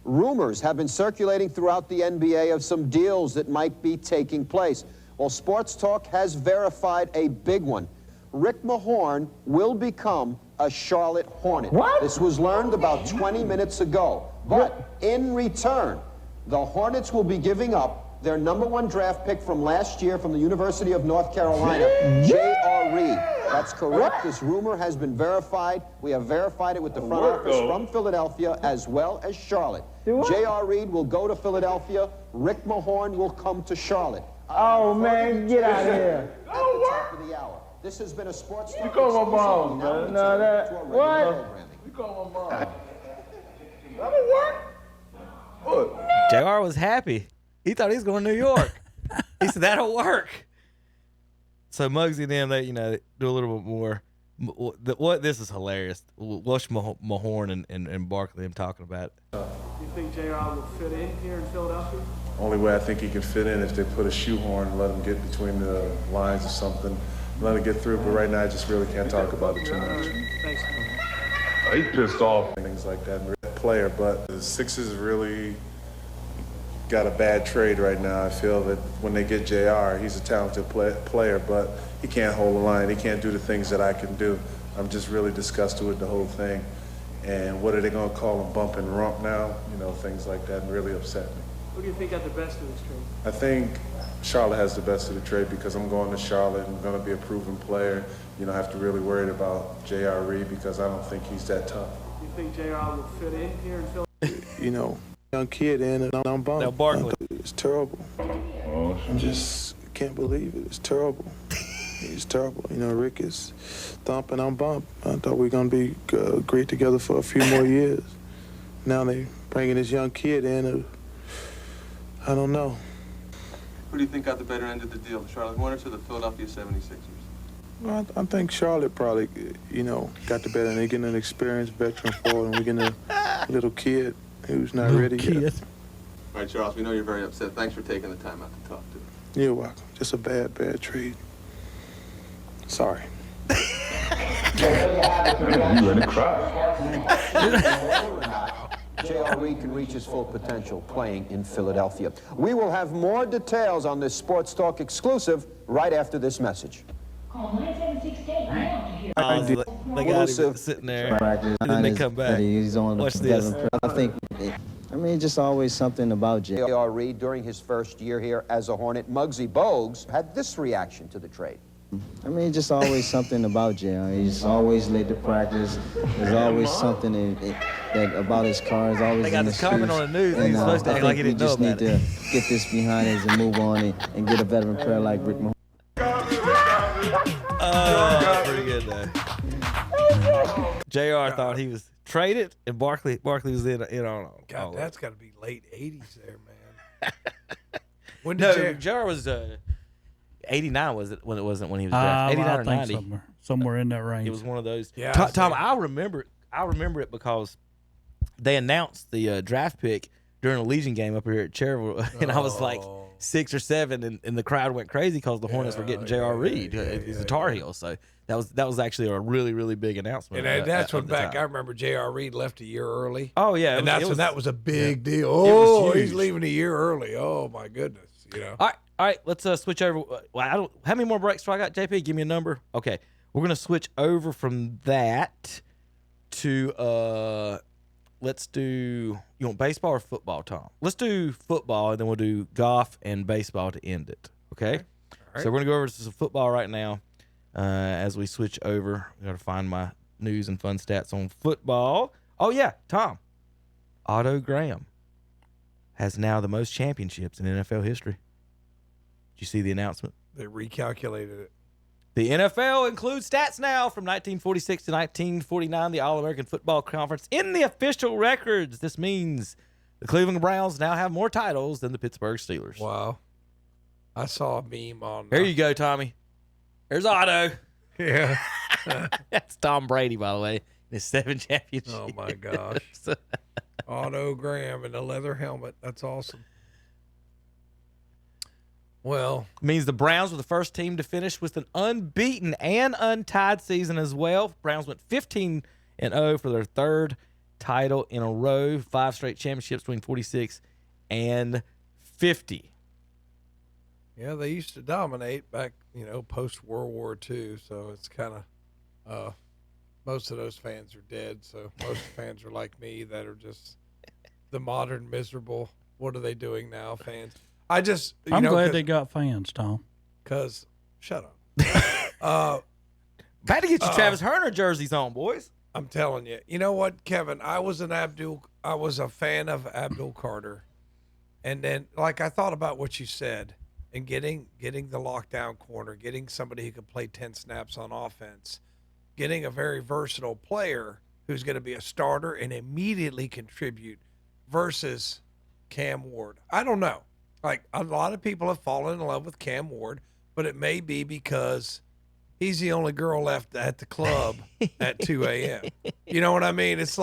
S7: Rumors have been circulating throughout the NBA of some deals that might be taking place. Well, Sports Talk has verified a big one. Rick Mahorn will become a Charlotte Hornet. What? This was learned about 20 minutes ago. But in return, the Hornets will be giving up their #1 draft pick from last year from the University of North Carolina, J.R. Reed. That's correct. This rumor has been verified. We have verified it with the front office from Philadelphia as well as Charlotte. J.R. Reed will go to Philadelphia. Rick Mahorn will come to Charlotte.
S17: Oh, man, get out of here.
S7: At the top of the hour. This has been a Sports Talk.
S17: You call my mom, man. No, that. What? You call my mom. That'll work. What?
S11: JR was happy. He thought he was going to New York. He said, that'll work. So Muggsy and them, they do a little bit more. This is hilarious. Watch Mahorn and Barkley them talking about it.
S17: You think JR will fit in here in Philadelphia?
S16: Only way I think he can fit in if they put a shoehorn and let him get between the lines or something. Let him get through, but right now I just really can't talk about it too much.
S17: Thanks.
S16: He's pissed off. Things like that. Player, but the Sixers really got a bad trade right now. I feel that when they get JR, he's a talented player, but he can't hold the line. He can't do the things that I can do. I'm just really disgusted with the whole thing. And what are they going to call him, bump and rump now? Things like that really upset me.
S17: Who do you think got the best of this trade?
S16: I think Charlotte has the best of the trade because I'm going to Charlotte and I'm going to be a proven player. You don't have to really worry about J.R. Reed because I don't think he's that tough.
S17: You think J.R. will fit in here in Philadelphia?
S6: Young kid and I'm bummed.
S11: Now Barkley.
S6: It's terrible. I just can't believe it. It's terrible. It's terrible. Rick is thumping, I'm bumped. I thought we were going to be great together for a few more years. Now they bringing this young kid in. I don't know.
S18: Who do you think got the better end of the deal, Charlotte Hornets or the Philadelphia 76ers?
S6: Well, I think Charlotte probably, got the better end. They're getting an experienced veteran forward, and we're getting a little kid who's not ready yet.
S18: All right, Charles, we know you're very upset. Thanks for taking the time out to talk to us.
S6: You're welcome. Just a bad trade. Sorry.
S16: You gonna cry.
S7: J.R. Reed can reach his full potential playing in Philadelphia. We will have more details on this Sports Talk exclusive right after this message.
S11: They got him sitting there, and then they come back. Watch this.
S19: I think, just always something about
S7: J.R. Reed during his first year here as a Hornet. Muggsy Bogues had this reaction to the trade.
S19: Just always something about JR. He's always late to practice. There's always something that about his cars. Always
S11: they got this comment on the news, and he's supposed to act like he didn't know about it.
S19: We just need to get this behind us and move on and get a veteran player like Rick Mahorn.
S11: Pretty good though. JR thought he was traded, and Barkley was in on.
S9: God, that's got to be late '80s there, man. When
S11: did JR was 89 was it when it wasn't when he was drafted? 89 or 90,
S10: somewhere in that range.
S11: It was one of those.
S9: Yeah,
S11: Tom, I remember it because they announced the draft pick during a Legion game up here at Cherville, and I was like 6 or 7, and the crowd went crazy because the Hornets were getting J.R. Reed. He's a Tar Heel, so that was actually a really, really big announcement.
S9: And that's when back I remember J.R. Reed left a year early.
S11: Oh yeah,
S9: and that was a big deal. Oh, he's leaving a year early. Oh my goodness,
S11: All right, let's switch over. How many more breaks do I got, JP? Give me a number. Okay, we're gonna switch over from that to let's do. You want baseball or football, Tom? Let's do football, and then we'll do golf and baseball to end it. Okay. All right. So we're gonna go over to some football right now. As we switch over, I gotta find my news and fun stats on football. Oh yeah, Tom. Otto Graham has now the most championships in NFL history. Did you see the announcement?
S9: They recalculated it.
S11: The NFL includes stats now from 1946 to 1949, the All-American Football Conference in the official records. This means the Cleveland Browns now have more titles than the Pittsburgh Steelers.
S9: Wow. I saw a meme on...
S11: There you go, Tommy. There's Otto.
S9: Yeah.
S11: That's Tom Brady, by the way. His 7 championships.
S9: Oh, my gosh. Otto Graham in a leather helmet. That's awesome. Well,
S11: means the Browns were the first team to finish with an unbeaten and untied season as well. Browns went 15-0 for their 3rd title in a row, 5 straight championships between 46 and 50.
S9: Yeah, they used to dominate back, post World War II. So it's kind of most of those fans are dead. So most fans are like me that are just the modern miserable. What are they doing now, fans? I'm
S10: glad they got fans, Tom.
S9: Because, shut up.
S11: Had to get your Travis Hunter jerseys on, boys.
S9: I'm telling you. You know what, Kevin? I was a fan of Abdul Carter. And then, I thought about what you said and getting the lockdown corner, getting somebody who could play 10 snaps on offense, getting a very versatile player who's going to be a starter and immediately contribute versus Cam Ward. I don't know. A lot of people have fallen in love with Cam Ward, but it may be because he's the only girl left at the club at 2 a.m. You know what I mean? It's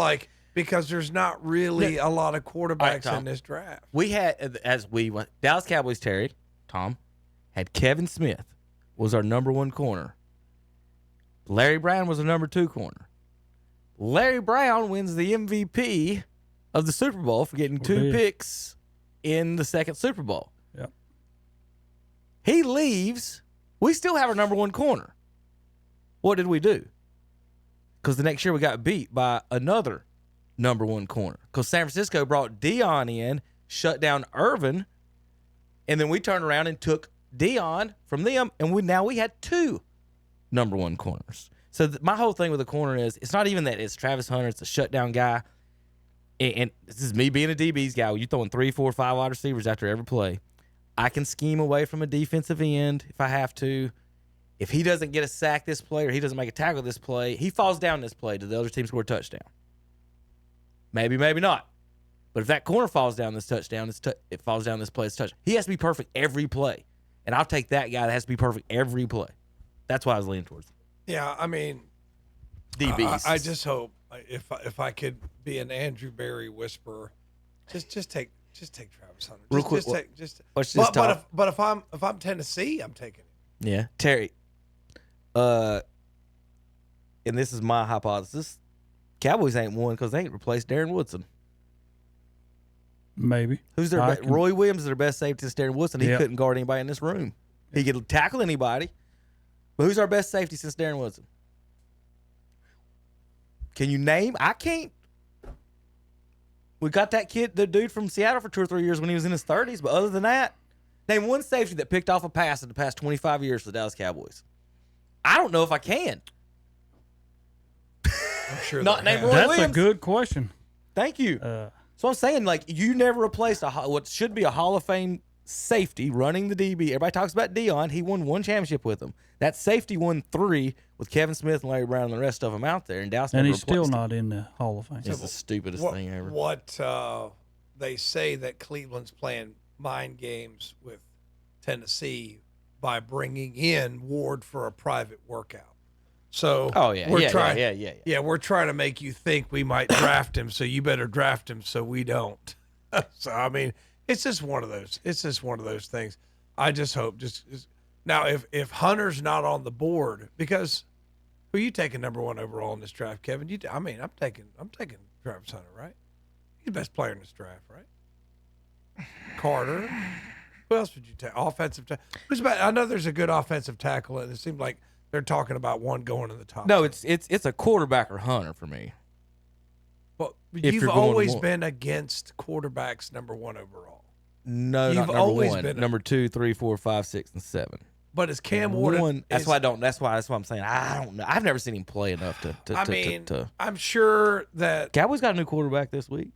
S9: because there's not really a lot of quarterbacks in this draft.
S11: We had, as we went, Dallas Cowboys, Terry, Tom, had Kevin Smith was our number 1 corner. Larry Brown was our number 2 corner. Larry Brown wins the MVP of the Super Bowl for getting 2 picks in the 2nd Super Bowl.
S10: Yep.
S11: He leaves. We still have our number 1 corner. What did we do? Because the next year we got beat by another number 1 corner. Because San Francisco brought Dion in, shut down Irvin, and then we turned around and took Dion from them, and now we had 2 number 1 corners. So my whole thing with the corner is it's not even that it's Travis Hunter, it's a shutdown guy. And this is me being a DB's guy. You're throwing 3, 4, 5 wide receivers after every play. I can scheme away from a defensive end if I have to. If he doesn't get a sack this play or he doesn't make a tackle this play, he falls down this play. Does the other team score a touchdown? Maybe, maybe not. But if that corner falls down this touchdown, it falls down this play, it's touchdown. He has to be perfect every play. And I'll take that guy that has to be perfect every play. That's why I was leaning towards.
S9: Yeah, I mean,
S11: DBs.
S9: I just hope if I could be an Andrew Berry whisperer, just take Travis Hunter.
S11: Real quick,
S9: but if I'm Tennessee, I'm taking it.
S11: Yeah, Terry. And this is my hypothesis. Cowboys ain't won because they ain't replaced Darren Woodson.
S10: Maybe.
S11: Who's their Roy Williams is their best safety since Darren Woodson. He couldn't guard anybody in this room. He could tackle anybody. But who's our best safety since Darren Woodson? Can you name? I can't. We got that the dude from Seattle for 2 or 3 years when he was in his 30s. But other than that, name one safety that picked off a pass in the past 25 years for the Dallas Cowboys. I don't know if I can.
S9: I'm sure
S11: not name Roy
S10: That's
S11: Williams.
S10: A good question.
S11: Thank you. So I'm saying, you never replaced what should be a Hall of Fame safety running the DB. Everybody talks about Dion. He won 1 championship with them. That safety won 3 with Kevin Smith and Larry Brown and the rest of them out there. And Dallas
S10: and
S11: never
S10: he's still
S11: him.
S10: not in the Hall of Fame.
S11: It's the stupidest thing ever.
S9: What they say that Cleveland's playing mind games with Tennessee by bringing in Ward for a private workout. So we're trying to make you think we might draft him, so you better draft him so we don't. So I mean, it's just one of those. It's just one of those things. I just hope just now if Hunter's not on the board, because who are you taking number 1 overall in this draft, Kevin? I'm taking Travis Hunter, right? He's the best player in this draft, right? Carter. Who else would you take? Offensive tackle. I know there's a good offensive tackle, and it seemed like they're talking about one going in the top.
S11: No, it's a quarterback or Hunter for me.
S9: Well, you've always been against quarterbacks number 1 overall.
S11: No,
S9: you've
S11: not number
S9: always
S11: 1.
S9: been
S11: number 2, 3, 4, 5, 6, and 7.
S9: But it's Cam Ward.
S11: That's why I'm saying I don't know. I've never seen him play enough to.
S9: I'm sure that
S11: Cowboys got a new quarterback this week.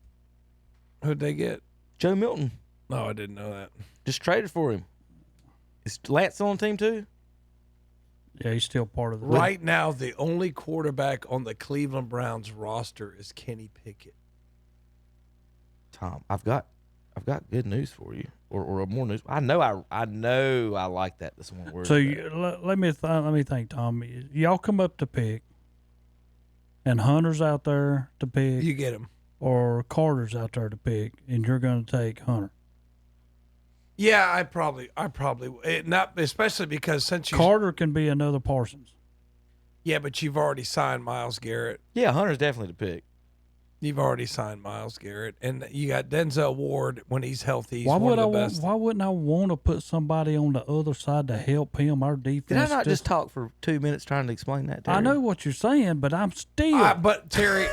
S9: Who'd they get?
S11: Joe Milton.
S9: No, I didn't know that.
S11: Just traded for him. Is Lance still on the team too?
S10: Yeah, he's still part of the
S9: Right now, the only quarterback on the Cleveland Browns roster is Kenny Pickett.
S11: Tom, I've got good news for you, or more news. I know I like that. This one word.
S10: So let me think, Tom. Y'all come up to pick, and Hunter's out there to pick.
S9: You get him,
S10: or Carter's out there to pick, and you're going to take Hunter.
S9: Yeah, I probably not, especially because since
S10: Carter can be another Parsons.
S9: Yeah, but you've already signed Myles Garrett.
S11: Yeah, Hunter's definitely the pick.
S9: You've already signed Myles Garrett, and you got Denzel Ward when he's healthy. He's
S10: why
S9: best.
S10: Why wouldn't I want to put somebody on the other side to help him? Our defense.
S11: Did I not just talk for 2 minutes trying to explain that? Terry?
S10: I know what you're saying, but I'm still.
S9: But Terry,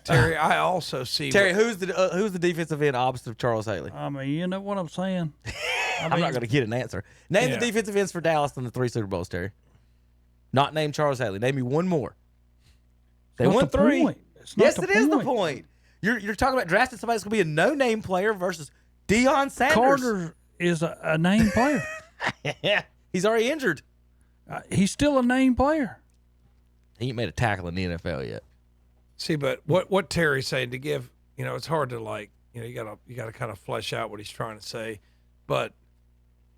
S9: I also see
S11: Terry. Who's the defensive end opposite of Charles Haley?
S10: I mean, you know what I'm saying.
S11: I'm not going to get an answer. Name the defensive ends for Dallas in the 3 Super Bowls, Terry. Not name Charles Haley. Name me one more. They won 3. Yes, it is the point. You're talking about drafting somebody that's going to be a no-name player versus Deion Sanders.
S10: Carter is a name player.
S11: Yeah, he's already injured.
S10: He's still a name player.
S11: He ain't made a tackle in the NFL yet.
S9: See, but what Terry's saying to give, it's hard to you got to kind of flesh out what he's trying to say. But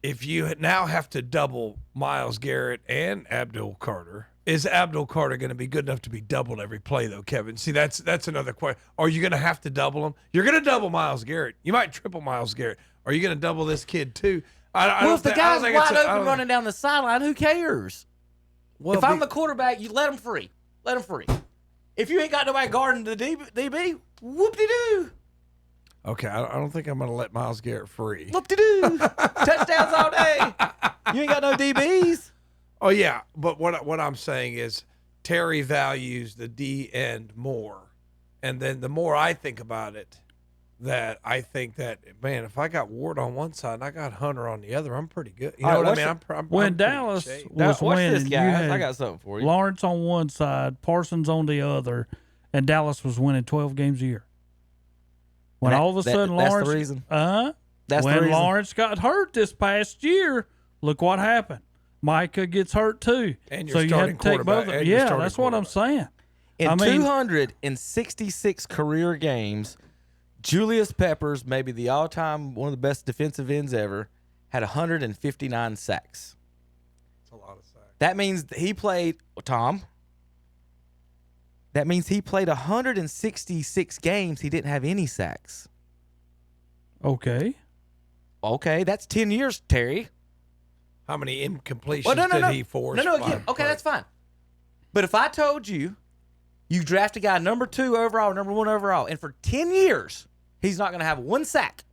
S9: if you now have to double Myles Garrett and Abdul Carter, is Abdul Carter going to be good enough to be doubled every play, though, Kevin? See, that's another question. Are you going to have to double him? You're going to double Myles Garrett. You might triple Myles Garrett. Are you going to double this kid, too?
S11: If the guy's wide open running down the sideline, who cares? Well, if I'm the quarterback, you let him free. Let him free. If you ain't got nobody guarding the DB, whoop-de-doo.
S9: Okay, I don't think I'm going to let Myles Garrett free.
S11: Whoop-de-doo. Touchdowns all day. You ain't got no DBs.
S9: Oh, yeah, but what I'm saying is Terry values the D end more. And then the more I think about it, that I think that, man, if I got Ward on one side and I got Hunter on the other, I'm pretty good. You know what I mean?
S10: When Dallas was winning, you had
S11: I got something for you.
S10: Lawrence on one side, Parsons on the other, and Dallas was winning 12 games a year. When all of a sudden Lawrence,
S11: that's the reason.
S10: When Lawrence got hurt this past year, look what happened. Micah gets hurt too.
S9: And
S10: so you had to take both of them. Yeah, that's what I'm saying.
S11: In 266 career games, Julius Peppers, maybe the all-time one of the best defensive ends ever, had 159 sacks.
S9: That's a lot of sacks.
S11: That means he played, Tom, that means he played 166 games. He didn't have any sacks.
S10: Okay,
S11: that's 10 years, Terry.
S9: How many incompletions did he force?
S11: Okay, that's fine. But if I told you draft a guy number 2 overall, number 1 overall, and for 10 years, he's not going to have 1 sack.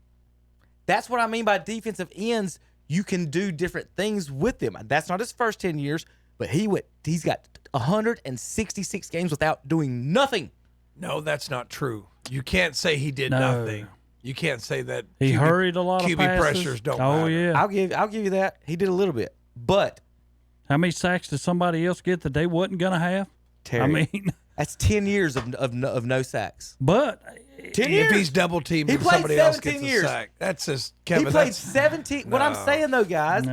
S11: That's what I mean by defensive ends. You can do different things with them. That's not his first 10 years, but he's got 166 games without doing nothing.
S9: No, that's not true. You can't say he did nothing. You can't say that
S10: he hurried a lot of
S9: QB
S10: passes.
S9: pressures don't matter.
S10: Oh, yeah.
S11: I'll give you that. He did a little bit. But
S10: how many sacks did somebody else get that they wasn't going to have?
S11: Terry,
S10: I mean,
S11: that's 10 years of no sacks.
S10: But
S11: 10 years.
S9: If he's double teamed and somebody else gets a sack, that's just Kevin.
S11: He played 17. What I'm saying though, guys,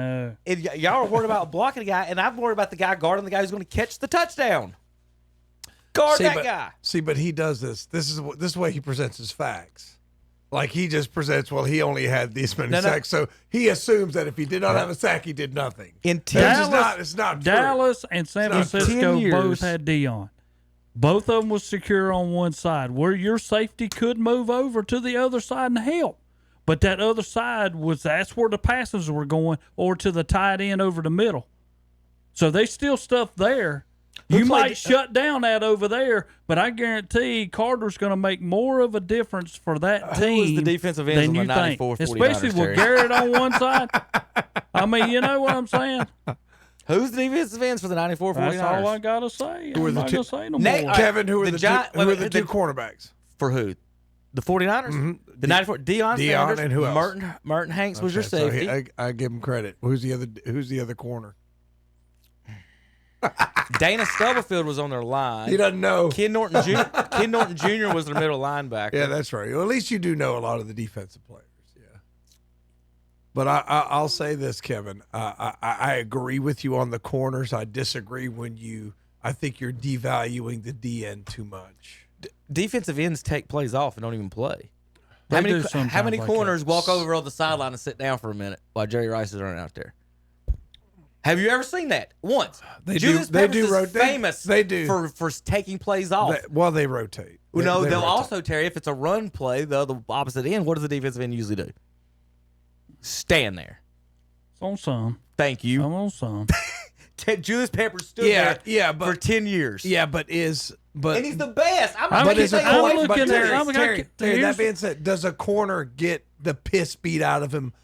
S11: y'all are worried about blocking a guy, and I'm worried about the guy guarding the guy who's going to catch the touchdown. Guard that guy.
S9: See, but he does this. This is the way he presents his facts. Like he just presents, he only had these many sacks, so he assumes that if he did not have a sack, he did nothing.
S11: In
S9: Dallas, it's not true.
S10: Dallas and San Francisco both had Deion. Both of them was secure on one side, where your safety could move over to the other side and help. But that other side that's where the passes were going, or to the tight end over the middle. So they still stuff there. You might shut down that over there, but I guarantee Carter's going to make more of a difference for that team.
S11: Who was the defensive ends
S10: than
S11: on the
S10: you
S11: 94
S10: think.
S11: 49ers,
S10: Especially
S11: Terry?
S10: with Garrett on one side. I mean, you know what I'm saying?
S11: Who's the defensive ends for the 94 49ers?
S10: That's all I got to say.
S9: Who are the
S10: I'm not
S9: two?
S10: going to say no more.
S9: Kevin, who are the two cornerbacks?
S11: For who? The 49ers?
S9: Mm-hmm.
S11: The 94? Deion Sanders,
S9: and who else?
S11: Merton Hanks was your safety.
S9: So I give him credit. Who's the other corner?
S11: Dana Stubblefield was on their line.
S9: He doesn't know.
S11: Ken Norton Jr. was their middle linebacker.
S9: Yeah, that's right. Well, at least you do know a lot of the defensive players. Yeah. But I'll say this, Kevin. I agree with you on the corners. I disagree I think you're devaluing the DN too much.
S11: Defensive ends take plays off and don't even play. How many corners walk over on the sideline and sit down for a minute while Jerry Rice is running out there? Have you ever seen that? Once. Julius Peppers is famous for taking plays off.
S9: They rotate.
S11: They'll also, Terry, if it's a run play, the other opposite end, what does the defensive end usually do? Stand there.
S10: It's on some.
S11: Thank you.
S10: I'm on some.
S11: Julius Peppers stood there for 10 years.
S9: Yeah, and he's
S11: the best.
S9: Terry, that being said, does a corner get the piss beat out of him?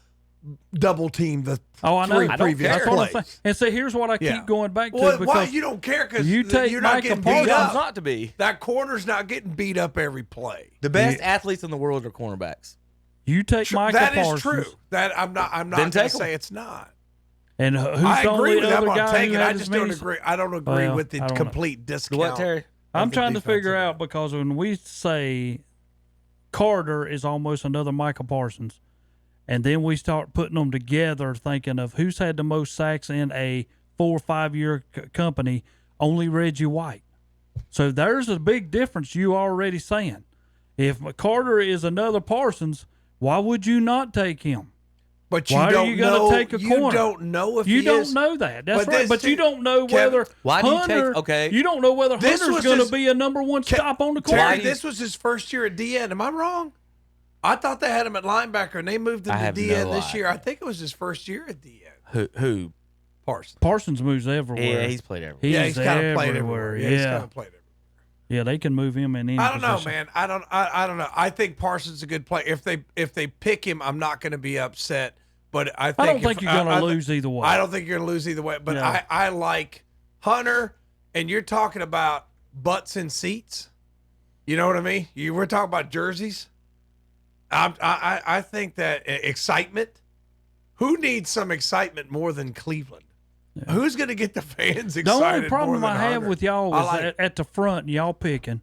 S9: Double team the three previous plays.
S10: And so here's what I keep going back to.
S9: Well, why you don't care? Because you're not getting beat up.
S11: Not to be.
S9: That corner's not getting beat up every play.
S11: The best athletes in the world are cornerbacks.
S10: You take Michael Parsons.
S9: That is true. That I'm not going to say it's not.
S10: And who's
S9: I
S10: the
S9: agree
S10: only
S9: with
S10: other
S9: that.
S10: guy
S9: I'm taking. I just don't
S10: many...
S9: agree. I don't agree with the complete discount.
S11: What, Terry?
S10: I'm trying to figure out, because when we say Carter is almost another Michael Parsons, and then we start putting them together, thinking of who's had the most sacks in a 4 or 5 year company, only Reggie White. So there's a big difference you already saying. If Carter is another Parsons, why would you not take him?
S9: But you
S10: why
S9: don't
S10: are you going to take a corner?
S9: You don't know if
S10: you
S9: he
S10: don't
S9: is.
S10: know that. That's right. But you don't know whether
S11: why do
S10: Hunter.
S11: You take, okay.
S10: You don't know whether Hunter's going to be a number one stop on the corner.
S9: Terry, this was his first year at DN. Am I wrong? I thought they had him at linebacker, and they moved him to DN this year. I think it was his first year at DN.
S11: Who?
S9: Parsons.
S10: Parsons moves everywhere.
S11: Yeah, he's played everywhere.
S10: He's kind of played everywhere.
S9: Yeah, he's kind of played everywhere.
S10: Yeah, they can move him in any
S9: I don't know,
S10: position.
S9: man. I don't know. I think Parsons is a good player. If they pick him, I'm not going to be upset. But I
S10: don't think you're going to lose either way.
S9: I don't think you're going to lose either way. But I like Hunter, and you're talking about butts and seats. You know what I mean? We're talking about jerseys. I think that excitement. Who needs some excitement more than Cleveland? Yeah. Who's going to get the fans excited?
S10: The only problem
S9: more than
S10: I have
S9: Hunter?
S10: with y'all is at the front, y'all picking.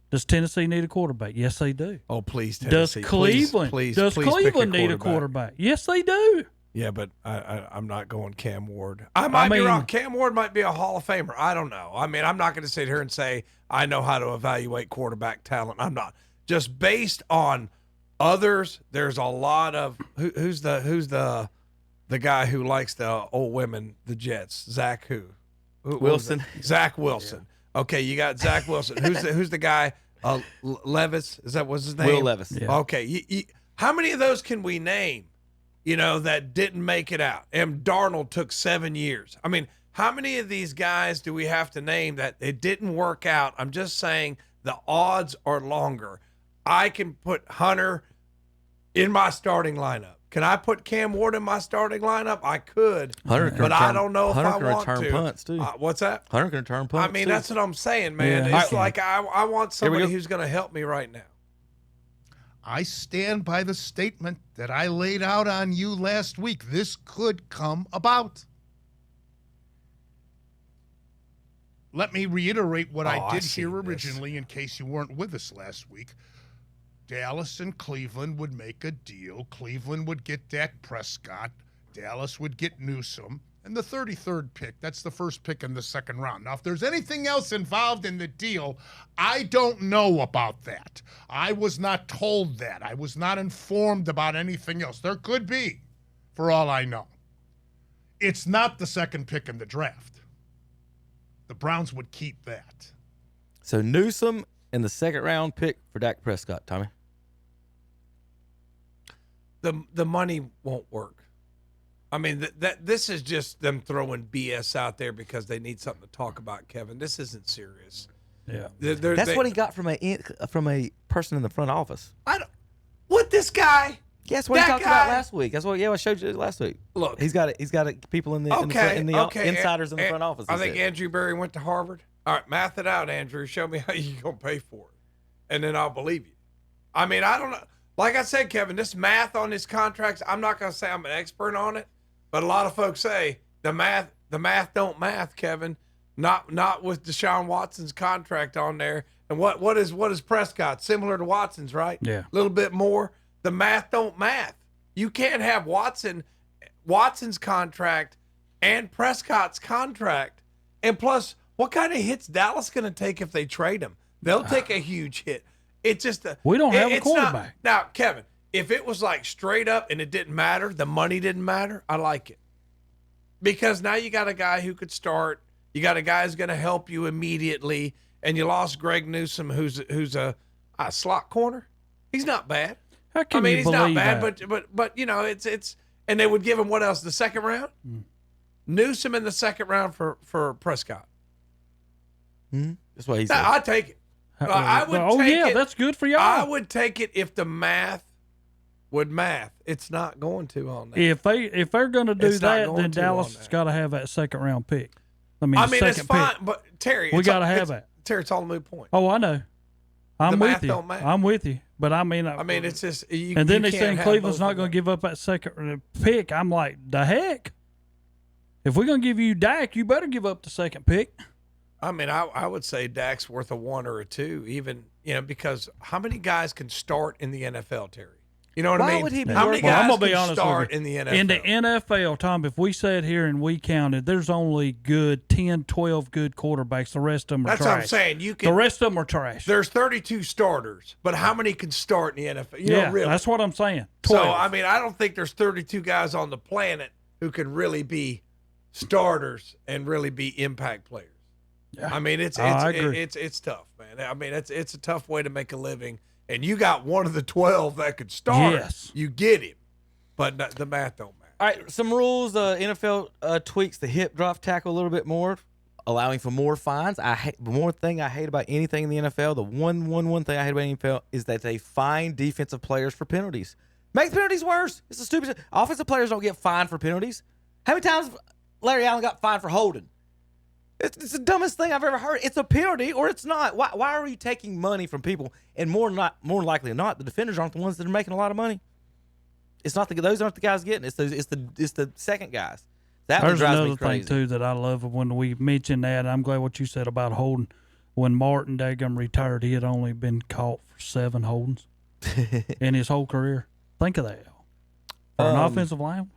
S10: Does Tennessee need a quarterback? Yes, they do.
S9: Oh, please, Tennessee.
S10: Does Cleveland?
S9: Please
S10: Cleveland need a quarterback? Yes, they do.
S9: Yeah, but I'm not going Cam Ward. I might be wrong. Cam Ward might be a Hall of Famer. I don't know. I mean, I'm not going to sit here and say I know how to evaluate quarterback talent. I'm not. Just based on others, there's a lot of who's the guy who likes the old women, the Jets. Zach
S11: Wilson.
S9: Zach Wilson. Yeah. Okay, you got Zach Wilson. Who's the guy? Levis. Is that what's his name?
S11: Will Levis.
S9: Yeah. Okay. How many of those can we name? That didn't make it out. And Darnold took 7 years. I mean, how many of these guys do we have to name that it didn't work out? I'm just saying the odds are longer. I can put Hunter in my starting lineup. Can I put Cam Ward in my starting lineup? I could, but I don't know if I want to.
S11: Hunter can return punts, too.
S9: What's that?
S11: Hunter can return punts,
S9: I mean, that's what I'm saying, man.
S10: Yeah.
S9: It's like I want somebody who's going to help me right now.
S4: I stand by the statement that I laid out on you last week. This could come about. Let me reiterate what I did here originally in case you weren't with us last week. Dallas and Cleveland would make a deal. Cleveland would get Dak Prescott. Dallas would get Newsom. And the 33rd pick, that's the first pick in the second round. Now, if there's anything else involved in the deal, I don't know about that. I was not told that. I was not informed about anything else. There could be, for all I know. It's not the second pick in the draft. The Browns would keep that.
S11: So Newsome in the second round pick for Dak Prescott, Tommy.
S9: The money won't work. I mean, this is just them throwing BS out there because they need something to talk about, Kevin. This isn't serious.
S10: Yeah,
S11: that's what he got from a person in the front office.
S9: What this guy?
S11: Yes, what he talked about last week. That's what. Yeah, I showed you last week.
S9: Look,
S11: he's got people in the insiders in the front office.
S9: I think Andrew Berry went to Harvard. All right, math it out, Andrew. Show me how you're gonna pay for it, and then I'll believe you. I mean, I don't know. Like I said, Kevin, this math on his contracts. I'm not gonna say I'm an expert on it, but a lot of folks say the math don't math, Kevin. Not with Deshaun Watson's contract on there. And what is Prescott? Similar to Watson's, right?
S10: Yeah.
S9: A little bit more. The math don't math. You can't have Watson's contract and Prescott's contract. And plus, what kind of hits Dallas going to take if they trade him? They'll take a huge hit. It's just
S10: we don't have a quarterback.
S9: Now, Kevin, if it was like straight up and it didn't matter, the money didn't matter, I like it. Because now you got a guy who could start. You got a guy who's going to help you immediately, and you lost Greg Newsome, who's a slot corner. He's not bad.
S10: How can you
S9: he's not
S10: believe
S9: bad,
S10: that?
S9: but you know it's and they would give him what else? The second round, Newsome in the second round for Prescott.
S11: That's what he said.
S9: I take it. I would. Take it.
S10: That's good for y'all.
S9: I would take it if the math would math. It's not going to on that.
S10: If they're going to do that, then Dallas has got to have that second round pick. I mean,
S9: it's fine, but Terry,
S10: we got to have that.
S9: Terry, it's all a moot point.
S10: Oh, I know. I'm with you. I'm with you. But I mean,
S9: it's just.
S10: And then they saying Cleveland's not going to give up that second pick. I'm like, the heck? If we're going to give you Dak, you better give up the second pick.
S9: I mean, I would say Dak's worth a 1 or a 2, even because how many guys can start in the NFL, Terry? You know what I mean? How many guys can start in the NFL?
S10: In the NFL, Tom, if we sat here and we counted, there's only 10, 12 good quarterbacks. The rest of them are trash.
S9: That's what I'm saying.
S10: The rest of them are trash.
S9: There's 32 starters, but how many can start in the NFL? Really.
S10: That's what I'm saying. 12.
S9: So, I mean, I don't think there's 32 guys on the planet who can really be starters and really be impact players. Yeah. I mean, it's tough, man. I mean, it's a tough way to make a living. And you got one of the 12 that could start. Yes. You get him. But the math don't matter.
S11: All right, some rules. NFL tweaks the hip drop tackle a little bit more, allowing for more fines. One thing I hate about anything in the NFL, the one thing I hate about the NFL is that they fine defensive players for penalties. Make penalties worse. It's a stupid. Offensive players don't get fined for penalties. How many times Larry Allen got fined for holding? It's the dumbest thing I've ever heard. It's a penalty or it's not. Why are you taking money from people? And more likely than not, the defenders aren't the ones that are making a lot of money. It's not those aren't the guys getting it. It's the second guys. That
S10: There's
S11: drives
S10: another
S11: me crazy.
S10: thing too that I love when we mentioned that. I'm glad what you said about holding. When Martin Dagum retired, he had only been caught for 7 holdings in his whole career. Think of that. For an offensive lineman,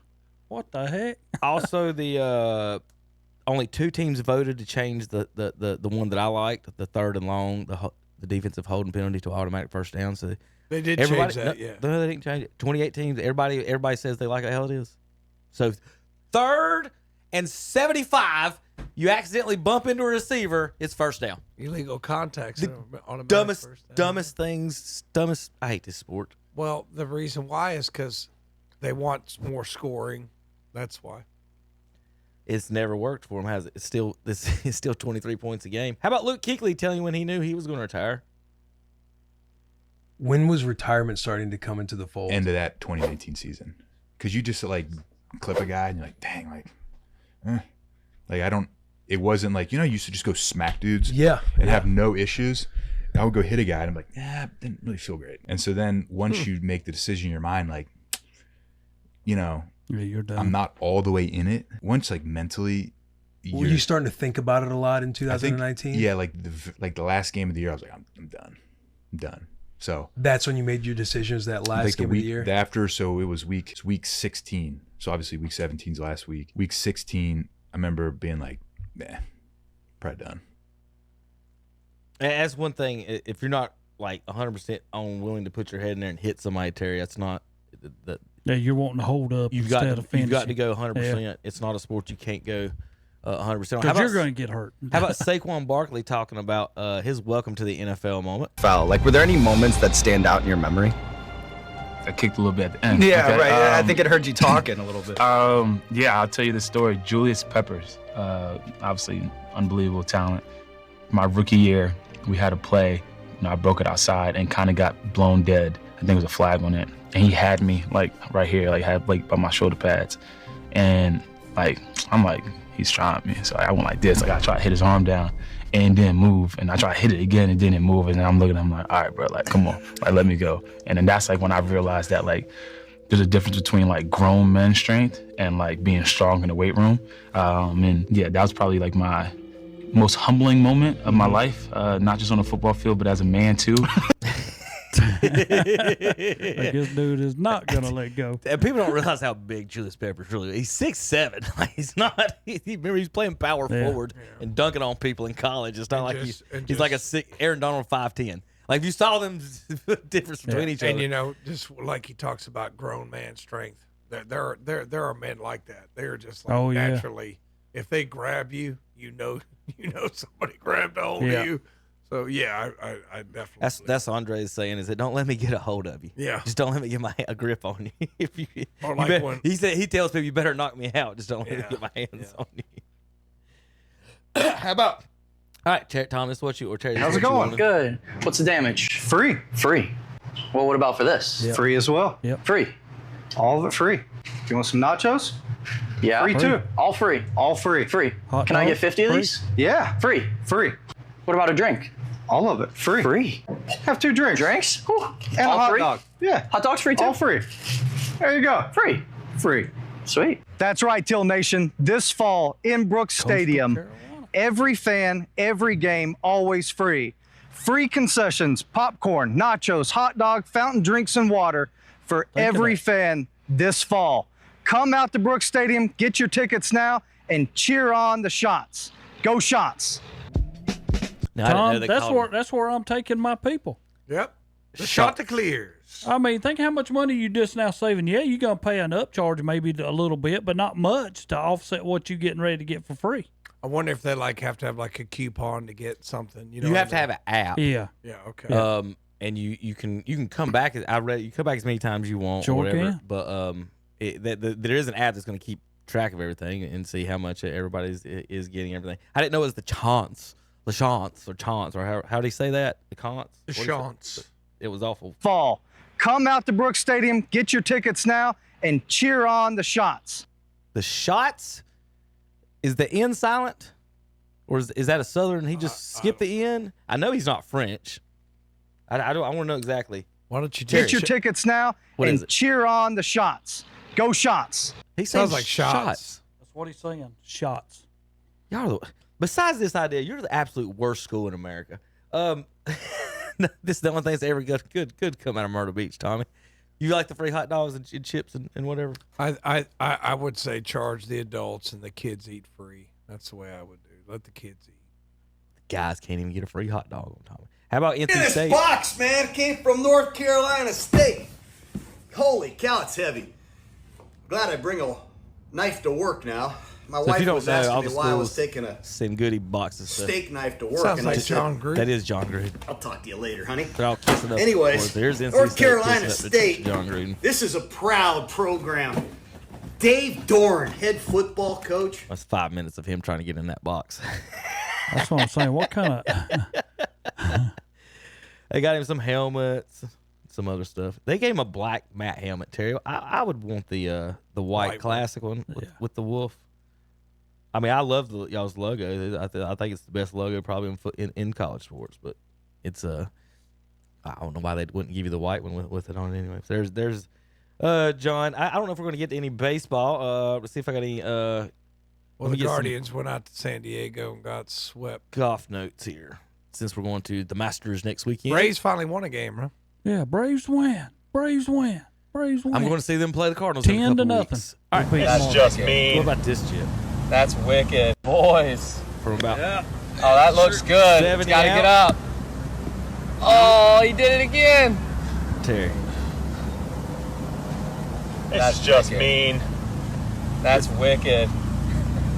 S10: what the heck?
S11: Also, the only 2 teams voted to change the one that I liked, the third and long, the defensive holding penalty to automatic first down. So
S9: they did change that, yeah.
S11: No, they didn't change it. 28 teams. Everybody says they like how it is. So 3rd and 75, you accidentally bump into a receiver, it's first down.
S9: Illegal contacts.
S11: Dumbest things. I hate this sport.
S9: Well, the reason why is because they want more scoring. That's why.
S11: It's never worked for him, has it? It's still 23 points a game. How about Luke Kuechly telling you when he knew he was going to retire?
S5: When was retirement starting to come into the fold?
S8: End of that 2019 season. Because you just clip a guy and you're like, dang, it wasn't like, you used to just go smack dudes and have no issues. I would go hit a guy and I'm like, it didn't really feel great. And so then once you make the decision in your mind,
S10: you're done.
S8: I'm not all the way in it. Once mentally,
S5: were you starting to think about it a lot in 2019?
S8: Yeah, the last game of the year, I was like, I'm done. I'm done. So
S5: that's when you made your decisions. That last game of the year.
S8: After, so it was week 16. So obviously week 17's last week. Week 16, I remember being like, probably done.
S11: That's one thing. If you're not 100% willing to put your head in there and hit somebody, Terry, that's not the.
S10: Yeah, you're wanting to hold up.
S11: You've got to go 100%. Yeah. It's not a sport you can't go 100%.
S10: Because you're going to get hurt.
S11: How about Saquon Barkley talking about his welcome to the NFL moment?
S13: Foul. Like, were there any moments that stand out in your memory?
S20: I kicked a little bit at the end.
S13: Yeah,
S20: okay.
S13: right. I think it heard you talking a little bit.
S20: Yeah, I'll tell you the story. Julius Peppers, obviously unbelievable talent. My rookie year, we had a play. I broke it outside and kind of got blown dead. I think it was a flag on it. And he had me, like, right here, like, had, like, by my shoulder pads. And, like, I'm like, he's trying me. So I went like this. Like, I tried to hit his arm down and didn't move. And I tried to hit it again and didn't move. And then I'm looking at him like, all right, bro, like, come on. Like, let me go. And then that's, like, when I realized that, like, there's a difference between, like, grown men strength and, like, being strong in the weight room. And, yeah, that was probably, like, my most humbling moment of my life, not just on the football field, but as a man, too.
S10: Like, this dude is not gonna let go.
S11: And people don't realize how big Julius Peppers really is. He's 6'7". Like, he's not. Remember, he's playing power forward and dunking on people in college. It's not like he's like a Aaron Donald 5'10". Like, if you saw them difference between each other.
S9: And, you know, just like he talks about grown man strength, there are men like that. They're just like naturally, if they grab you, you know somebody grabbed a hold of you. So yeah, I definitely.
S11: That's what Andre's saying, is that don't let me get a hold of you.
S9: Yeah.
S11: Just don't let me get a grip on you. If you,
S9: or like
S11: better, he said, he tells people, you better knock me out. Just don't let me get my hands on you. How about? All right, Thomas, Terry?
S21: How's it going? Good. What's the damage? Free. Well, what about for this?
S13: Yep. Free as well.
S21: Yep. Free.
S13: All of it free. You want some nachos?
S21: Yeah.
S13: Free too.
S21: All free.
S13: All free.
S21: Free.
S13: Hot
S21: Can I get 50 of these?
S13: Yeah.
S21: Free. What about a drink?
S13: All of it free.
S21: Free.
S13: Have 2 drinks.
S21: Drinks?
S13: And
S21: all
S13: a hot
S21: free?
S13: dog. Yeah.
S21: Hot dog's free too?
S13: All free. There you go.
S21: Free. Sweet.
S13: That's right, Till Nation. This fall in Brooks Stadium, every fan, every game, always free. Free concessions, popcorn, nachos, hot dog, fountain drinks, and water for every fan this fall. Come out to Brooks Stadium, get your tickets now, and cheer on the Shots. Go Shots.
S10: Tom, that's where I'm taking my people.
S9: Yep. The Chanticleers.
S10: I mean, think how much money you just now saving. Yeah, you're going to pay an upcharge maybe a little bit, but not much to offset what you're getting ready to get for free.
S9: I wonder if they have to have like a coupon to get something. You
S11: have to have an app.
S10: Yeah.
S9: Yeah. Okay.
S11: And you can come back. I read you come back as many times as you want.
S10: Sure
S11: or whatever.
S10: can.
S11: But there is an app that's going to keep track of everything and see how much everybody is getting everything. I didn't know it was the chance, or how do you say that? The chance.
S9: The chance.
S11: It was awful.
S13: Fall. Come out to Brooks Stadium, get your tickets now, and cheer on the Shots.
S11: The Shots? Is the N silent? Or is that a Southern? He just skipped the N? I know he's not French. I want to know exactly.
S9: Why don't you
S13: get your tickets now and cheer on the Shots. Go Shots.
S11: He sounds like shots.
S10: That's what he's saying. Shots.
S11: Y'all besides this idea, you're the absolute worst school in America. This is the only thing that's ever good come out of Myrtle Beach, Tommy. You like the free hot dogs and chips and whatever?
S9: I would say charge the adults and the kids eat free. That's the way I would do. Let the kids eat.
S11: The guys can't even get a free hot dog on Tommy. How about NC
S22: State?
S11: State?
S22: This box, man, came from North Carolina State. Holy cow, it's heavy. Glad I bring a knife to work now. My wife was asking me why I was taking a
S11: send goodie boxes
S22: steak knife to work.
S9: Sounds like John Green.
S11: That is John Green.
S22: I'll talk to you later, honey.
S11: Anyways,
S22: North Carolina State.
S11: John Green.
S22: This is a proud program. Dave Dorn, head football coach.
S11: That's 5 minutes of him trying to get in that box.
S10: That's what I'm saying. What kind of?
S11: They got him some helmets, some other stuff. They gave him a black matte helmet, Terry. I would want the white classic one with the wolf. I mean, I love y'all's logo. I think it's the best logo probably in college sports. But it's I don't know why they wouldn't give you the white one with it on it anyway. So there's John. I don't know if we're gonna get to any baseball. Let's see if I got any.
S9: Well, the Guardians went out to San Diego and got swept.
S11: Golf notes here, since we're going to the Masters next weekend.
S9: Braves finally won a game, huh?
S10: Yeah, Braves win. I'm going
S11: to see them play the Cardinals
S10: 10-0.
S11: All right,
S24: that's just mean.
S11: What about this chip?
S24: That's wicked, boys.
S11: From about
S24: oh, that looks good. It's got to get up. Oh, he did it again.
S11: Terry.
S24: That's just mean. That's wicked.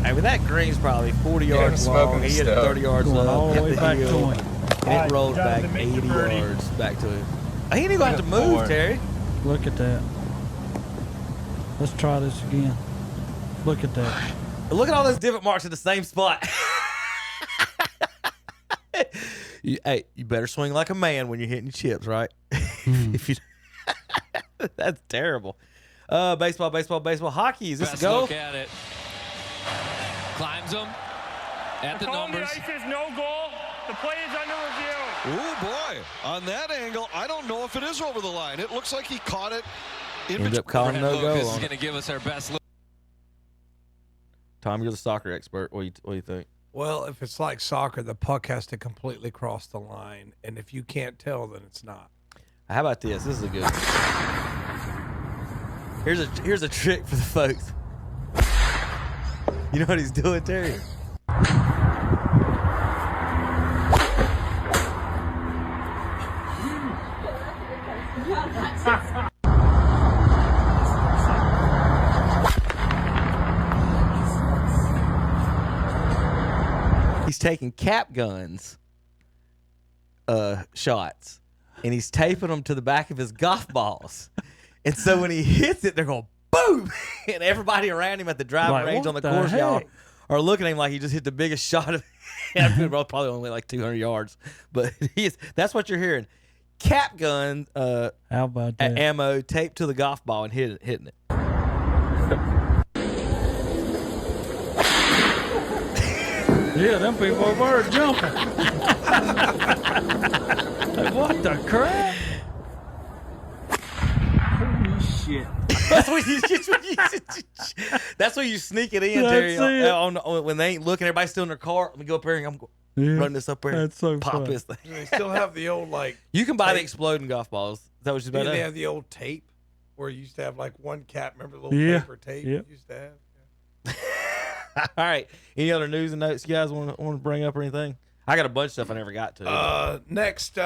S11: I mean, that green's probably 40 yards long. He hit it 30 yards
S10: Going
S11: up.
S10: all the way back to him.
S11: And it rolled back 80 yards back to him. He didn't even have to move, Terry.
S10: Look at that. Let's try this again. Look at that.
S11: Look at all those divot marks in the same spot. Hey, you better swing like a man when you're hitting your chips, right? If you, that's terrible. Baseball. Hockey, is this a goal?
S1: Look at it. Climbs them at the numbers.
S2: The ice is no goal. The play is under review.
S14: Oh, boy. On that angle, I don't know if it is over the line. It looks like he caught it.
S11: Ended up calling no goal.
S1: This is going to give us our best look.
S11: Tom, you're the soccer expert. What do you think?
S9: Well, if it's like soccer, the puck has to completely cross the line. And if you can't tell, then it's not.
S11: How about this? This is a good one. Here's a trick for the folks. You know what he's doing, Terry? He's taking cap guns shots, and he's taping them to the back of his golf balls. And so when he hits it, they're going boom, and everybody around him at the driving range on the course, y'all, are looking at him like he just hit the biggest shot of probably only like 200 yards. But that's what you're hearing. Cap gun
S10: How about that?
S11: ammo taped to the golf ball and hitting it.
S10: Yeah, them people over there jumping. Like, what the crap? Holy shit.
S11: That's when you sneak it in, Terry. When they ain't looking, everybody's still in their car. Let me go up here and I'm run this up here.
S10: That's so
S11: pop
S10: fun.
S11: this thing.
S9: They still have the old, like...
S11: You can buy
S9: tape.
S11: the exploding golf balls. Is that what you're about to
S9: They
S11: say?
S9: have the old tape where you used to have like one cap. Remember the little paper tape you used to have?
S11: All right. Any other news and notes you guys want to bring up or anything? I got a bunch of stuff I never got to.
S9: Next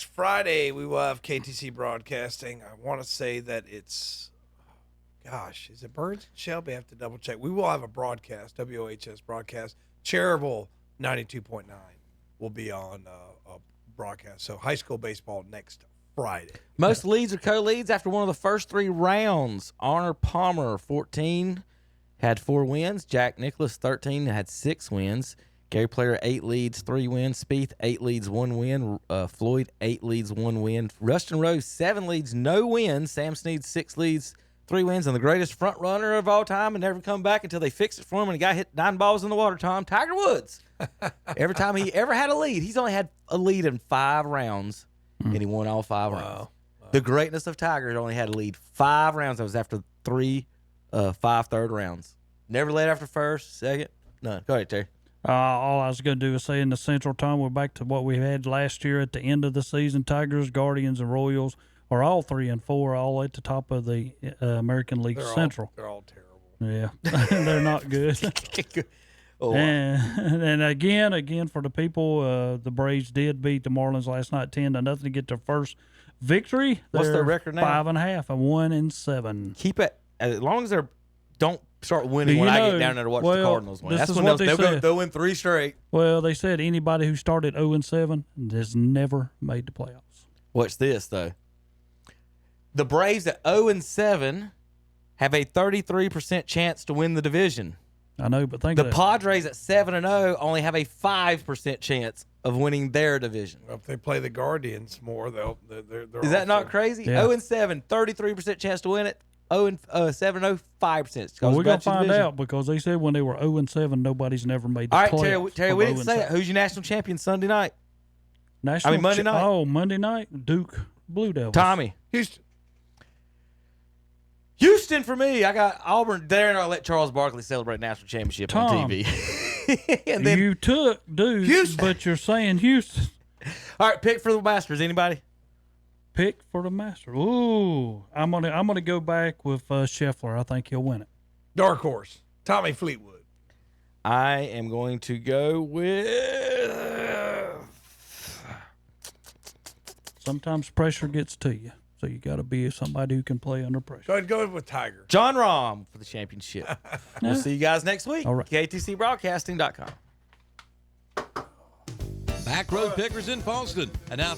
S9: Friday we will have KTC broadcasting. I want to say that it's, gosh, is it Burns and Shelby? I have to double check. We will have a broadcast, WOHS broadcast. Cherryville 92.9 will be on a broadcast. So high school baseball next Friday.
S11: Most leads are co-leads after one of the first 3 rounds. Honor Palmer, 14, had 4 wins. Jack Nicholas, 13, had 6 wins. Gary Player, 8 leads, 3 wins. Spieth, 8 leads, 1 win. Floyd, 8 leads, 1 win. Rustin Rose, 7 leads, no wins. Sam Snead, 6 leads, 3 wins. And the greatest front runner of all time and never come back until they fixed it for him and the guy hit 9 balls in the water, Tom, Tiger Woods. Every time he ever had a lead, he's only had a lead in 5 rounds, and he won all 5 rounds. Wow. The greatness of Tiger only had a lead 5 rounds. That was after 5 third rounds. Never led after first, second, none. Go ahead, Terry.
S10: All I was going to do is say in the Central Time, we're back to what we had last year at the end of the season. Tigers, Guardians, and Royals are all 3-4, all at the top of the American League Central.
S9: They're all terrible.
S10: Yeah, they're not good. And again, for the people, the Braves did beat the Marlins last night 10-0 to get their first victory.
S11: What's their record now?
S10: 5.5, 1-7.
S11: Keep it as long as they don't start winning when I get down there to watch the Cardinals win. That's when they'll win 3 straight.
S10: Well, they said anybody who started 0-7 has never made the playoffs.
S11: Watch this though. The Braves at 0-7 have a 33% chance to win the division.
S10: I know, but think
S11: the
S10: of that.
S11: Padres at 7-0 only have a 5% chance of winning their division.
S9: Well, if they play the Guardians more, they're
S11: Is that not crazy?
S10: Yeah.
S11: 0-7, 33% chance to win it. 0-7, 5%.
S10: Well, we're going to find out because they said when they were 0-7, nobody's never made the playoffs.
S11: All right, Terry, we didn't say it. Who's your national champion Sunday night?
S10: Monday night.
S11: Oh,
S10: Monday night, Duke Blue Devils.
S11: Tommy. Houston for me. I got Auburn there, and I'll let Charles Barkley celebrate national championship on TV.
S10: And then you took Duke, Houston. But you're saying Houston.
S11: All right, pick for the Masters. Anybody?
S10: Pick for the Masters. Ooh, I'm gonna go back with Scheffler. I think he'll win it.
S9: Dark horse, Tommy Fleetwood.
S11: I am going to go with.
S10: Sometimes pressure gets to you. So you got to be somebody who can play under pressure.
S9: Go with Tiger.
S11: John Rahm for the championship. We'll see you guys next week.
S10: All right.
S11: KTCBroadcasting.com.
S1: Back Road Pickers in Falston. And now